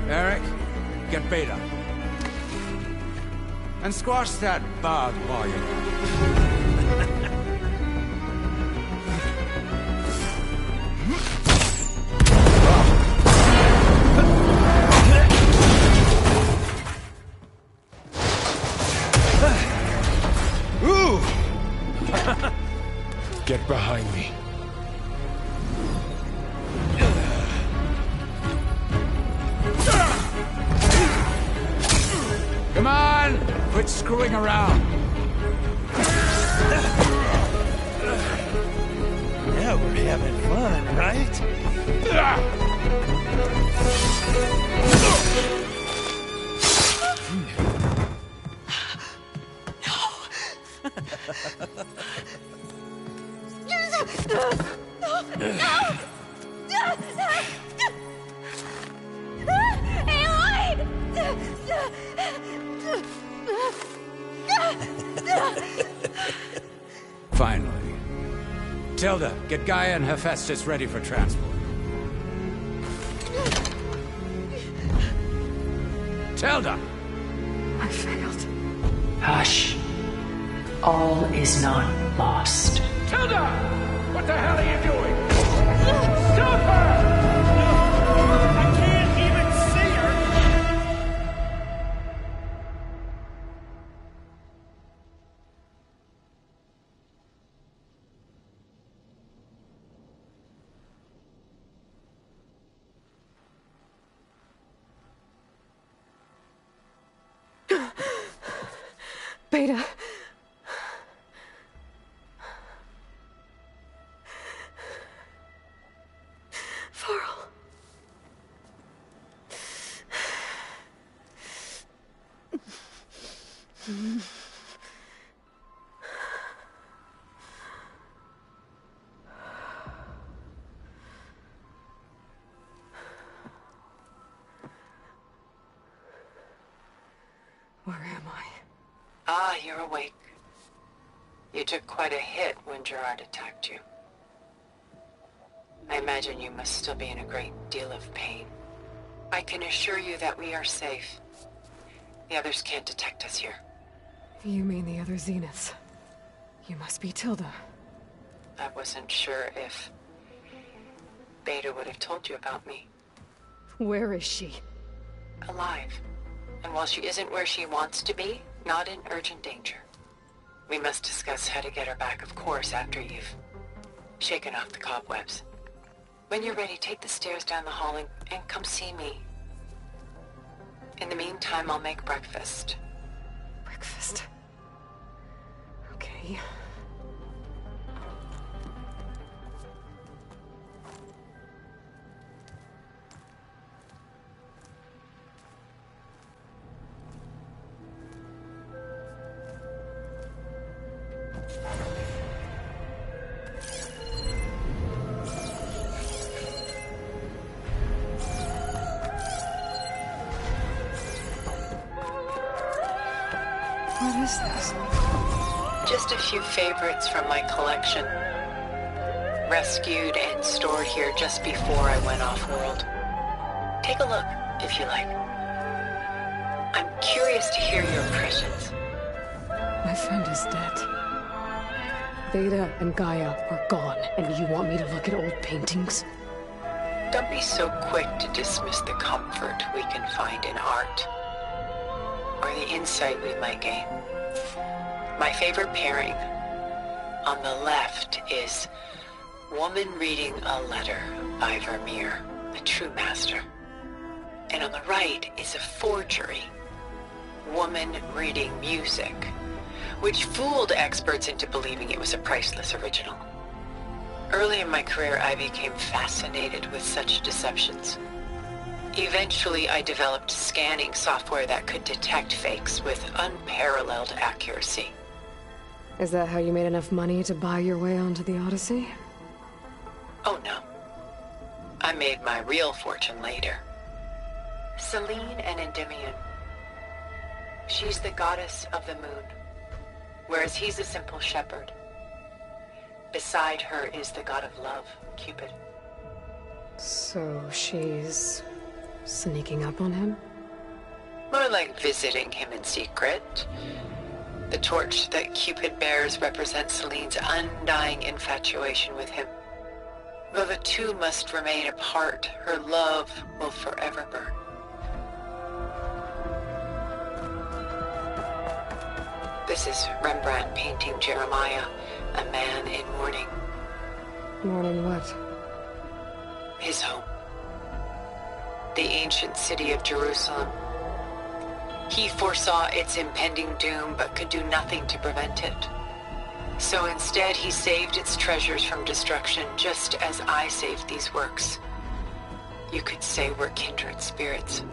Eric, get Beta. And squash that bug while you're at it. Quit screwing around. Now we're having fun, right? Finally. Tilda, get Gaia and Hephaestus ready for transport. Tilda! I failed. Hush. All is not lost. Tilda! What the hell are you doing? Stop her! I can't even see her! Beta. Farrell. Where am I? Ah, you're awake. You took quite a hit when Gerard attacked you. I imagine you must still be in a great deal of pain. I can assure you that we are safe. The others can't detect us here. You mean the other Zeniths? You must be Tilda. I wasn't sure if Beta would have told you about me. Where is she? Alive. And while she isn't where she wants to be, not in urgent danger. We must discuss how to get her back, of course, after you've shaken off the cobwebs. When you're ready, take the stairs down the hall and come see me. In the meantime, I'll make breakfast. Breakfast? Okay. What is this? Just a few favorites from my collection. Rescued and stored here just before I went off-world. Take a look, if you like. I'm curious to hear your impressions. My friend is dead. Beta and Gaia are gone, and you want me to look at old paintings? Don't be so quick to dismiss the comfort we can find in art, or the insight we might gain. My favorite pairing on the left is Woman Reading a Letter by Vermeer, a true master. And on the right is a forgery, Woman Reading Music, which fooled experts into believing it was a priceless original. Early in my career, I became fascinated with such deceptions. Eventually, I developed scanning software that could detect fakes with unparalleled accuracy. Is that how you made enough money to buy your way onto the Odyssey? Oh no. I made my real fortune later. Selene and Endymion. She's the goddess of the moon, whereas he's a simple shepherd. Beside her is the god of love, Cupid. So she's sneaking up on him? More like visiting him in secret. The torch that Cupid bears represents Selene's undying infatuation with him. Though the two must remain apart, her love will forever burn. This is Rembrandt painting Jeremiah, a man in mourning. Mourning what? His home. The ancient city of Jerusalem. He foresaw its impending doom, but could do nothing to prevent it. So instead, he saved its treasures from destruction, just as I saved these works. You could say we're kindred spirits.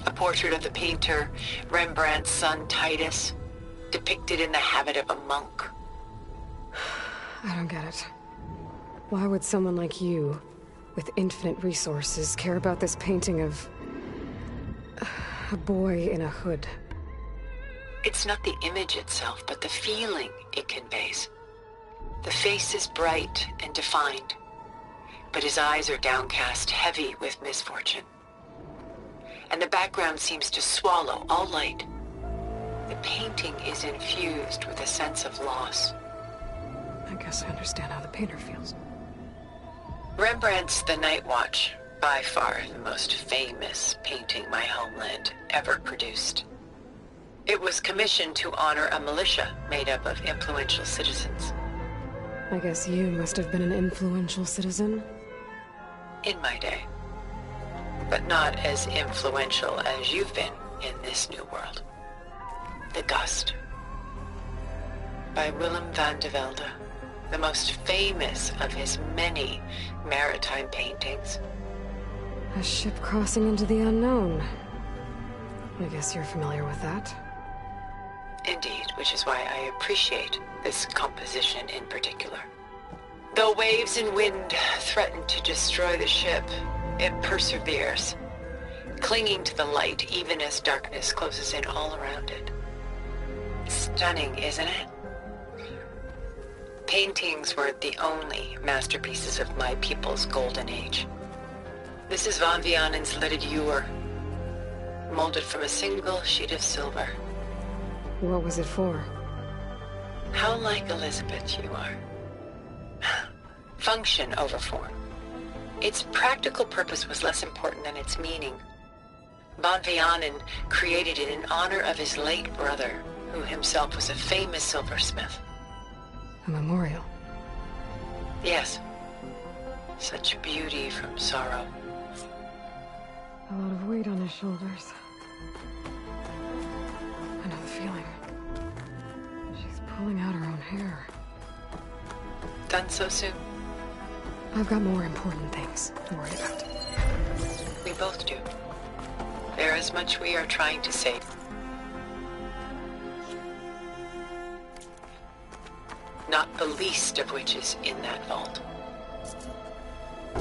A portrait of the painter, Rembrandt's son Titus, depicted in the habit of a monk. I don't get it. Why would someone like you, with infinite resources, care about this painting of a boy in a hood? It's not the image itself, but the feeling it conveys. The face is bright and defined, but his eyes are downcast, heavy with misfortune. And the background seems to swallow all light. The painting is infused with a sense of loss. I guess I understand how the painter feels. Rembrandt's The Night Watch, by far the most famous painting my homeland ever produced. It was commissioned to honor a militia made up of influential citizens. I guess you must have been an influential citizen? In my day. But not as influential as you've been in this new world. The Gust. By Willem van de Velde, the most famous of his many maritime paintings. A ship crossing into the unknown. I guess you're familiar with that. Indeed, which is why I appreciate this composition in particular. Though waves and wind threaten to destroy the ship, it perseveres, clinging to the light even as darkness closes in all around it. Stunning, isn't it? Paintings weren't the only masterpieces of my people's golden age. This is Van Vianen's leaded ewer, molded from a single sheet of silver. What was it for? How like Elizabeth you are. Function over form. Its practical purpose was less important than its meaning. Van Vianen created it in honor of his late brother, who himself was a famous silversmith. A memorial? Yes. Such beauty from sorrow. A lot of weight on his shoulders. I know the feeling. She's pulling out her own hair. Done so soon? I've got more important things to worry about. We both do. There is much we are trying to save. Not the least of which is in that vault.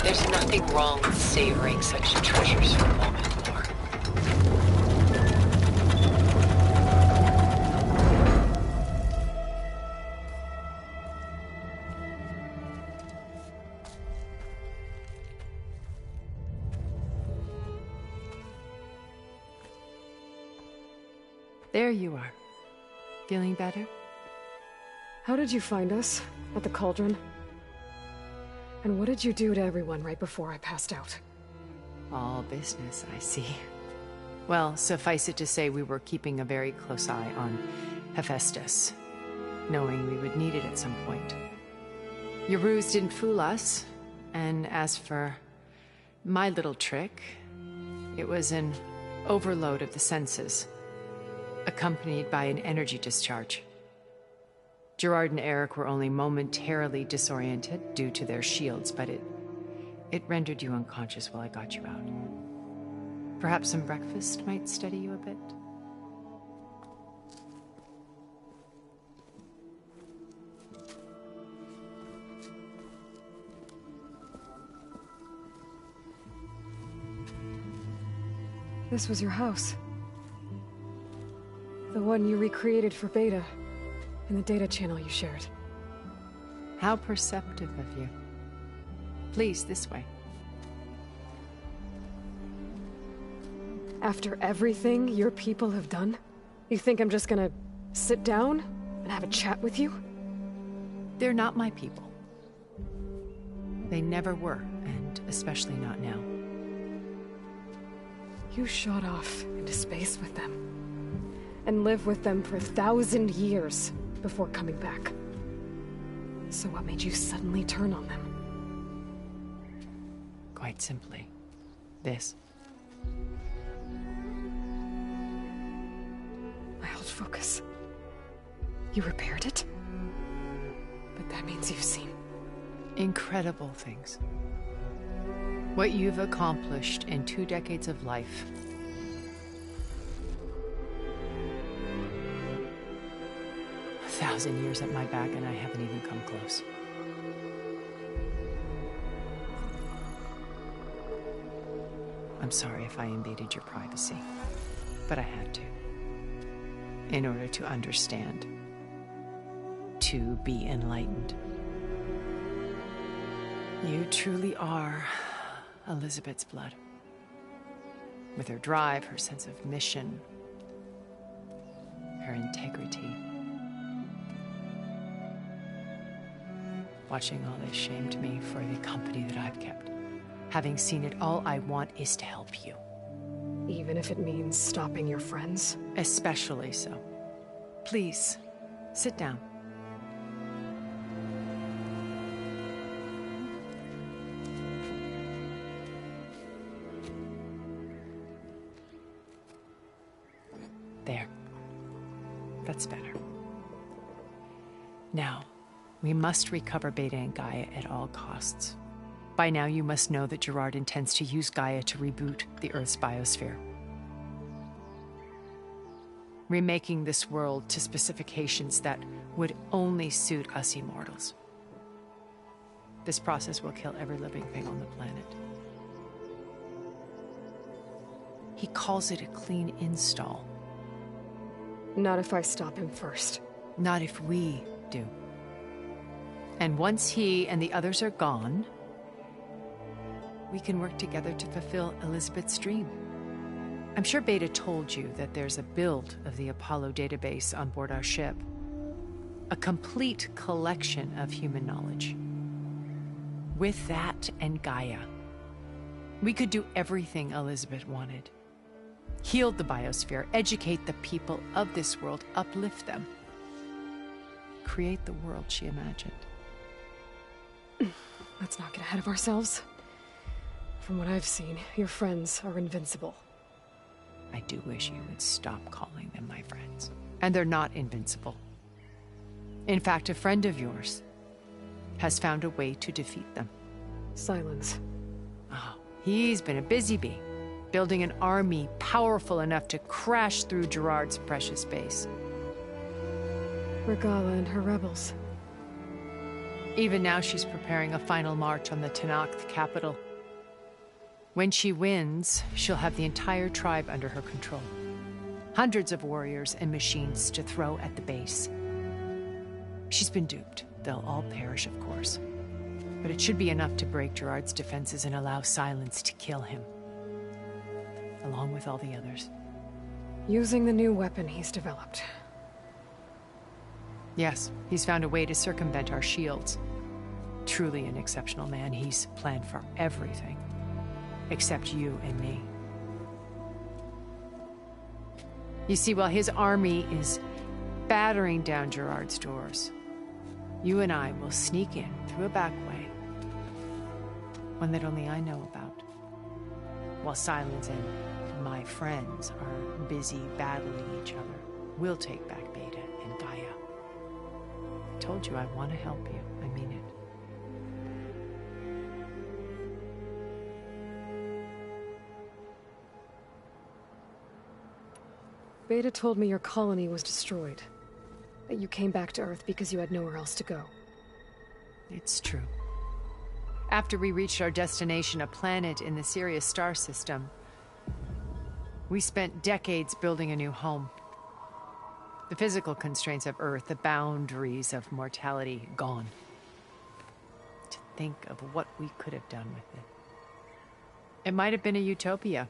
There's nothing wrong with savoring such treasures for a moment more. There you are. Feeling better? How did you find us? At the cauldron? And what did you do to everyone right before I passed out? All business, I see. Well, suffice it to say we were keeping a very close eye on Hephaestus, knowing we would need it at some point. Your ruse didn't fool us, and as for my little trick, it was an overload of the senses, accompanied by an energy discharge. Gerard and Eric were only momentarily disoriented due to their shields, but it rendered you unconscious while I got you out. Perhaps some breakfast might steady you a bit? This was your house. The one you recreated for Beta, in the data channel you shared. How perceptive of you. Please, this way. After everything your people have done, you think I'm just gonna sit down and have a chat with you? They're not my people. They never were, and especially not now. You shot off into space with them, and lived with them for 1,000 years before coming back. So what made you suddenly turn on them? Quite simply, this. focus. You repaired it? But that means you've seen... incredible things. What you've accomplished in 2 decades of life. A 1,000 years at my back and I haven't even come close. I'm sorry if I invaded your privacy, but I had to. In order to understand. To be enlightened. You truly are Elizabeth's blood. With her drive, her sense of mission, her integrity. Watching all this shamed me for the company that I've kept. Having seen it, all I want is to help you. Even if it means stopping your friends? Especially so. Please, sit down. There. That's better. Now, we must recover Beta and Gaia at all costs. By now, you must know that Gerard intends to use Gaia to reboot the Earth's biosphere. Remaking this world to specifications that would only suit us immortals. This process will kill every living thing on the planet. He calls it a clean install. Not if I stop him first. Not if we do. And once he and the others are gone, we can work together to fulfill Elizabeth's dream. I'm sure Beta told you that there's a build of the Apollo database on board our ship. A complete collection of human knowledge. With that and Gaia, we could do everything Elizabeth wanted. Heal the biosphere, educate the people of this world, uplift them. Create the world she imagined. Let's not get ahead of ourselves. From what I've seen, your friends are invincible. I do wish you would stop calling them my friends. And they're not invincible. In fact, a friend of yours has found a way to defeat them. Silence. Oh, he's been a busy bee, building an army powerful enough to crash through Gerard's precious base. Regala and her rebels. Even now she's preparing a final march on the Tenakth capital. When she wins, she'll have the entire tribe under her control. Hundreds of warriors and machines to throw at the base. She's been duped. They'll all perish, of course. But it should be enough to break Gerard's defenses and allow Silence to kill him. Along with all the others. Using the new weapon he's developed. Yes, he's found a way to circumvent our shields. Truly an exceptional man. He's planned for everything. Except you and me. You see, while his army is battering down Gerard's doors, you and I will sneak in through a back way. One that only I know about. While Silence and my friends are busy battling each other, we'll take back Beta and Gaia. I told you I want to help you. I mean it. Beta told me your colony was destroyed. That you came back to Earth because you had nowhere else to go. It's true. After we reached our destination, a planet in the Sirius star system, we spent decades building a new home. The physical constraints of Earth, the boundaries of mortality, gone. To think of what we could have done with it. It might have been a utopia.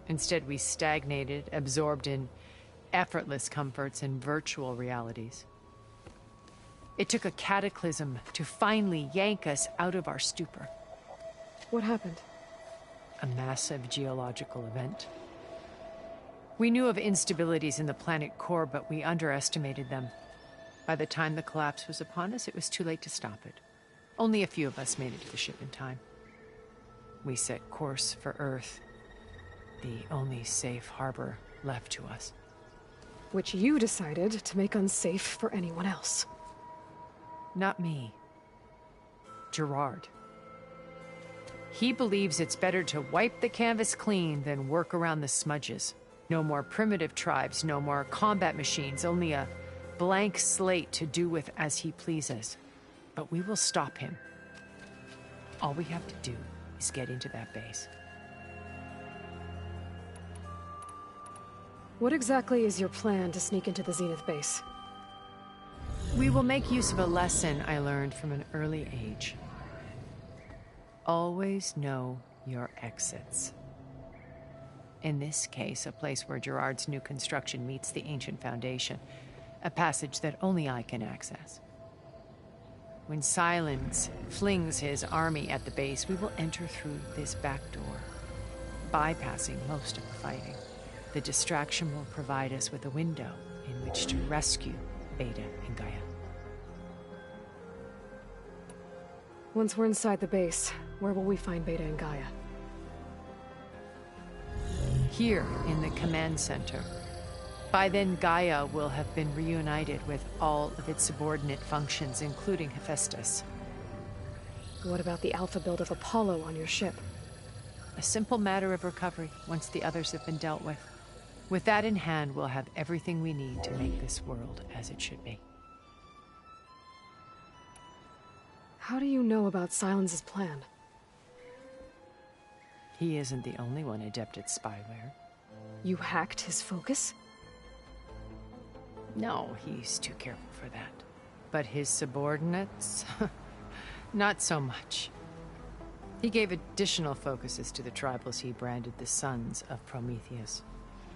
Instead, we stagnated, absorbed in effortless comforts and virtual realities. It took a cataclysm to finally yank us out of our stupor. What happened? A massive geological event. We knew of instabilities in the planet core, but we underestimated them. By the time the collapse was upon us, it was too late to stop it. Only a few of us made it to the ship in time. We set course for Earth, the only safe harbor left to us. which you decided to make unsafe for anyone else. Not me. Gerard. He believes it's better to wipe the canvas clean than work around the smudges. No more primitive tribes, no more combat machines, only a blank slate to do with as he pleases. But we will stop him. All we have to do is get into that base. What exactly is your plan to sneak into the Zenith base? We will make use of a lesson I learned from an early age. Always know your exits. In this case, a place where Gerard's new construction meets the ancient foundation, a passage that only I can access. When Silence flings his army at the base, we will enter through this back door, bypassing most of the fighting. The distraction will provide us with a window in which to rescue Beta and Gaia. Once we're inside the base, where will we find Beta and Gaia? Here in the command center. By then, Gaia will have been reunited with all of its subordinate functions, including Hephaestus. What about the alpha build of Apollo on your ship? A simple matter of recovery once the others have been dealt with. With that in hand, we'll have everything we need to make this world as it should be. How do you know about Silence's plan? He isn't the only one adept at spyware. You hacked his focus? No, he's too careful for that. But his subordinates? Not so much. He gave additional focuses to the tribals he branded the Sons of Prometheus.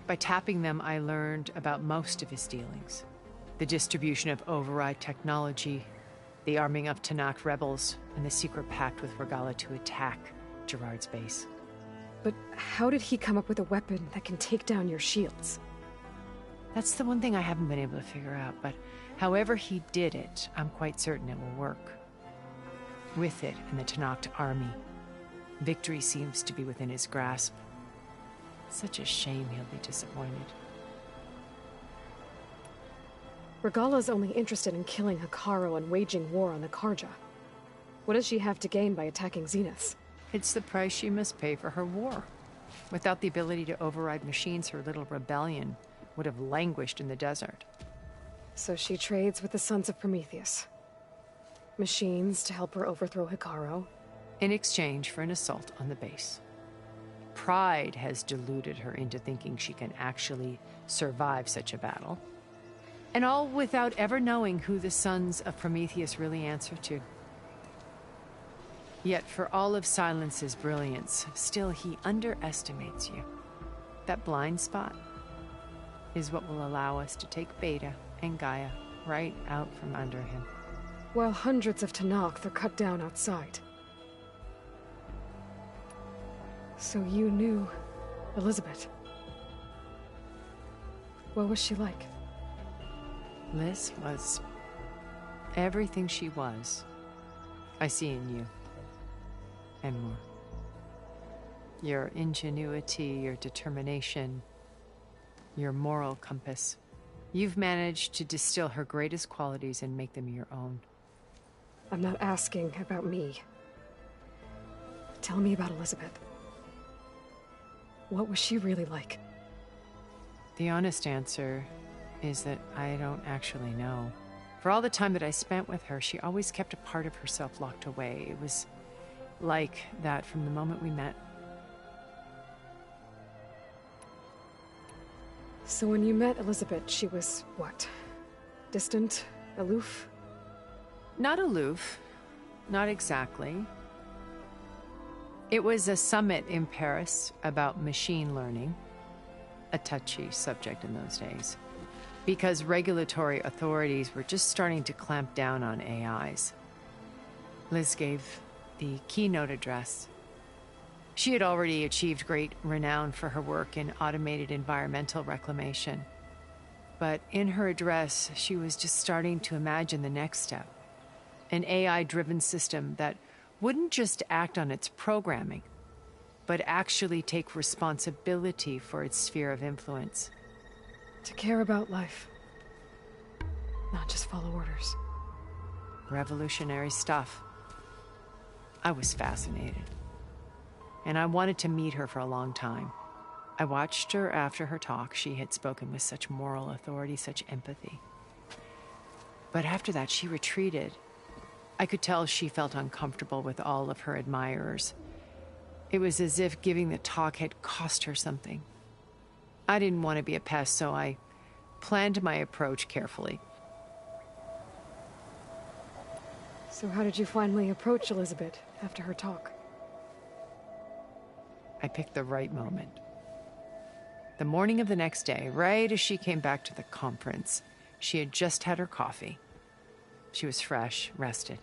By tapping them, I learned about most of his dealings. The distribution of override technology, the arming of Tanakh rebels, and the secret pact with Regala to attack Gerard's base. But how did he come up with a weapon that can take down your shields? That's the one thing I haven't been able to figure out, but however he did it, I'm quite certain it will work. With it and the Tanakh army, victory seems to be within his grasp. Such a shame he'll be disappointed. Regala's only interested in killing Hekarro and waging war on the Karja. What does she have to gain by attacking Zenith? It's the price she must pay for her war. Without the ability to override machines, her little rebellion would have languished in the desert. So she trades with the Sons of Prometheus. Machines to help her overthrow Hekarro. In exchange for an assault on the base. Pride has deluded her into thinking she can actually survive such a battle. And all without ever knowing who the Sons of Prometheus really answer to. Yet for all of Silence's brilliance, still he underestimates you. That blind spot is what will allow us to take Beta and Gaia right out from under him. While hundreds of Tanakh are cut down outside. So you knew Elizabeth. What was she like? Liz was everything she was. I see in you. And more. Your ingenuity, your determination, your moral compass. You've managed to distill her greatest qualities and make them your own. I'm not asking about me. Tell me about Elizabeth. What was she really like? The honest answer is that I don't actually know. For all the time that I spent with her, she always kept a part of herself locked away. It was like that from the moment we met. So when you met Elizabeth, she was what? Distant? Aloof? Not aloof. Not exactly. It was a summit in Paris about machine learning, a touchy subject in those days, because regulatory authorities were just starting to clamp down on AIs. Liz gave the keynote address. She had already achieved great renown for her work in automated environmental reclamation. But in her address, she was just starting to imagine the next step. An AI-driven system that wouldn't just act on its programming, but actually take responsibility for its sphere of influence. To care about life. Not just follow orders. Revolutionary stuff. I was fascinated. And I wanted to meet her for a long time. I watched her after her talk. She had spoken with such moral authority, such empathy. But after that, she retreated. I could tell she felt uncomfortable with all of her admirers. It was as if giving the talk had cost her something. I didn't want to be a pest, so I planned my approach carefully. So how did you finally approach Elizabeth after her talk? I picked the right moment. The morning of the next day, right as she came back to the conference, she had just had her coffee. She was fresh, rested.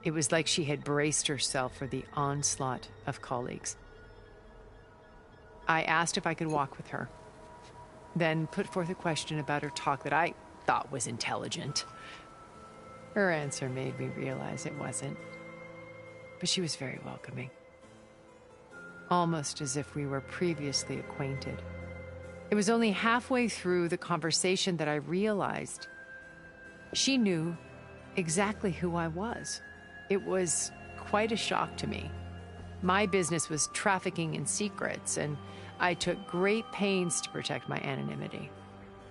It was like she had braced herself for the onslaught of colleagues. I asked if I could walk with her, then put forth a question about her talk that I thought was intelligent. Her answer made me realize it wasn't, but she was very welcoming. Almost as if we were previously acquainted. It was only halfway through the conversation that I realized she knew exactly who I was. It was quite a shock to me. My business was trafficking in secrets, and I took great pains to protect my anonymity.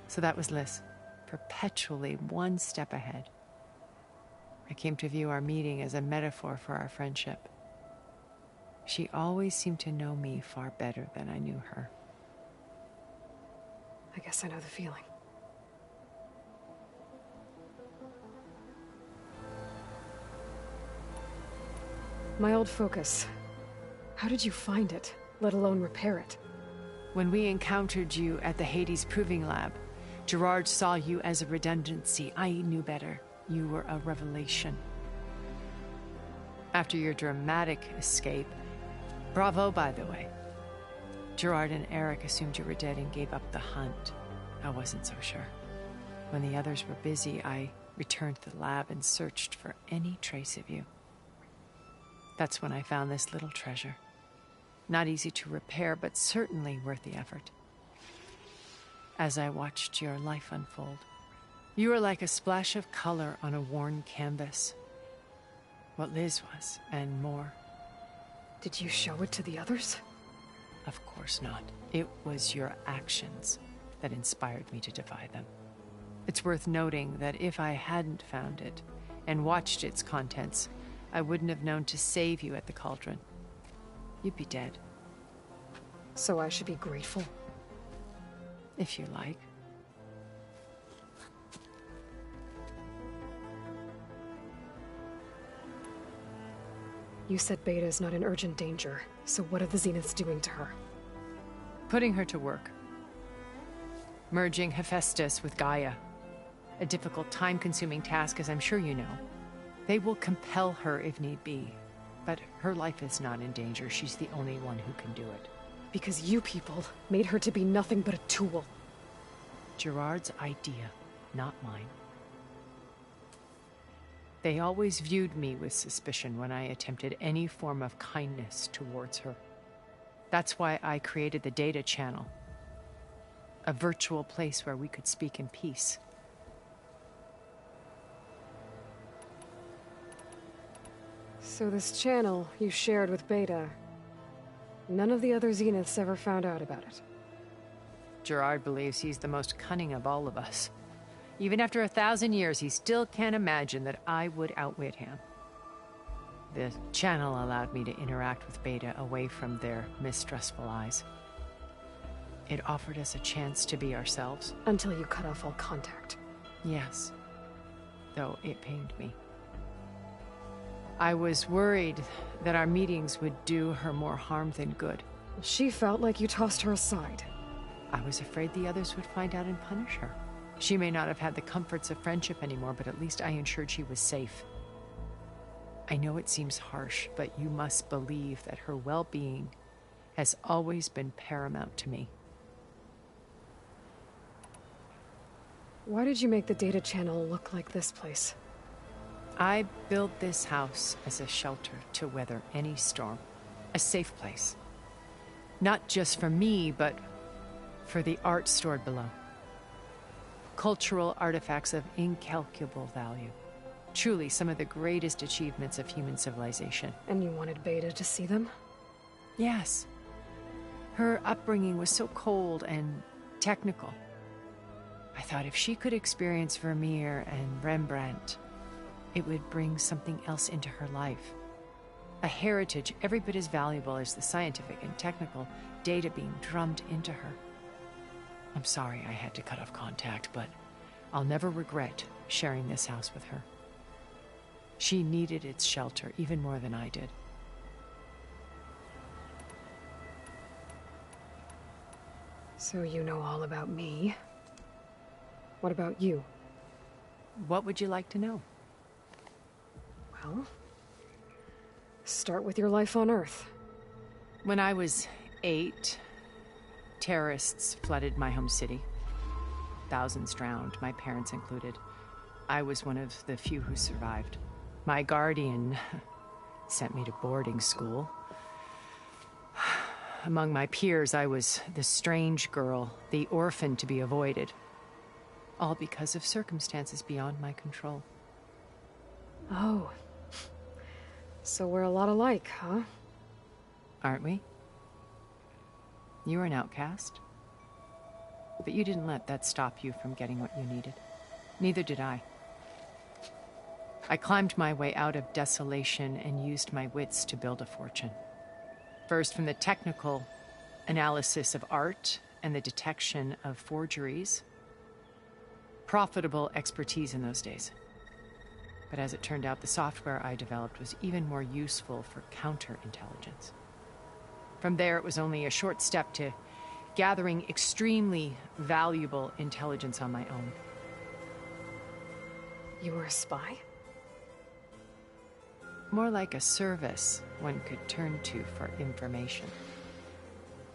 So that was Liz, perpetually one step ahead. I came to view our meeting as a metaphor for our friendship. She always seemed to know me far better than I knew her. I guess I know the feeling. My old focus. How did you find it, let alone repair it? When we encountered you at the Hades Proving Lab, Gerard saw you as a redundancy. I knew better. You were a revelation. After your dramatic escape, bravo, by the way. Gerard and Eric assumed you were dead and gave up the hunt. I wasn't so sure. When the others were busy, I returned to the lab and searched for any trace of you. That's when I found this little treasure. Not easy to repair, but certainly worth the effort. As I watched your life unfold, you were like a splash of color on a worn canvas. What Liz was, and more. Did you show it to the others? Of course not. It was your actions that inspired me to defy them. It's worth noting that if I hadn't found it and watched its contents, I wouldn't have known to save you at the cauldron. You'd be dead. So I should be grateful? If you like. You said Beta is not in urgent danger, so what are the Zeniths doing to her? Putting her to work. Merging Hephaestus with Gaia. A difficult, time-consuming task, as I'm sure you know. They will compel her if need be. But her life is not in danger. She's the only one who can do it. Because you people made her to be nothing but a tool. Gerard's idea, not mine. They always viewed me with suspicion when I attempted any form of kindness towards her. That's why I created the data channel. A virtual place where we could speak in peace. So this channel you shared with Beta, none of the other Zeniths ever found out about it? Gerard believes he's the most cunning of all of us. Even after 1,000 years, he still can't imagine that I would outwit him. The channel allowed me to interact with Beta away from their mistrustful eyes. It offered us a chance to be ourselves. Until you cut off all contact. Yes. Though it pained me. I was worried that our meetings would do her more harm than good. She felt like you tossed her aside. I was afraid the others would find out and punish her. She may not have had the comforts of friendship anymore, but at least I ensured she was safe. I know it seems harsh, but you must believe that her well-being has always been paramount to me. Why did you make the data channel look like this place? I built this house as a shelter to weather any storm. A safe place. Not just for me, but for the art stored below. cultural artifacts of incalculable value. Truly some of the greatest achievements of human civilization. And you wanted Beta to see them? Yes. Her upbringing was so cold and technical. I thought if she could experience Vermeer and Rembrandt, it would bring something else into her life. A heritage every bit as valuable as the scientific and technical data being drummed into her. I'm sorry I had to cut off contact, but I'll never regret sharing this house with her. She needed its shelter even more than I did. So you know all about me. What about you? What would you like to know? Well, start with your life on Earth. When I was 8, terrorists flooded my home city. Thousands drowned, my parents included. I was one of the few who survived. My guardian sent me to boarding school. Among my peers, I was the strange girl, the orphan to be avoided. All because of circumstances beyond my control. Oh. So we're a lot alike, huh? Aren't we? You were an outcast. But you didn't let that stop you from getting what you needed. Neither did I. I climbed my way out of desolation and used my wits to build a fortune. First, from the technical analysis of art and the detection of forgeries. Profitable expertise in those days. But as it turned out, the software I developed was even more useful for counterintelligence. From there, it was only a short step to gathering extremely valuable intelligence on my own. You were a spy? More like a service one could turn to for information.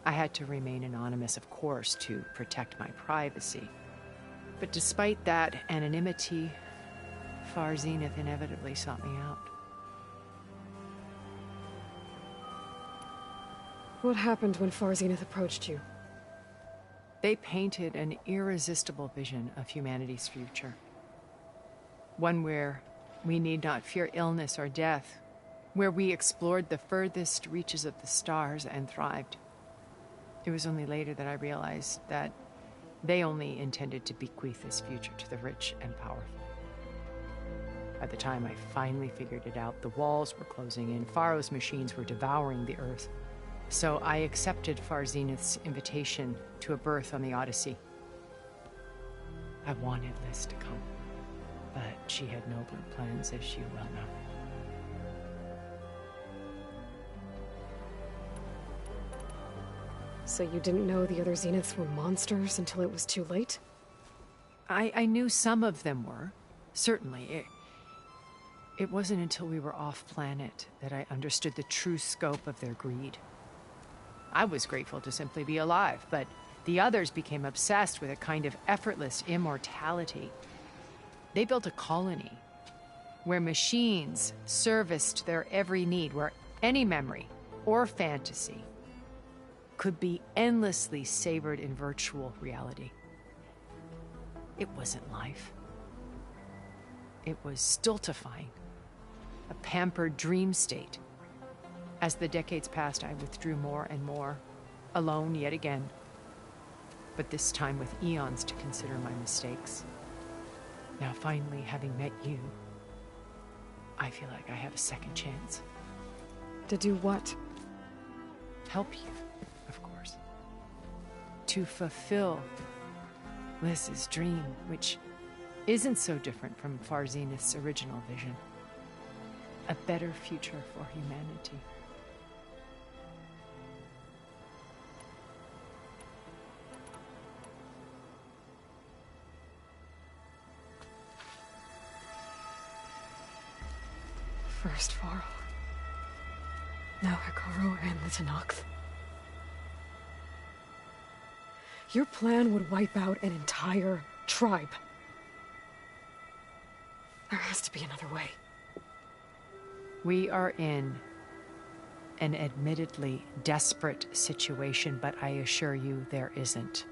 I had to remain anonymous, of course, to protect my privacy. But despite that anonymity, Far Zenith inevitably sought me out. What happened when Far Zenith approached you? They painted an irresistible vision of humanity's future. One where we need not fear illness or death, where we explored the furthest reaches of the stars and thrived. It was only later that I realized that they only intended to bequeath this future to the rich and powerful. By the time I finally figured it out, the walls were closing in, Pharaoh's machines were devouring the Earth. So I accepted Far Zenith's invitation to a berth on the Odyssey. I wanted Liz to come, but she had nobler plans, as you well know. So you didn't know the other Zeniths were monsters until it was too late? I knew some of them were, certainly. It wasn't until we were off-planet that I understood the true scope of their greed. I was grateful to simply be alive, but the others became obsessed with a kind of effortless immortality. They built a colony where machines serviced their every need, where any memory or fantasy could be endlessly savored in virtual reality. It wasn't life. It was stultifying, a pampered dream state. As the decades passed, I withdrew more and more, alone yet again, but this time with eons to consider my mistakes. Now finally, having met you, I feel like I have a second chance. To do what? Help you, of course. To fulfill Liz's dream, which isn't so different from Far Zenith's original vision. A better future for humanity. First Pharaoh. Now Hekarro and the Tenakth. Your plan would wipe out an entire tribe. There has to be another way. We are in an admittedly desperate situation, but I assure you there isn't.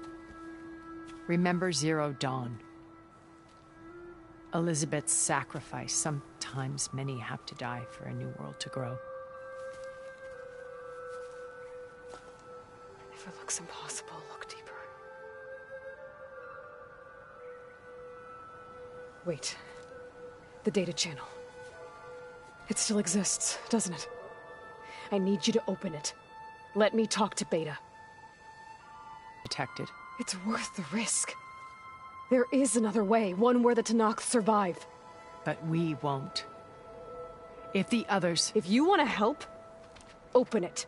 Remember Zero Dawn, Elizabeth's sacrifice. Sometimes many have to die for a new world to grow. If it looks impossible, look deeper. Wait. The data channel. It still exists, doesn't it? I need you to open it. Let me talk to Beta. Detected. It's worth the risk. There is another way, one where the Tenakth survive. But we won't. If the others... If you want to help, open it.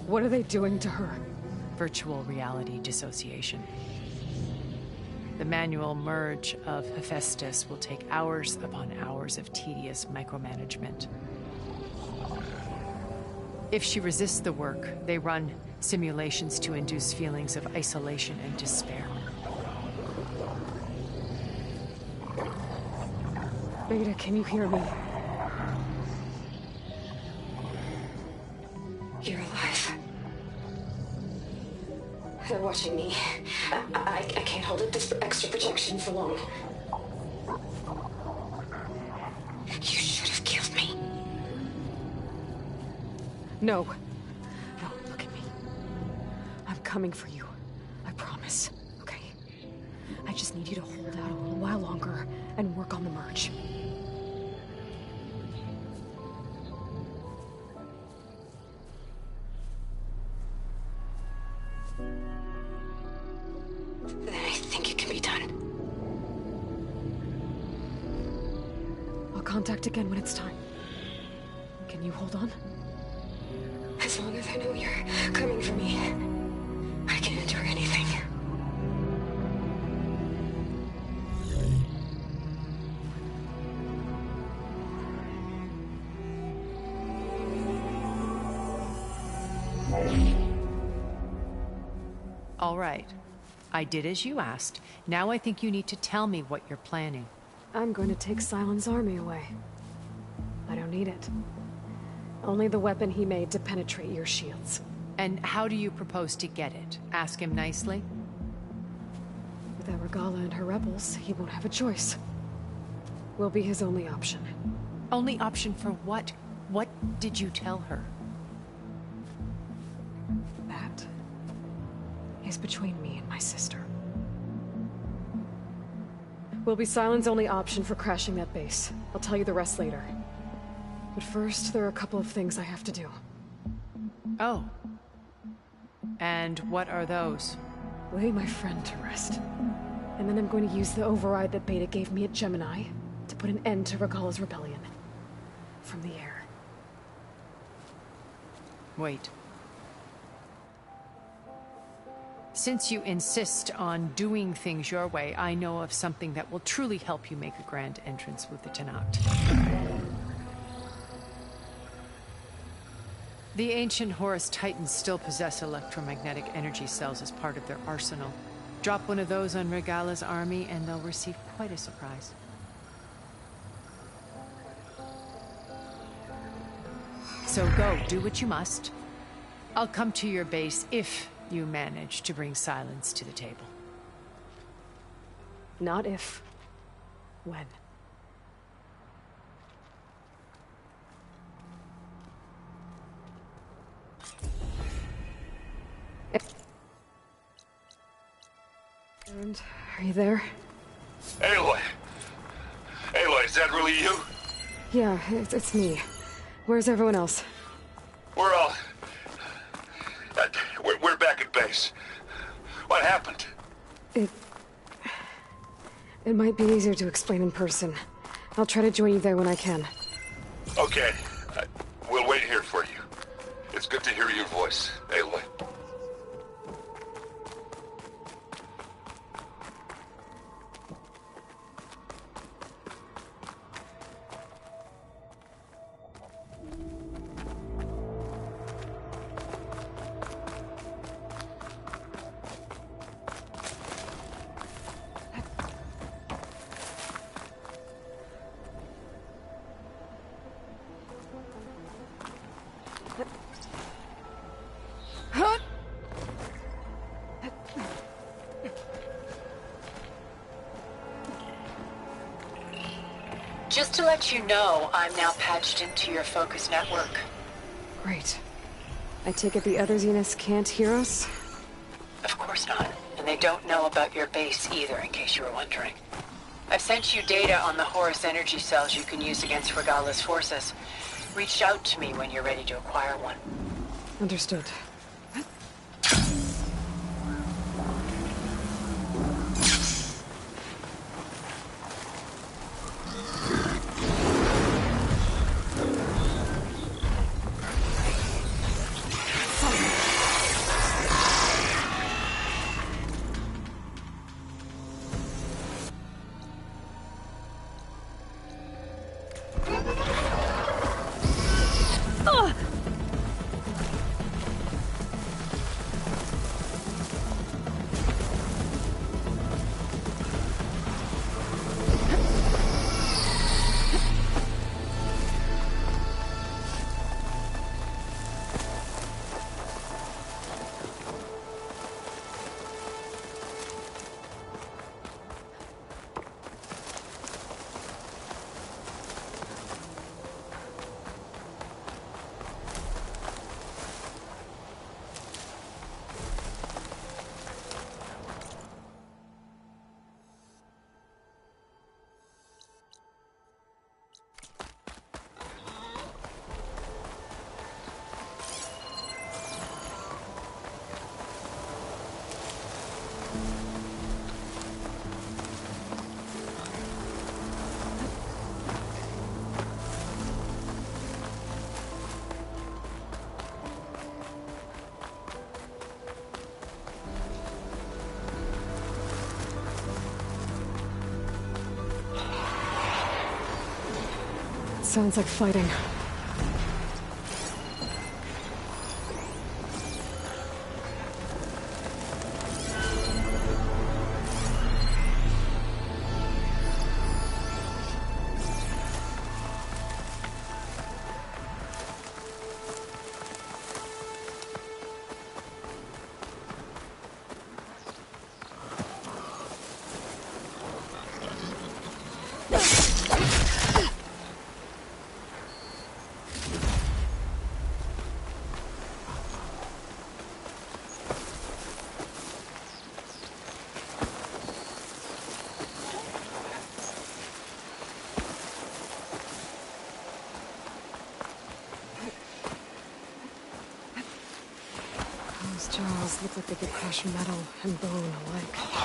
What are they doing to her? Virtual reality dissociation. The manual merge of Hephaestus will take hours upon hours of tedious micromanagement. If she resists the work, they run simulations to induce feelings of isolation and despair. Beta, can you hear me? You're alive. They're watching me. I can't hold up this extra protection for long. You should have killed me. No. No, look at me. I'm coming for you. I promise. Okay? I just need you to hold out a little while longer and work on the merge. Then I think it can be done. I'll contact again when it's time. Can you hold on? As long as I know you're coming for me, I can endure anything. All right. I did as you asked. Now I think you need to tell me what you're planning. I'm going to take Sylens' army away. I don't need it. Only the weapon he made to penetrate your shields. And how do you propose to get it? Ask him nicely? Without Regala and her rebels, he won't have a choice. We'll be his only option. Only option for what? What did you tell her? That is between me and my sister. Will be Sylens' only option for crashing that base. I'll tell you the rest later. But first, there are a couple of things I have to do. Oh. And what are those? Lay my friend to rest. And then I'm going to use the override that Beta gave me at Gemini to put an end to Regala's rebellion. From the air. Wait. Since you insist on doing things your way, I know of something that will truly help you make a grand entrance with the Tenakth. The ancient Horus Titans still possess electromagnetic energy cells as part of their arsenal. Drop one of those on Regala's army and they'll receive quite a surprise. So go, do what you must. I'll come to your base if you manage to bring Sylens to the table. Not if. When. And are you there? Aloy! Aloy, is that really you? Yeah, it's me. Where's everyone else? We're all... We're back at base. What happened? It might be easier to explain in person. I'll try to join you there when I can. Okay. We'll right here for you. It's good to hear your voice, Aloy. Just to let you know, I'm now patched into your focus network. Great. I take it the other Zeniths can't hear us? Of course not. And they don't know about your base either, in case you were wondering. I've sent you data on the Horus energy cells you can use against Regala's forces. Reach out to me when you're ready to acquire one. Understood. Sounds like fighting. Those jaws look like they could crush metal and bone alike.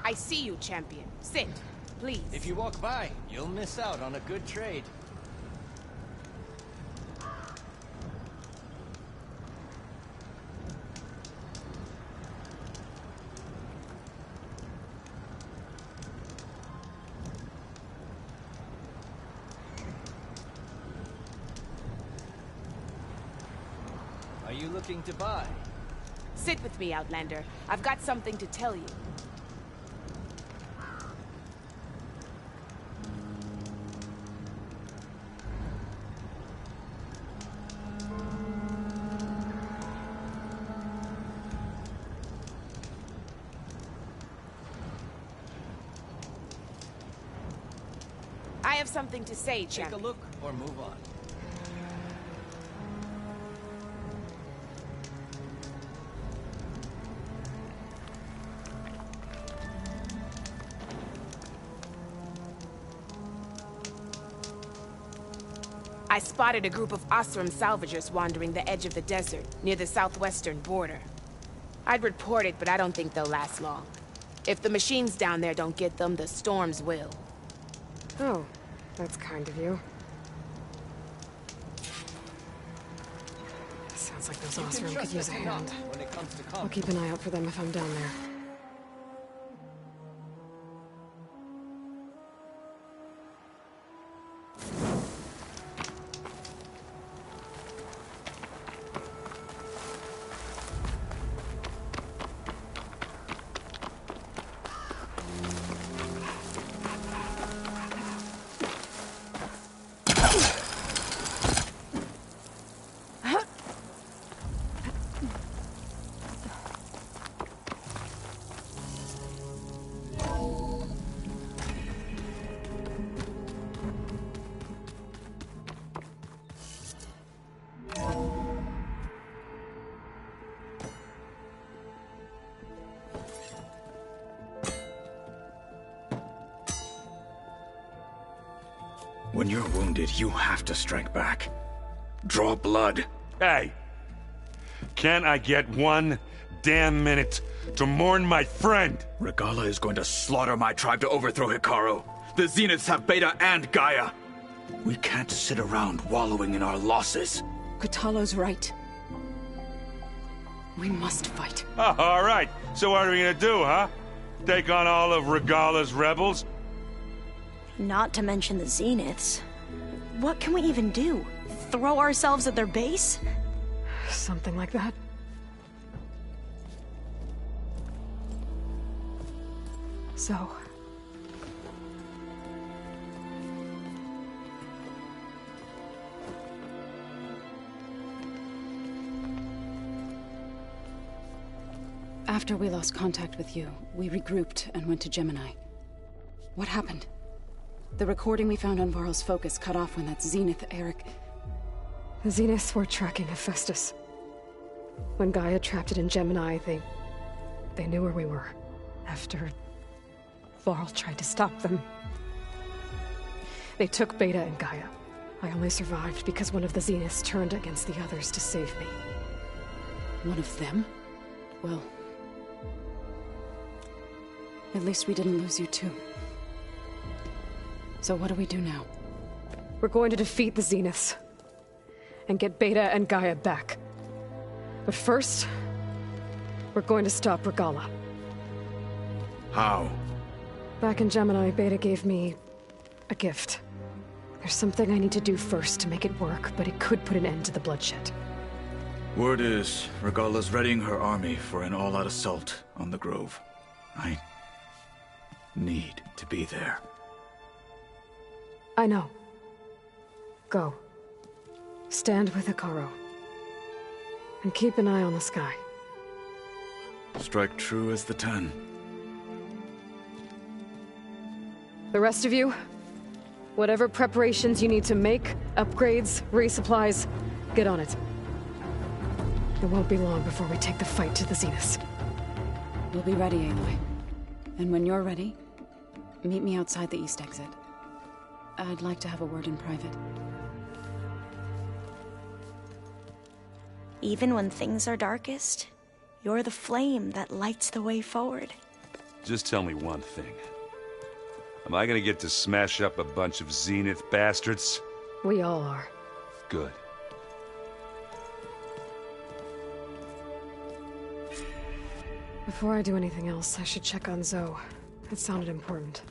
I see you, champion. Sit, please. If you walk by, you'll miss out on a good trade. you looking to buy? Sit with me, Outlander. I've got something to tell you. I have something to say, champion. Take a look or move on. I spotted a group of Osram salvagers wandering the edge of the desert, near the southwestern border. I'd report it, but I don't think they'll last long. If the machines down there don't get them, the storms will. Oh, that's kind of you. Sounds like those Osram could use a hand. I'll keep an eye out for them if I'm down there. When you're wounded, you have to strike back. Draw blood. Hey! Can't I get one damn minute to mourn my friend? Regala is going to slaughter my tribe to overthrow Hikaru. The Zeniths have Beta and Gaia. We can't sit around wallowing in our losses. Kotallo's right. We must fight. Oh, all right. So what are we gonna do, huh? Take on all of Regala's rebels? Not to mention the Zeniths. What can we even do? Throw ourselves at their base? Something like that. So... After we lost contact with you, we regrouped and went to Gemini. What happened? The recording we found on Varl's focus cut off when that Zenith, Eric... The Zeniths were tracking Hephaestus. When Gaia trapped it in Gemini, they knew where we were. After... Varl tried to stop them. They took Beta and Gaia. I only survived because one of the Zeniths turned against the others to save me. One of them? Well... At least we didn't lose you too. So what do we do now? We're going to defeat the Zeniths. And get Beta and Gaia back. But first... we're going to stop Regala. How? Back in Gemini, Beta gave me... a gift. There's something I need to do first to make it work, but it could put an end to the bloodshed. Word is, Regala's readying her army for an all-out assault on the Grove. I... need to be there. I know. Go. Stand with Hikaru. And keep an eye on the sky. Strike true as the 10. The rest of you, whatever preparations you need to make, upgrades, resupplies, get on it. It won't be long before we take the fight to the Zeniths. We'll be ready, Aloy. And when you're ready, meet me outside the east exit. I'd like to have a word in private. Even when things are darkest, you're the flame that lights the way forward. Just tell me one thing. Am I gonna get to smash up a bunch of Zenith bastards? We all are. Good. Before I do anything else, I should check on Zoe. It sounded important.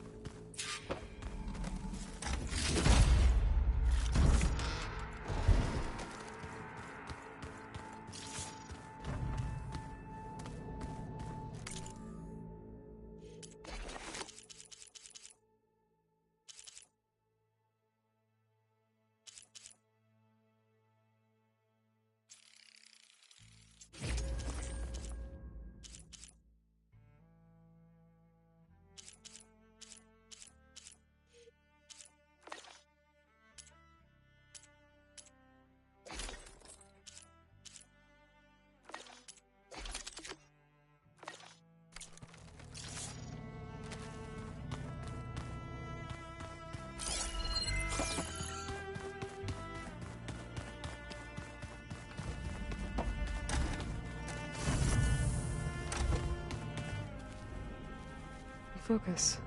focus.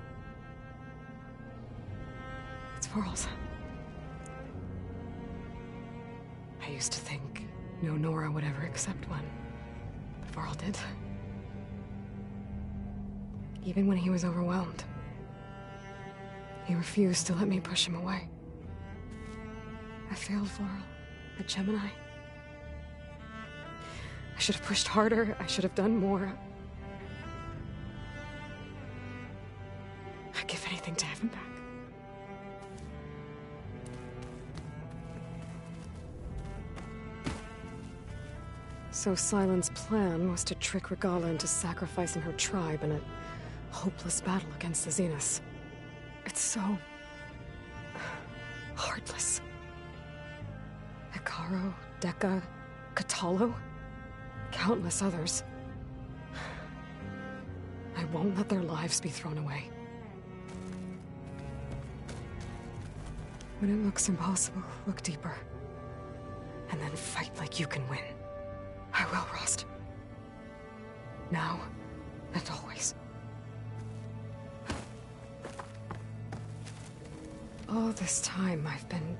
It's Varl's. I used to think no Nora would ever accept one, but Varl did. Even when he was overwhelmed, he refused to let me push him away. I failed Varl at Gemini. I should have pushed harder. I should have done more. I'd give anything to have him back. So Sylens' plan was to trick Regala into sacrificing her tribe in a hopeless battle against the Zeniths. It's so... heartless. Hikaru, Dekka, Katalo, countless others. I won't let their lives be thrown away. When it looks impossible, look deeper. And then fight like you can win. I will, Rost. Now and always. All this time, I've been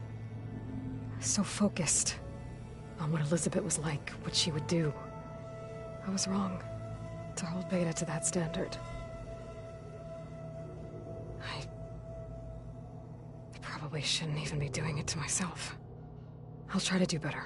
so focused on what Elizabeth was like, what she would do. I was wrong to hold Beta to that standard. I probably shouldn't even be doing it to myself. I'll try to do better.